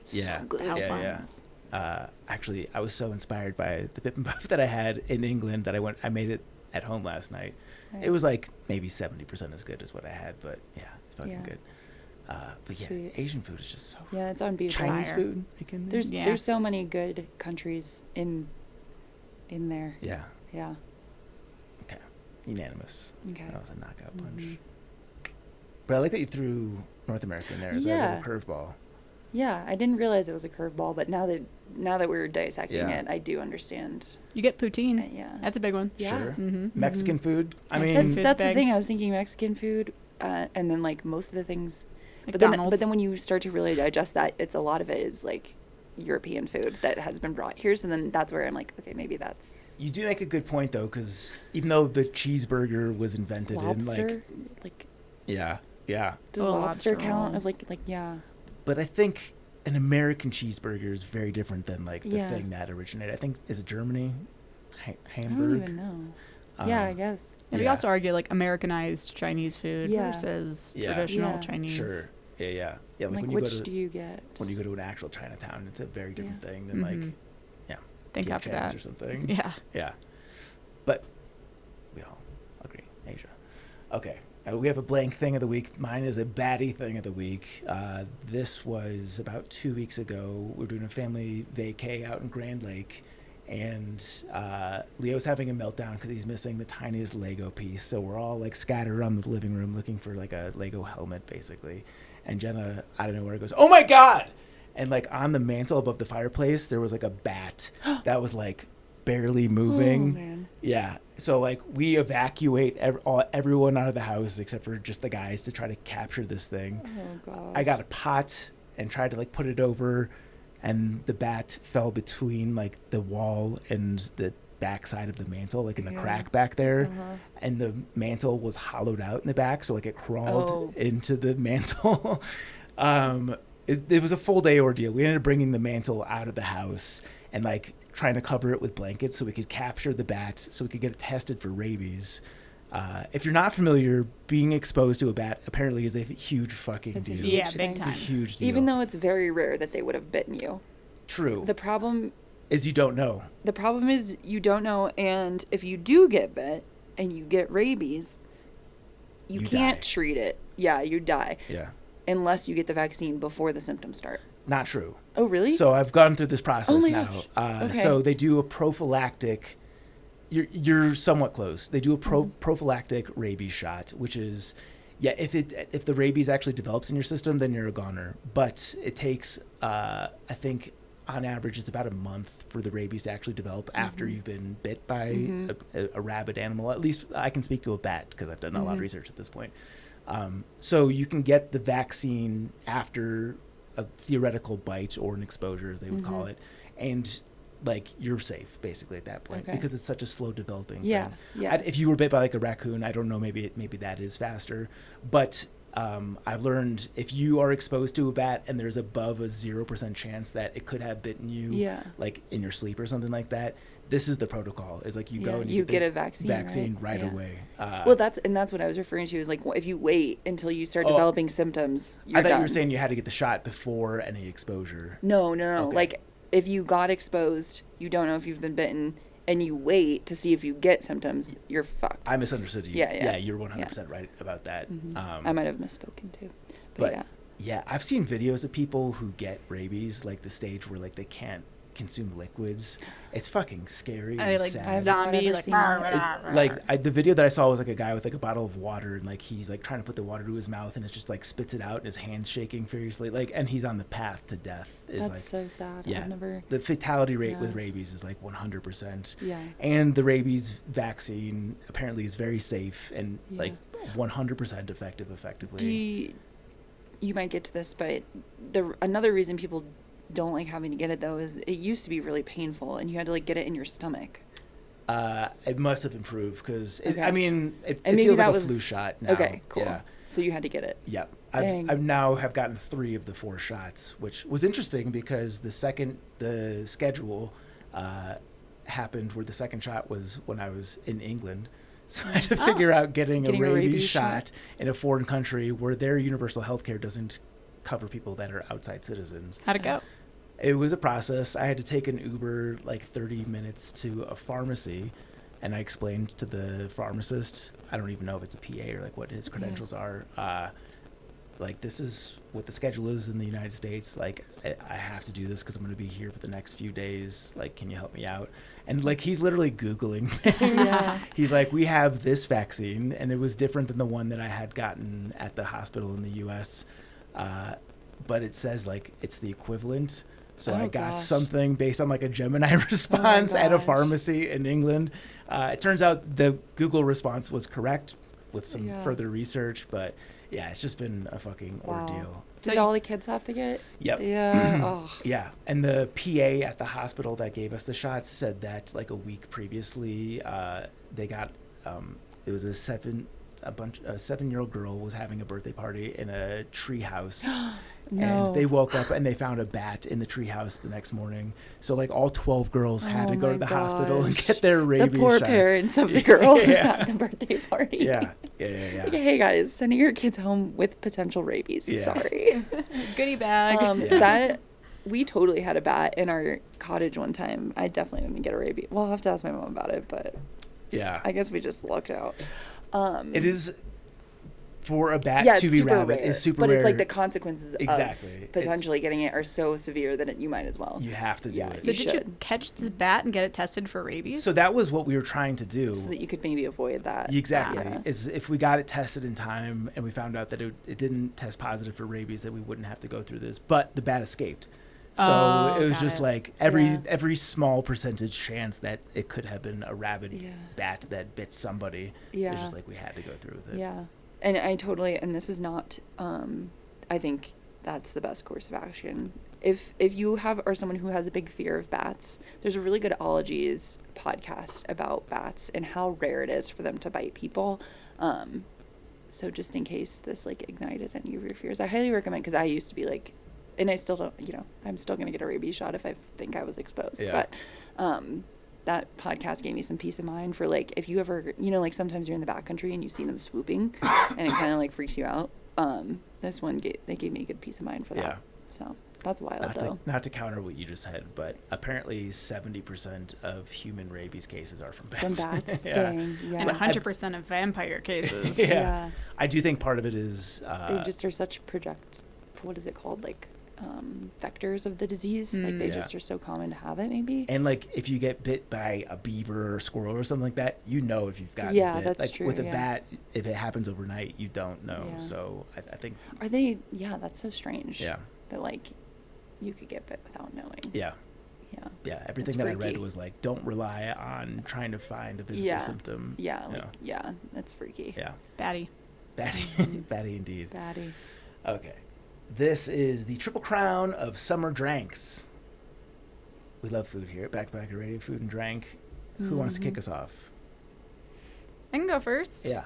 yeah. So good. Actually, I was so inspired by the bibimbap that I had in England that I made it at home last night. Nice. It was like maybe 70% as good as what I had, but yeah, it's fucking good. But Sweet. Asian food is just so Yeah, it's unbeatable. Chinese food. There's so many good countries in there. Yeah. Yeah. Okay. Unanimous. Okay. That was a knockout punch. But I like that you threw North America in there as a little curveball. Yeah, I didn't realize it was a curveball, but now that we're dissecting it, I do understand. You get poutine. Yeah. That's a big one. Yeah. Sure. Mm-hmm. Mexican food. I mean, That's the big. thing. I was thinking Mexican food, and then like most of the things. But then McDonald's. when you start to really digest that, it's a lot of it is like European food that has been brought here. So then that's where I'm like, okay, maybe that's you do make a good point though, because even though the cheeseburger was invented lobster. in Like, yeah, does Oh, lobster lobster count roll. as like yeah? but I think an American cheeseburger is very different than like the Yeah. thing that originated. I think is it Germany, I Hamburg. don't even know. Yeah, I Um, guess. And we Yeah. also argue like Americanized Chinese food Yeah. versus Yeah. traditional Yeah. Chinese. Sure. Yeah. Like Like when you which go to do you get? when you go to an actual Chinatown, it's a very different thing than Mhm. like Think Give after Chance that. or something. Yeah. Yeah. But we all agree. Asia. Okay. We have a blank thing of the week. Mine is a Baddie thing of the week. This was about 2 weeks ago. We're doing a family vacay out in Grand Lake. And Leo's having a meltdown because he's missing the tiniest Lego piece. So we're all like scattered around the living room looking for like a Lego helmet, basically. And Jenna, I don't know where it goes, oh my God! And like on the mantle above the fireplace, there was like a bat that was like barely moving. Oh, man. Yeah. So like we evacuate everyone out of the house except for just the guys to try to capture this thing. Oh god. I got a pot and tried to like put it over, and the bat fell between like the wall and the backside of the mantle, like in the crack back there. And the mantle was hollowed out in the back, so like it crawled into the mantle. It was a full day ordeal. We ended up bringing the mantle out of the house and like trying to cover it with blankets so we could capture the bat, so we could get it tested for rabies. If you're not familiar, being exposed to a bat apparently is a huge fucking It's a deal. huge Yeah, thing. big It's a time. huge deal. Even though it's very rare that they would have bitten you. True. The problem is you don't know. is you don't know, and if you do get bit and you get rabies, you can't die. treat it. Yeah, you die Yeah. unless you get the vaccine before the symptoms start. Not true. Oh, really? So I've gone through this process my now. gosh. So they do a prophylactic. You're somewhat close. They do a prophylactic rabies shot, which is, if the rabies actually develops in your system, then you're a goner. But it takes, I think, on average, it's about a month for the rabies to actually develop after you've been bit by a rabid animal. At least I can speak to a bat because I've done a lot of research at this point. So you can get the vaccine after a theoretical bite or an exposure, as they would call it, and like you're safe basically at that point because it's such a slow developing thing. If you were bit by like a raccoon, I don't know, maybe that is faster, but I've learned if you are exposed to a bat and there's above a 0% chance that it could have bitten you, like in your sleep or something like that, this is the protocol. Is like you go and you get a vaccine right away. Well, that's what I was referring to is like if you wait until you start developing symptoms, you're I thought done. you were saying you had to get the shot before any exposure. No. Okay. Like if you got exposed, you don't know if you've been bitten, and you wait to see if you get symptoms, you're fucked. I misunderstood you. Yeah. You're 100% right about that. I might have misspoken too. But yeah. I've seen videos of people who get rabies, like the stage where like they can't consume liquids. It's fucking scary. Are they and like sad. zombie, ever like, seen that. Like the video that I saw was like a guy with like a bottle of water and like he's like trying to put the water to his mouth and it just like spits it out and his hands shaking furiously, like, and he's on the path to death. That's so sad. Yeah, I've never. the fatality rate with rabies is like 100%. Yeah. And the rabies vaccine apparently is very safe and like 100% effectively. You might get to this, but another reason people don't like having to get it though is it used to be really painful and you had to like get it in your stomach. It must have improved because it maybe feels that like a was flu shot now. Okay, cool. Yeah. So you had to get it. Yeah. Dang. I've now have gotten 3 of the 4 shots, which was interesting because the schedule happened where the second shot was when I was in England. So I had to figure out getting a rabies shot in a foreign country where their universal healthcare doesn't cover people that are outside citizens. How'd it go? It was a process. I had to take an Uber like 30 minutes to a pharmacy, and I explained to the pharmacist, I don't even know if it's a PA or like what his credentials are, like this is what the schedule is in the United States. Like I have to do this because I'm going to be here for the next few days. Like, can you help me out? And like he's literally Googling things. He's like, we have this vaccine, and it was different than the one that I had gotten at the hospital in the U.S. but it says like it's the equivalent. So Oh, I got gosh. something based on like a Gemini response at a gosh. pharmacy in England. It turns out the Google response was correct with some Yeah. further research, but yeah, it's just been a fucking Wow. ordeal. Did all the kids have to get? Yep. Yeah. Oh. Yeah, and the PA at the hospital that gave us the shots said that like a week previously, they got it was a 7-year-old girl was having a birthday party in a tree house. No. And they woke up and they found a bat in the treehouse the next morning. So like all 12 girls had Oh to go to my the hospital and gosh. get their rabies The poor shots. parents of the girl Yeah. at the birthday party. Yeah. Like, hey guys, sending your kids home with potential rabies. Yeah. Sorry. Goodie bag. Yeah. That we totally had a bat in our cottage one time. I definitely didn't get a rabies. Well, I'll have to ask my mom about it, but Yeah. I guess we just lucked out. It is for a bat Yeah, to it's be super rabid rare, is super but rare. it's like the consequences Exactly. of potentially getting it are so severe that you might as well. You have to do Yeah, it. So you did you should. catch this bat and get it tested for rabies? So that was what we were trying to do. So that you could maybe avoid that. Exactly. Yeah. Is if we got it tested in time and we found out that it didn't test positive for rabies, that we wouldn't have to go through this. But the bat escaped. So Oh, it was got just it. like every small percentage chance that it could have been a rabid Yeah. bat that bit somebody. Yeah. It's just like we had to go through with it. Yeah. And I totally, and this is not, I think that's the best course of action. If you have, or someone who has a big fear of bats, there's a really good ologies podcast about bats and how rare it is for them to bite people. So just in case this like ignited any of your fears, I highly recommend, because I used to be like, and I still don't, I'm still going to get a rabies shot if I think I was exposed. Yeah. But that podcast gave me some peace of mind for like, if you ever, like sometimes you're in the backcountry and you see them swooping and it kind of like freaks you out. This one, they gave me a good peace of mind for that. Yeah. So that's wild though. Not to counter what you just said, but apparently 70% of human rabies cases are from bats. From bats, Yeah. dang, yeah. and 100% of vampire cases. Yeah. Yeah. I do think part of it is They just are such what is it called? Like vectors of the disease. Like they Yeah. just are so common to have it maybe. and like if you get bit by a beaver or squirrel or something like that, if you've gotten Yeah, bit. that's like true, with a yeah. bat, if it happens overnight, you don't know. Yeah. So I think Are they, that's so strange. yeah. That like you could get bit without knowing. Yeah. Yeah. Yeah. Everything That's that I read freaky. was like, don't rely on trying to find a physical Yeah. symptom. Yeah. Yeah. Like, yeah. That's freaky. Yeah. Baddie. Baddie. Baddie indeed. Baddie. Okay. This is the Triple Crown of Summer Dranks. We love food here at Backpacker Radio, food and drank. Who wants to kick us off? I can go first. Yeah.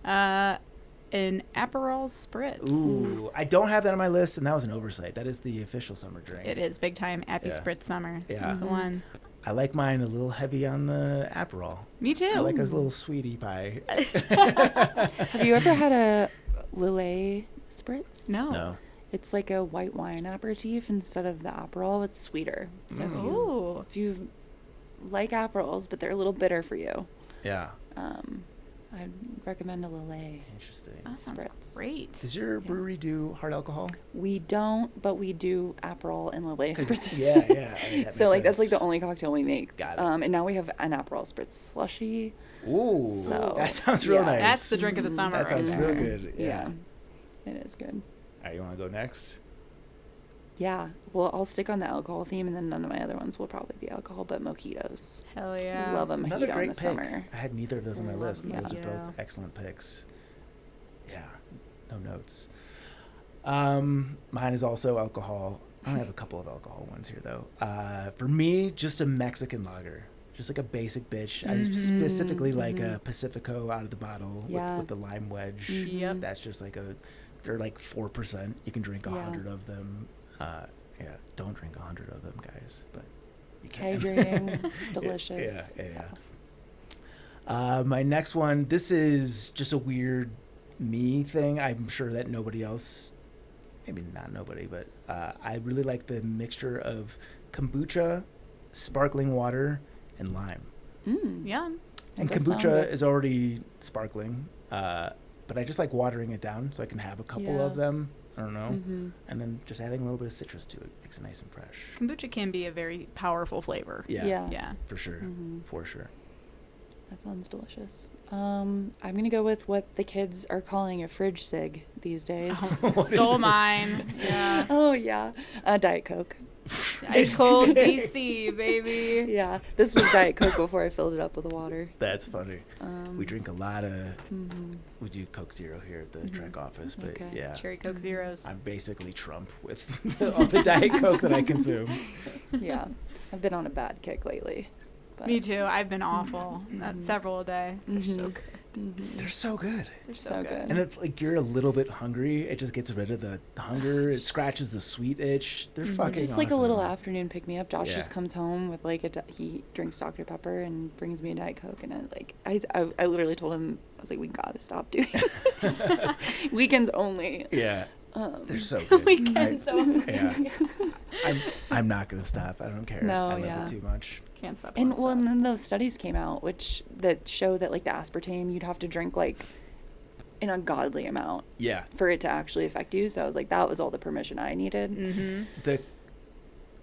An Aperol Spritz. Ooh, I don't have that on my list, and that was an oversight. That is the official summer drink. It is big time Appy Yeah. Spritz summer. Yeah. That's the one. I like mine a little heavy on the Aperol. Me too. I like a little sweetie pie. Have you ever had a Lillet Spritz? No. No. It's like a white wine aperitif instead of the Aperol. It's sweeter. So Ooh. if you like Aperols, but they're a little bitter for you, Yeah. I'd recommend a Lillet Interesting. That sounds Spritz. great. Does your brewery do hard alcohol? We don't, but we do Aperol and Lillet 'Cause- Spritzes. Yeah, yeah. I mean, that So makes like that's like the sense. only cocktail we make. Got it. And now we have an Aperol Spritz slushy. Ooh, So, that sounds real yeah. nice. That's the drink of the summer That right sounds there. real good. Yeah. It is good. All right, you want to go next? Yeah. Well, I'll stick on the alcohol theme, and then none of my other ones will probably be alcohol, but mojitos. Hell yeah. Love a Another mojito in great the pick. summer. I had neither of those on my Love list. Those are mojito. both excellent picks. Yeah, no notes. Mine is also alcohol. I have a couple of alcohol ones here though. For me, just a Mexican lager, just like a basic bitch. I specifically like a Pacifico out of the bottle Yeah. with the lime wedge. Yep. That's just like they're like 4%. You can drink 100 Yeah. of them. Yeah, don't drink 100 of them, guys, but you can. Hydrating, delicious. Yeah. My next one, this is just a weird me thing. I'm sure that nobody else, maybe not nobody, but I really like the mixture of kombucha, sparkling water, and lime. Yeah. And does sound kombucha good. is already sparkling, but I just like watering it down so I can have a couple of Yeah. them. I don't know. Mm-hmm. And then just adding a little bit of citrus to it makes it nice and fresh. Kombucha can be a very powerful flavor. Yeah, Yeah. Yeah. for sure. Mhm. For sure. That sounds delicious. I'm going to go with what the kids are calling a fridge cig these days. Stole mine. Yeah. Oh, yeah. Diet Coke. Ice cold DC, baby. Yeah. This was Diet Coke before I filled it up with water. That's funny. We drink a lot of, we do Coke Zero here at the Trek office, but Okay. yeah. Cherry Coke Zeros. I'm basically Trump with all the Diet Coke that I consume. Yeah. I've been on a bad kick lately. But Me too. I've been awful. That's several a day. They're so good. They're so good. They're so good. And it's like you're a little bit hungry. It just gets rid of the hunger. It scratches the sweet itch. They're fucking Just like a awesome. little afternoon pick me up. Josh Yeah. just comes home with like he drinks Dr. Pepper and brings me a Diet Coke, and I literally told him, I was like, we gotta stop doing this. Weekends only. Yeah. They're so good. Weekends only. Yeah. I'm not gonna stop. I don't care. No, I love yeah. it too much. Can't stop. And won't well, stop. and then those studies came out that show that like the aspartame you'd have to drink like an ungodly amount Yeah. for it to actually affect you. So I was like, that was all the permission I needed.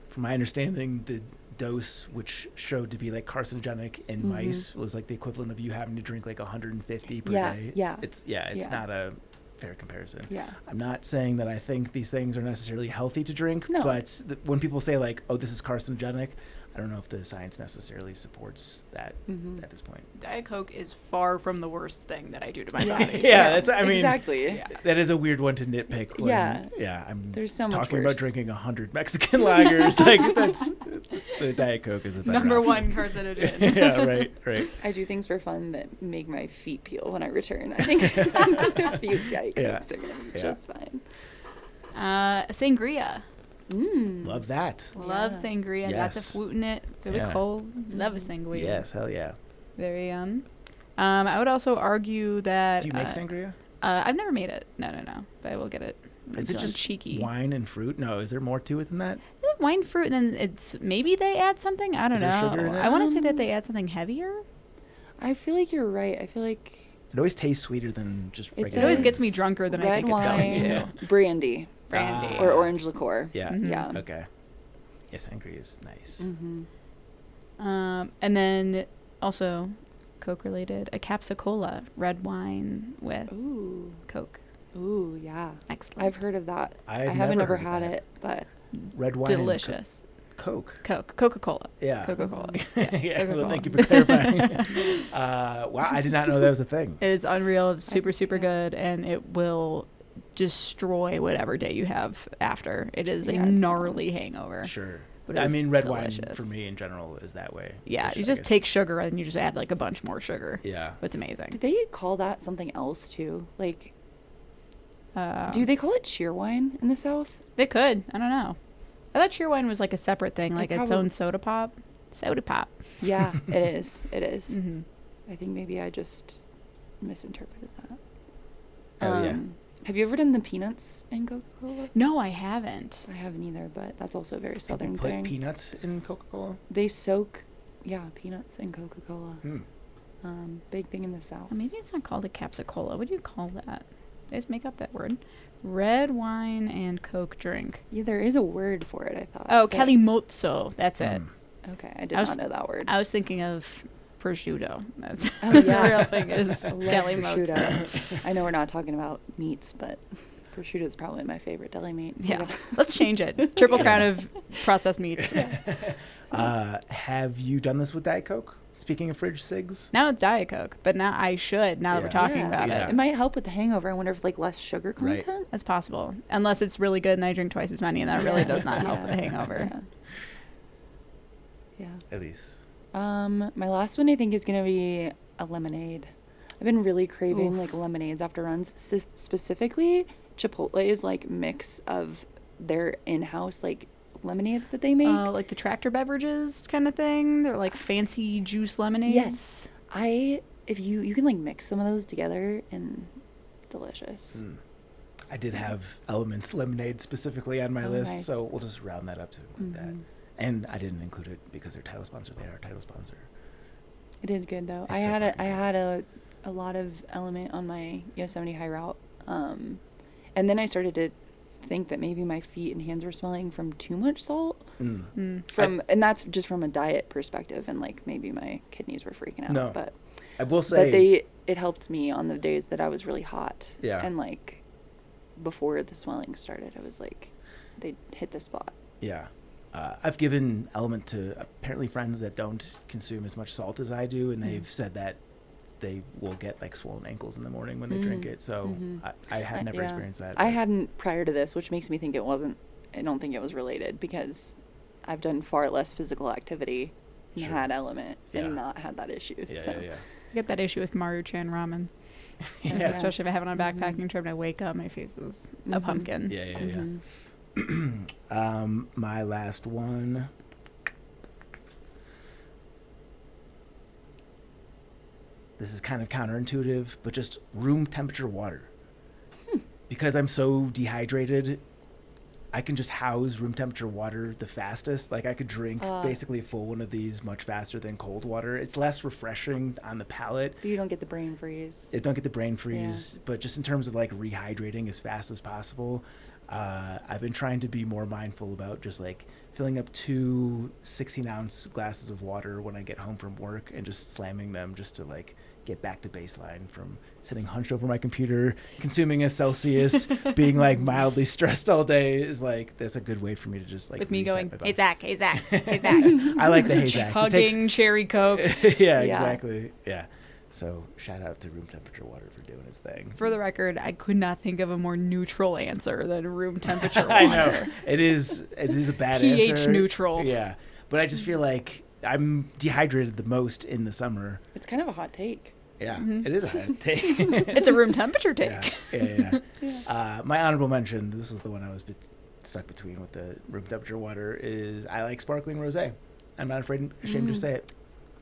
From my understanding, the dose which showed to be like carcinogenic in mice was like the equivalent of you having to drink like 150 per Yeah, day. yeah. It's Yeah. not a fair comparison. Yeah. I'm not saying that I think these things are necessarily healthy to drink, No. but when people say like, oh, this is carcinogenic, I don't know if the science necessarily supports that at this point. Diet Coke is far from the worst thing that I do to my Yeah. body. Yeah, that's, I mean, exactly. Yeah. that is a weird one to nitpick. When, Yeah. I'm There's so much talking worse. about drinking 100 Mexican lagers. Like that's the Diet Coke is a better Number option. one carcinogen. Yeah, right. I do things for fun that make my feet peel when I return. I think a few Diet Cokes are going to be just fine. Sangria. Love that. Love Yeah. sangria. Got Yes. the fruit in it. Very Yeah. cold. Love a sangria. Yes, hell yeah. Very yum. I would also argue that. Do you make sangria? I've never made it. No. But I will get it. Is it Done just cheeky? wine and fruit? No, is there more to it than that? Wine, fruit, and then it's maybe they add something. I don't Is there know. sugar in it? I want to say that they add something heavier. I feel like you're right. I feel like It always tastes sweeter than just It regular. It always says gets me drunker than I red think it's going wine, to. brandy, Brandy. or orange liqueur. Yeah. Yeah. Okay. Yeah, sangria is nice. And then also Coke related, a Capsacola, red wine with Ooh. Coke. Ooh, yeah. Excellent. I've heard of that. I I've haven't never ever heard had of that. it, but Red wine. and Delicious. Coke. Coca-Cola. Yeah. Coca-Cola. Yeah. Well, Coca-Cola. thank you for clarifying. Wow, I did not know that was a thing. It is unreal. It's super good, and it will destroy whatever day you have after. It is a Yeah, it gnarly sounds- hangover. Sure. But it I is mean, red delicious. wine for me in general is that way. Yeah, which you I just guess- take sugar and you just add like a bunch more sugar. Yeah. It's amazing. do they call that something else too? Like, Um, do they call it cheer wine in the South? They could. I don't know. I thought cheer wine was like a separate thing, like its own probab- soda pop. Soda pop. Yeah, it is. It is. Mm-hmm. I think maybe I just misinterpreted that. Oh, yeah. Have you ever done the peanuts in Coca-Cola? No, I haven't. I haven't either, but that's also a very People southern put thing. peanuts in Coca-Cola? They soak, peanuts in Coca-Cola. Hmm. Big thing in the South. Maybe it's not called a Capsacola. What do you call that? They just make up that word. Red wine and Coke drink. Yeah, there is a word for it, I thought. Oh, but- Calimozzo. That's it. Okay, I did I was- not know that word. I was thinking of prosciutto. That's Oh, the yeah. real thing is I love Calimozzo. prosciutto. I know we're not talking about meats, but prosciutto is probably my favorite deli meat. Yeah, let's change it. Triple crown of processed meats. Have you done this with Diet Coke? Speaking of fridge cigs? Now it's Diet Coke, but now I should. Now that we're Yeah. talking Yeah. about Yeah. it, It might help with the hangover. I wonder if like less sugar Right. content. that's possible. Unless it's really good and I drink twice as many, and that really does not help with the hangover. Yeah. Elise. My last one I think is gonna be a lemonade. I've been really craving like lemonades after runs. Specifically, Chipotle's like mix of their in-house like lemonades that they make. Like the tractor beverages kind of thing. They're like fancy juice lemonades. Yes. If you can like mix some of those together and delicious. I did have Elements lemonade specifically on my list, nice. so we'll just round that up to include that. And I didn't include it because they're title sponsor. They are our title sponsor. It is good though. It's I so had fucking I good. had a lot of Element on my Yosemite High Route. And then I started to think that maybe my feet and hands were smelling from too much salt. Mm. And that's just from a diet perspective, and like maybe my kidneys were freaking out. No. But I will But say, it helped me on the days that I was really hot. Yeah. And like before the swelling started, I was like, they hit the spot. yeah. I've given LMNT to apparently friends that don't consume as much salt as I do, and they've said that they will get like swollen ankles in the morning when they drink it. So I have never experienced that. I hadn't prior to this, which makes me think I don't think it was related, because I've done far less physical activity and had LMNT and not had that issue. Yeah. I get that issue with Maruchan ramen. Especially if I have it on a backpacking trip and I wake up, my face is a pumpkin. Yeah. My last one. This is kind of counterintuitive, but just room temperature water. Because I'm so dehydrated, I can just house room temperature water the fastest. Like I could drink basically a full one of these much faster than cold water. It's less refreshing on the palate. But you don't get the brain freeze. It don't get the brain freeze, but just in terms of like rehydrating as fast as possible, I've been trying to be more mindful about just like filling up 2 16-ounce glasses of water when I get home from work and just slamming them just to like get back to baseline from sitting hunched over my computer, consuming a Celsius, being like mildly stressed all day is like, that's a good way for me to just like With me reset going, my body. hey Zach, hey Zach, hey Zach. I like the hey Zach. Hugging cherry cokes. Yeah, exactly. Yeah. So shout out to room temperature water for doing its thing. For the record, I could not think of a more neutral answer than room temperature water. I know. It is a bad pH answer. neutral. Yeah. But I just feel like I'm dehydrated the most in the summer. It's kind of a hot take. Yeah, it is a hot take. It's a room temperature take. Yeah. My honorable mention, this was the one I was stuck between with the room temperature water, is I like sparkling rosé. I'm not ashamed to say it.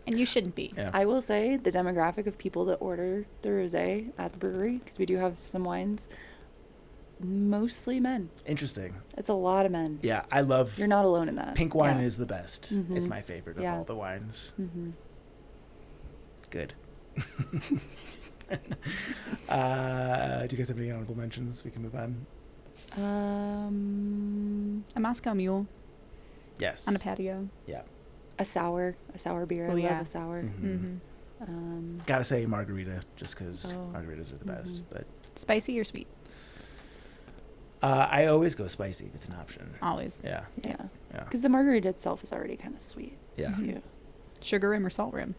And you shouldn't be. Yeah. I will say the demographic of people that order the rosé at the brewery, because we do have some wines, mostly men. Interesting. It's a lot of men. Yeah, I love... You're not alone in that. Pink wine Yeah. is the best. It's my favorite of all the wines. Good. Do you guys have any honorable mentions? We can move on. A Moscow Mule Yes. on a patio. Yeah. A sour beer. Oh, I yeah. love a sour. Gotta say margarita, just because margaritas are the best. But Spicy or sweet? I always go spicy if it's an option. Always. Yeah. Yeah. Yeah. Because the margarita itself is already kind of sweet. Yeah. Yeah. Sugar rim or salt rim?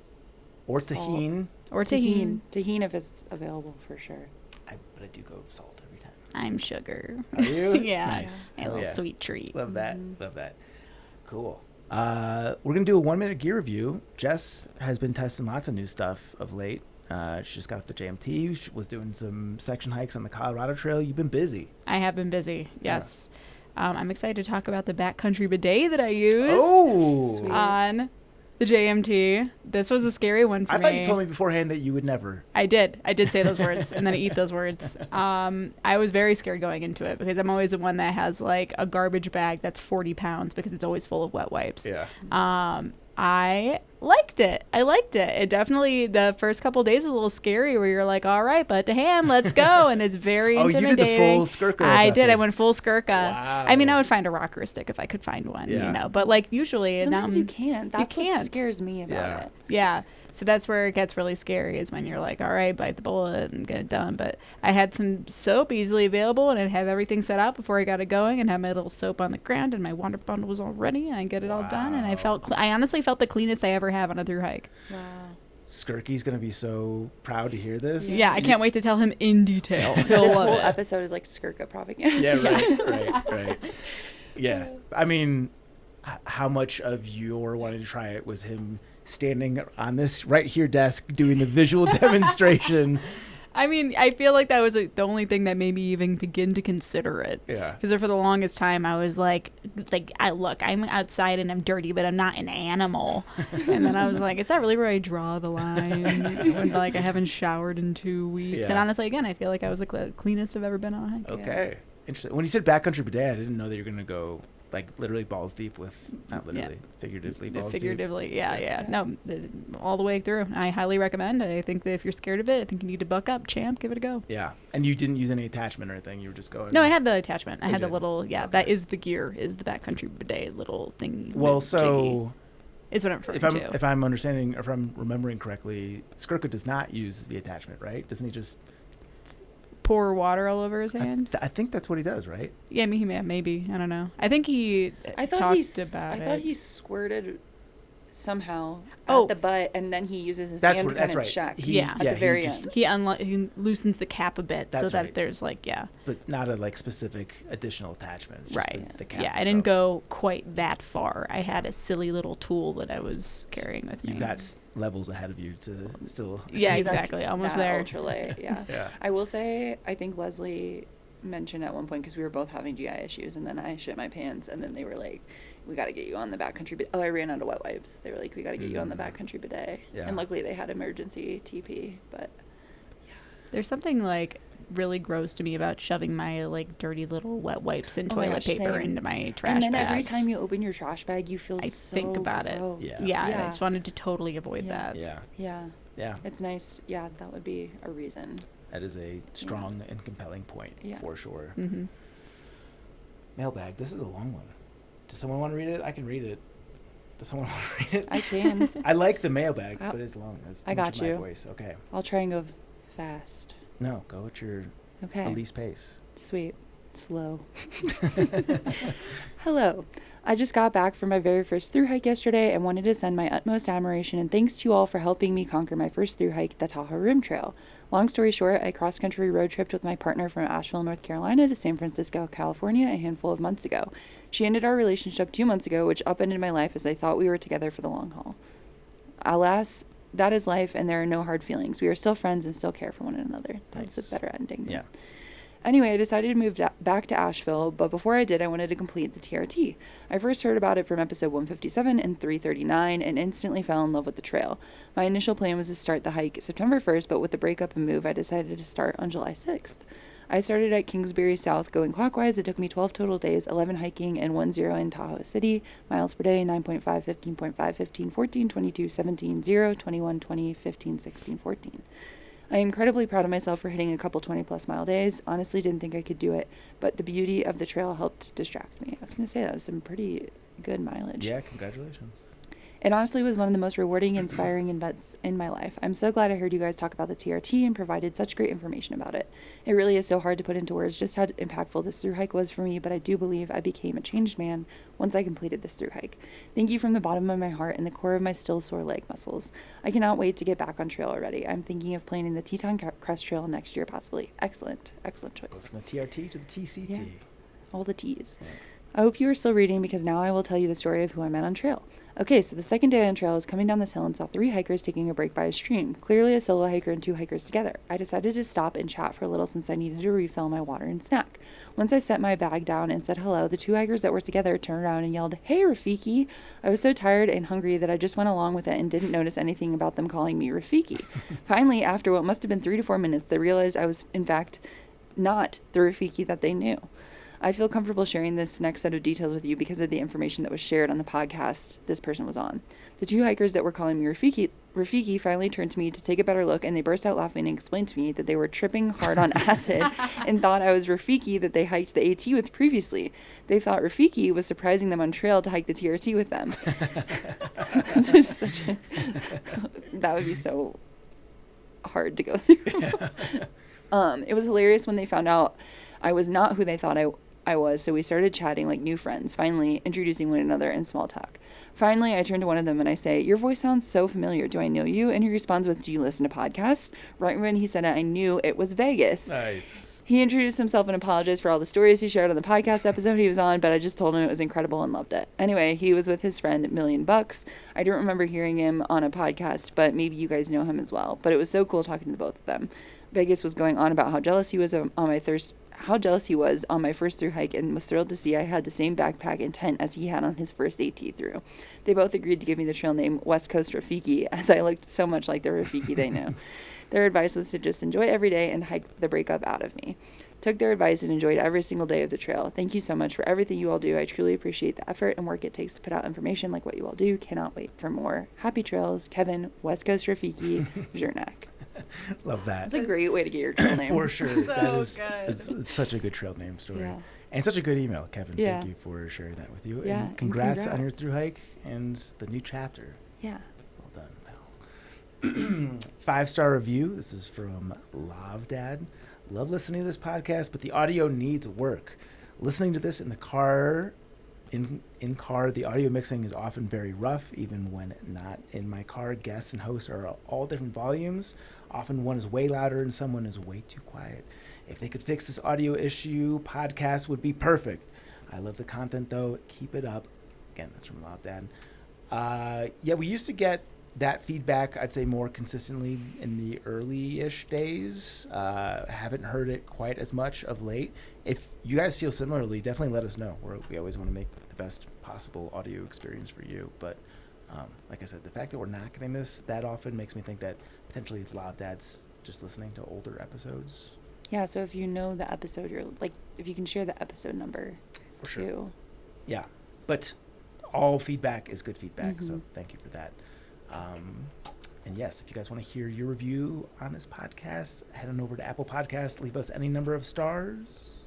Or Salt. tahini. Or tahini. Tahini if it's available for sure. But I do go salt every time. I'm sugar. Are you? Yeah. Nice. A Hell little yeah. sweet treat. Love that. Love that. Cool. We're going to do a 1-minute gear review. Jess has been testing lots of new stuff of late. She just got off the JMT. She was doing some section hikes on the Colorado Trail. You've been busy. I have been busy. Yes. I'm excited to talk about the Backcountry bidet that I use Oh! on the JMT. This was a scary one for me. I thought you told me beforehand that you would never. I did say those words and then I eat those words. I was very scared going into it because I'm always the one that has like a garbage bag that's 40 pounds because it's always full of wet wipes. Yeah. I liked it. It definitely, the first couple days is a little scary where you're like, all right, butt to hand, let's go. And it's very intimidating. You did the full Skurka. I did. I went full Skurka. Wow. I mean, I would find a rocker stick if I could find one, you know, but like usually. Sometimes you can't. That's you what can't. scares me about it. Yeah. So that's where it gets really scary is when you're like, all right, bite the bullet and get it done. But I had some soap easily available and I'd have everything set out before I got it going and have my little soap on the ground and my water bundle was all ready and I get it all done. And I honestly felt the cleanest I ever have on a through hike. Wow. Skirky's going to be so proud to hear this. Yeah, I can't wait to tell him in detail. He'll This love whole it. episode is like Skurka propaganda. Yeah, right. Yeah. I mean, how much of your wanting to try it was him standing on this right here desk doing the visual demonstration? I mean, I feel like that was the only thing that made me even begin to consider it. Yeah. Because for the longest time, I was like, I'm outside and I'm dirty, but I'm not an animal. And then I was like, is that really where I draw the line? When like I haven't showered in 2 weeks. Yeah. And honestly, again, I feel like I was the cleanest I've ever been on a hike. Okay. Interesting. When you said backcountry bidet, I didn't know that you're going to go like literally balls deep with, not literally, figuratively balls Figuratively, yeah. No, all the way through. I highly recommend. I think that if you're scared of it, I think you need to buck up, champ. Give it a go. deep. Yeah. And you didn't use any attachment or anything. You were just going. No, I had the attachment. I had the did? little, Okay. that is the gear, is the backcountry bidet little thing. Well, with so is what I'm referring to. If I'm understanding, or if I'm remembering correctly, Skurka does not use the attachment, right? Doesn't he just pour water all over his hand? I think that's what he does, right? Yeah, maybe. I don't know. I think he I thought he squirted somehow at the butt, and then he uses his hand to kind of check. At the very end. He loosens the cap a bit so that there's but not a specific additional attachment. It's just the cap. Yeah, I didn't go quite that far. I had a silly little tool that I was carrying with me. You've got levels ahead of you to still. Yeah, exactly. Almost there. Ultralight. Yeah. I will say, I think Leslie mentioned at one point, because we were both having GI issues, and then I shit my pants, and then they were like, we got to get you on the backcountry bidet. I ran out of wet wipes. They were like, we got to get you on the backcountry bidet. Yeah. And luckily they had emergency TP, but there's something really gross to me about shoving my dirty little wet wipes and toilet paper into my trash bag. And then every time you open your trash bag, you feel I think about gross. it. Yeah. I just wanted to totally avoid that. Yeah. It's nice. Yeah, that would be a reason. That is a strong and compelling point for sure. Mm-hmm. Mailbag. This is a long one. Does someone want to read it? I can read it. Does someone want to read it? I can. I like the mailbag, but it's long. That's too I got much of you. my voice. Okay. I'll try and go fast. No, go at your Elise pace. Sweet. Slow. Hello. I just got back from my very first thru hike yesterday and wanted to send my utmost admiration and thanks to you all for helping me conquer my first thru hike, the Tahoe Rim Trail. Long story short, I cross-country road tripped with my partner from Asheville, North Carolina to San Francisco, California a handful of months ago. She ended our relationship 2 months ago, which upended my life as I thought we were together for the long haul. Alas, that is life and there are no hard feelings. We are still friends and still care for one another. That's a better ending. Yeah. Anyway, I decided to move back to Asheville, but before I did, I wanted to complete the TRT. I first heard about it from episode 157 and 339 and instantly fell in love with the trail. My initial plan was to start the hike September 1st, but with the breakup and move, I decided to start on July 6th. I started at Kingsbury South going clockwise. It took me 12 total days, 11 hiking and 10 in Tahoe City. Miles per day, 9.5, 15.5, 15, 14, 22, 17, 0, 21, 20, 15, 16, 14. I am incredibly proud of myself for hitting a couple 20-plus mile days. Honestly, didn't think I could do it, but the beauty of the trail helped distract me. I was going to say that was some pretty good mileage. Yeah, congratulations. It honestly was one of the most rewarding, inspiring events in my life. I'm so glad I heard you guys talk about the TRT and provided such great information about it. It really is so hard to put into words just how impactful this thru hike was for me, but I do believe I became a changed man once I completed this thru hike. Thank you from the bottom of my heart and the core of my still sore leg muscles. I cannot wait to get back on trail already. I'm thinking of planning the Teton Crest Trail next year possibly. Excellent choice. Go from the TRT to the TCT. Yeah. All the T's. Yeah. I hope you are still reading because now I will tell you the story of who I met on trail. Okay, so the second day on trail, I was coming down this hill and saw 3 hikers taking a break by a stream, clearly a solo hiker and 2 hikers together. I decided to stop and chat for a little since I needed to refill my water and snack. Once I set my bag down and said hello, the 2 hikers that were together turned around and yelled, "Hey, Rafiki!" I was so tired and hungry that I just went along with it and didn't notice anything about them calling me Rafiki. Finally, after what must have been 3 to 4 minutes, they realized I was, in fact, not the Rafiki that they knew. I feel comfortable sharing this next set of details with you because of the information that was shared on the podcast this person was on. The 2 hikers that were calling me Rafiki finally turned to me to take a better look, and they burst out laughing and explained to me that they were tripping hard on acid and thought I was Rafiki that they hiked the AT with previously. They thought Rafiki was surprising them on trail to hike the TRT with them. That would be so hard to go through. It was hilarious when they found out I was not who they thought I was, so we started chatting like new friends, finally introducing one another in small talk. Finally, I turn to one of them and I say, "Your voice sounds so familiar. Do I know you?" And he responds with, "Do you listen to podcasts?" Right when he said it, I knew it was Vegas. Nice. He introduced himself and apologized for all the stories he shared on the podcast episode he was on, but I just told him it was incredible and loved it. Anyway, he was with his friend $1,000,000. I don't remember hearing him on a podcast, but maybe you guys know him as well. But it was so cool talking to both of them. Vegas was going on about how jealous he was on my first thru hike and was thrilled to see I had the same backpack and tent as he had on his first AT thru. They both agreed to give me the trail name West Coast Rafiki as I looked so much like the Rafiki they knew. Their advice was to just enjoy every day and hike the breakup out of me. Took their advice and enjoyed every single day of the trail. Thank you so much for everything you all do. I truly appreciate the effort and work it takes to put out information like what you all do. Cannot wait for more. Happy trails, Kevin, West Coast Rafiki, Zernak. Love that. That's a great way to get your trail name. For sure. That is good. it's such a good trail name story. Yeah. And such a good email, Kevin. Yeah. Thank you for sharing that with you. Yeah, And and congrats on your congrats. through hike and the new chapter. Yeah. Well done, pal. 5-star review. This is from Love Dad. Love listening to this podcast, but the audio needs work. Listening to this in the car, in car, the audio mixing is often very rough, even when not in my car. Guests and hosts are all different volumes. Often one is way louder and someone is way too quiet. If they could fix this audio issue, podcast would be perfect. I love the content though. Keep it up. Again, that's from Love Dad. Yeah, we used to get that feedback, I'd say, more consistently in the early-ish days. Haven't heard it quite as much of late. If you guys feel similarly, definitely let us know. We always want to make the best possible audio experience for you. But like I said, the fact that we're not getting this that often makes me think that potentially a lot of dads just listening to older episodes. Yeah, so if you know the episode, if you can share the episode number For too. sure. Yeah, but all feedback is good feedback, so Mhm. thank you for that. And yes, if you guys want to hear your review on this podcast, head on over to Apple Podcasts. Leave us any number of stars.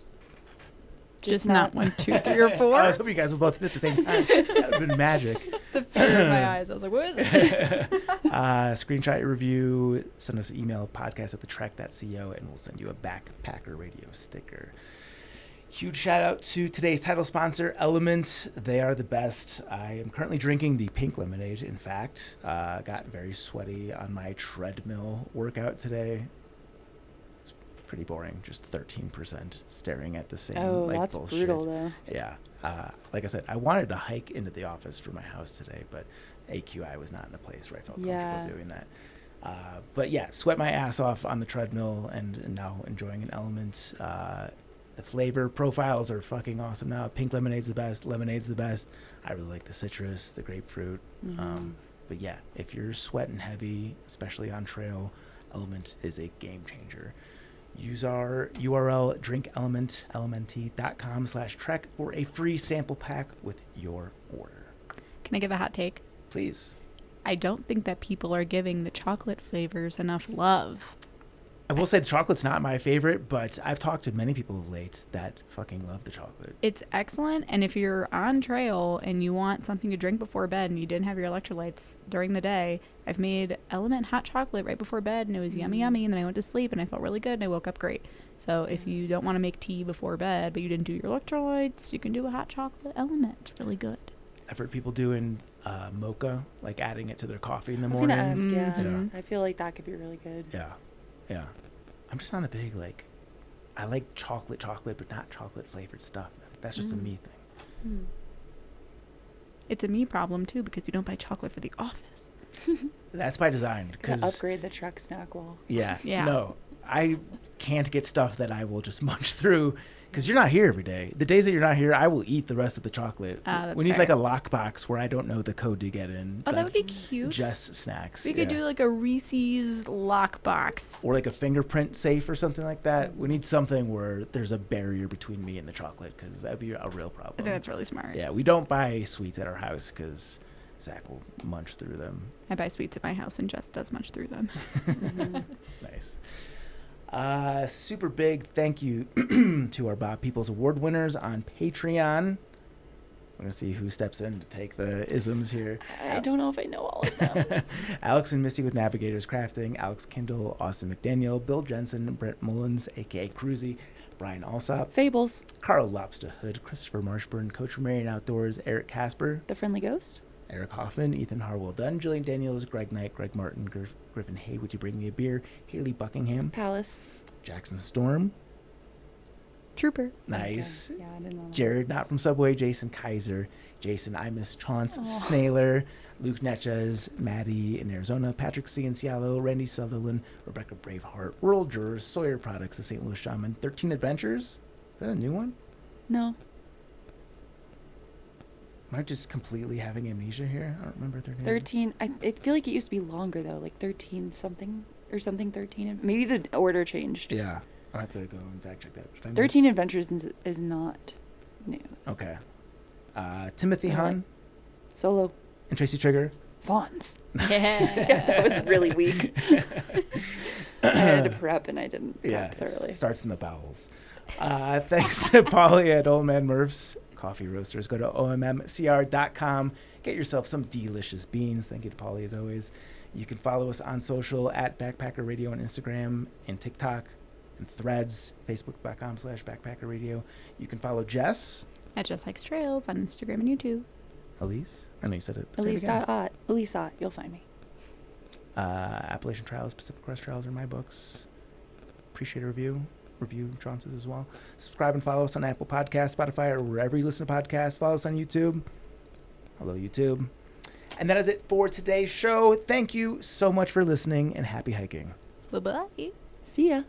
Just not 1, 2, 3, or 4. I was hoping you guys would both hit at the same time. That would have been magic. The fear in my eyes. I was like, what is it? Screenshot your review. Send us an email, podcast@thetrek.co, and we'll send you a Backpacker Radio sticker. Huge shout out to today's title sponsor, LMNT. They are the best. I am currently drinking the pink lemonade, in fact. Got very sweaty on my treadmill workout today. It's pretty boring, just 13% staring at the same That's bullshit. brutal though. Yeah. Like I said, I wanted to hike into the office for my house today, but AQI was not in a place where I felt comfortable doing that. But yeah, sweat my ass off on the treadmill and now enjoying an element. The flavor profiles are fucking awesome now. Pink lemonade's the best. Lemonade's the best. I really like the citrus, the grapefruit. But yeah, if you're sweating heavy, especially on trail, Element is a game changer. Use our URL LMNT.com/trek for a free sample pack with your order. Can I give a hot take? Please. I don't think that people are giving the chocolate flavors enough love. I will say the chocolate's not my favorite, but I've talked to many people of late that fucking love the chocolate. It's excellent, and if you're on trail and you want something to drink before bed and you didn't have your electrolytes during the day, I've made Element hot chocolate right before bed, and it was yummy, and then I went to sleep and I felt really good and I woke up great. So if you don't want to make tea before bed, but you didn't do your electrolytes, you can do a hot chocolate Element. It's really good. I've heard people doing mocha, like adding it to their coffee in the I was morning. gonna ask, yeah. Mhm. I feel like that could be really good. Yeah. I'm just not a big, I like chocolate, but not chocolate flavored stuff. That's just a me thing. It's a me problem, too, because you don't buy chocolate for the office. That's by design. Gotta 'Cause upgrade the truck snack wall. Yeah. No, I can't get stuff that I will just munch through because you're not here every day. The days that you're not here, I will eat the rest of the chocolate. That's we need fair. like a lockbox where I don't know the code to get in. Oh, that would be cute. Just snacks. We could do like a Reese's lockbox. Or like a fingerprint safe or something like that. We need something where there's a barrier between me and the chocolate because that would be a real problem. I think that's really smart. Yeah, we don't buy sweets at our house because Zach will munch through them. I buy sweets at my house and Jess does much through them. Nice. Super big thank you to our Bob Peoples Award winners on Patreon. We're going to see who steps in to take the isms here. I don't know if I know all of them. Alex and Misty with Navigators Crafting, Alex Kindle, Austin McDaniel, Bill Jensen, Brett Mullins, a.k.a. Cruzy, Brian Alsop, Fables. Carl Lobster Hood, Christopher Marshburn, Coach for Marion Outdoors, Eric Casper, The Friendly Ghost. Eric Hoffman, Ethan Harwell Dunn, Jillian Daniels, Greg Knight, Greg Martin, Griffin Hay, Would You Bring Me a Beer, Haley Buckingham, Palace. Jackson Storm, Trooper. nice, Okay. Yeah, I didn't know that. Jared Not From Subway, Jason Kaiser, Jason I Miss Chauncey Snailer, Luke Netches, Maddie in Arizona, Patrick Ciancialo, Randy Sutherland, Rebecca Braveheart, World Jurors, Sawyer Products, The St. Louis Shaman, 13 Adventures. Is that a new one? No. Am I just completely having amnesia here? I don't remember their name. 13. I feel like it used to be longer though, like 13 something or something 13. Maybe the order changed. Yeah. I'll have to go and fact check that. If I 13 missed- Adventures is not new. Okay. Timothy I like- Hahn Solo. and Tracy Trigger. Fawns. Yeah. That was really weak. I had to prep and I didn't Yeah, prep thoroughly. it starts in the bowels. Thanks to Polly at Old Man Murph's Coffee Roasters. Go to ommcr.com. Get yourself some delicious beans. Thank you to Polly as always. You can follow us on social at Backpacker Radio on Instagram and TikTok and Threads, facebook.com/Backpacker Radio. You can follow Jess. At Just Hikes Trails on Instagram and YouTube. Elise. I know you said it. Elise Ott. Elise Ott. You'll find me. Appalachian Trials, Pacific Crest Trials are my books. Appreciate a review Chaunce's as well. Subscribe and follow us on Apple Podcasts, Spotify, or wherever you listen to podcasts. Follow us on YouTube. Hello, YouTube. And that is it for today's show. Thank you so much for listening, and happy hiking. Bye-bye. See ya.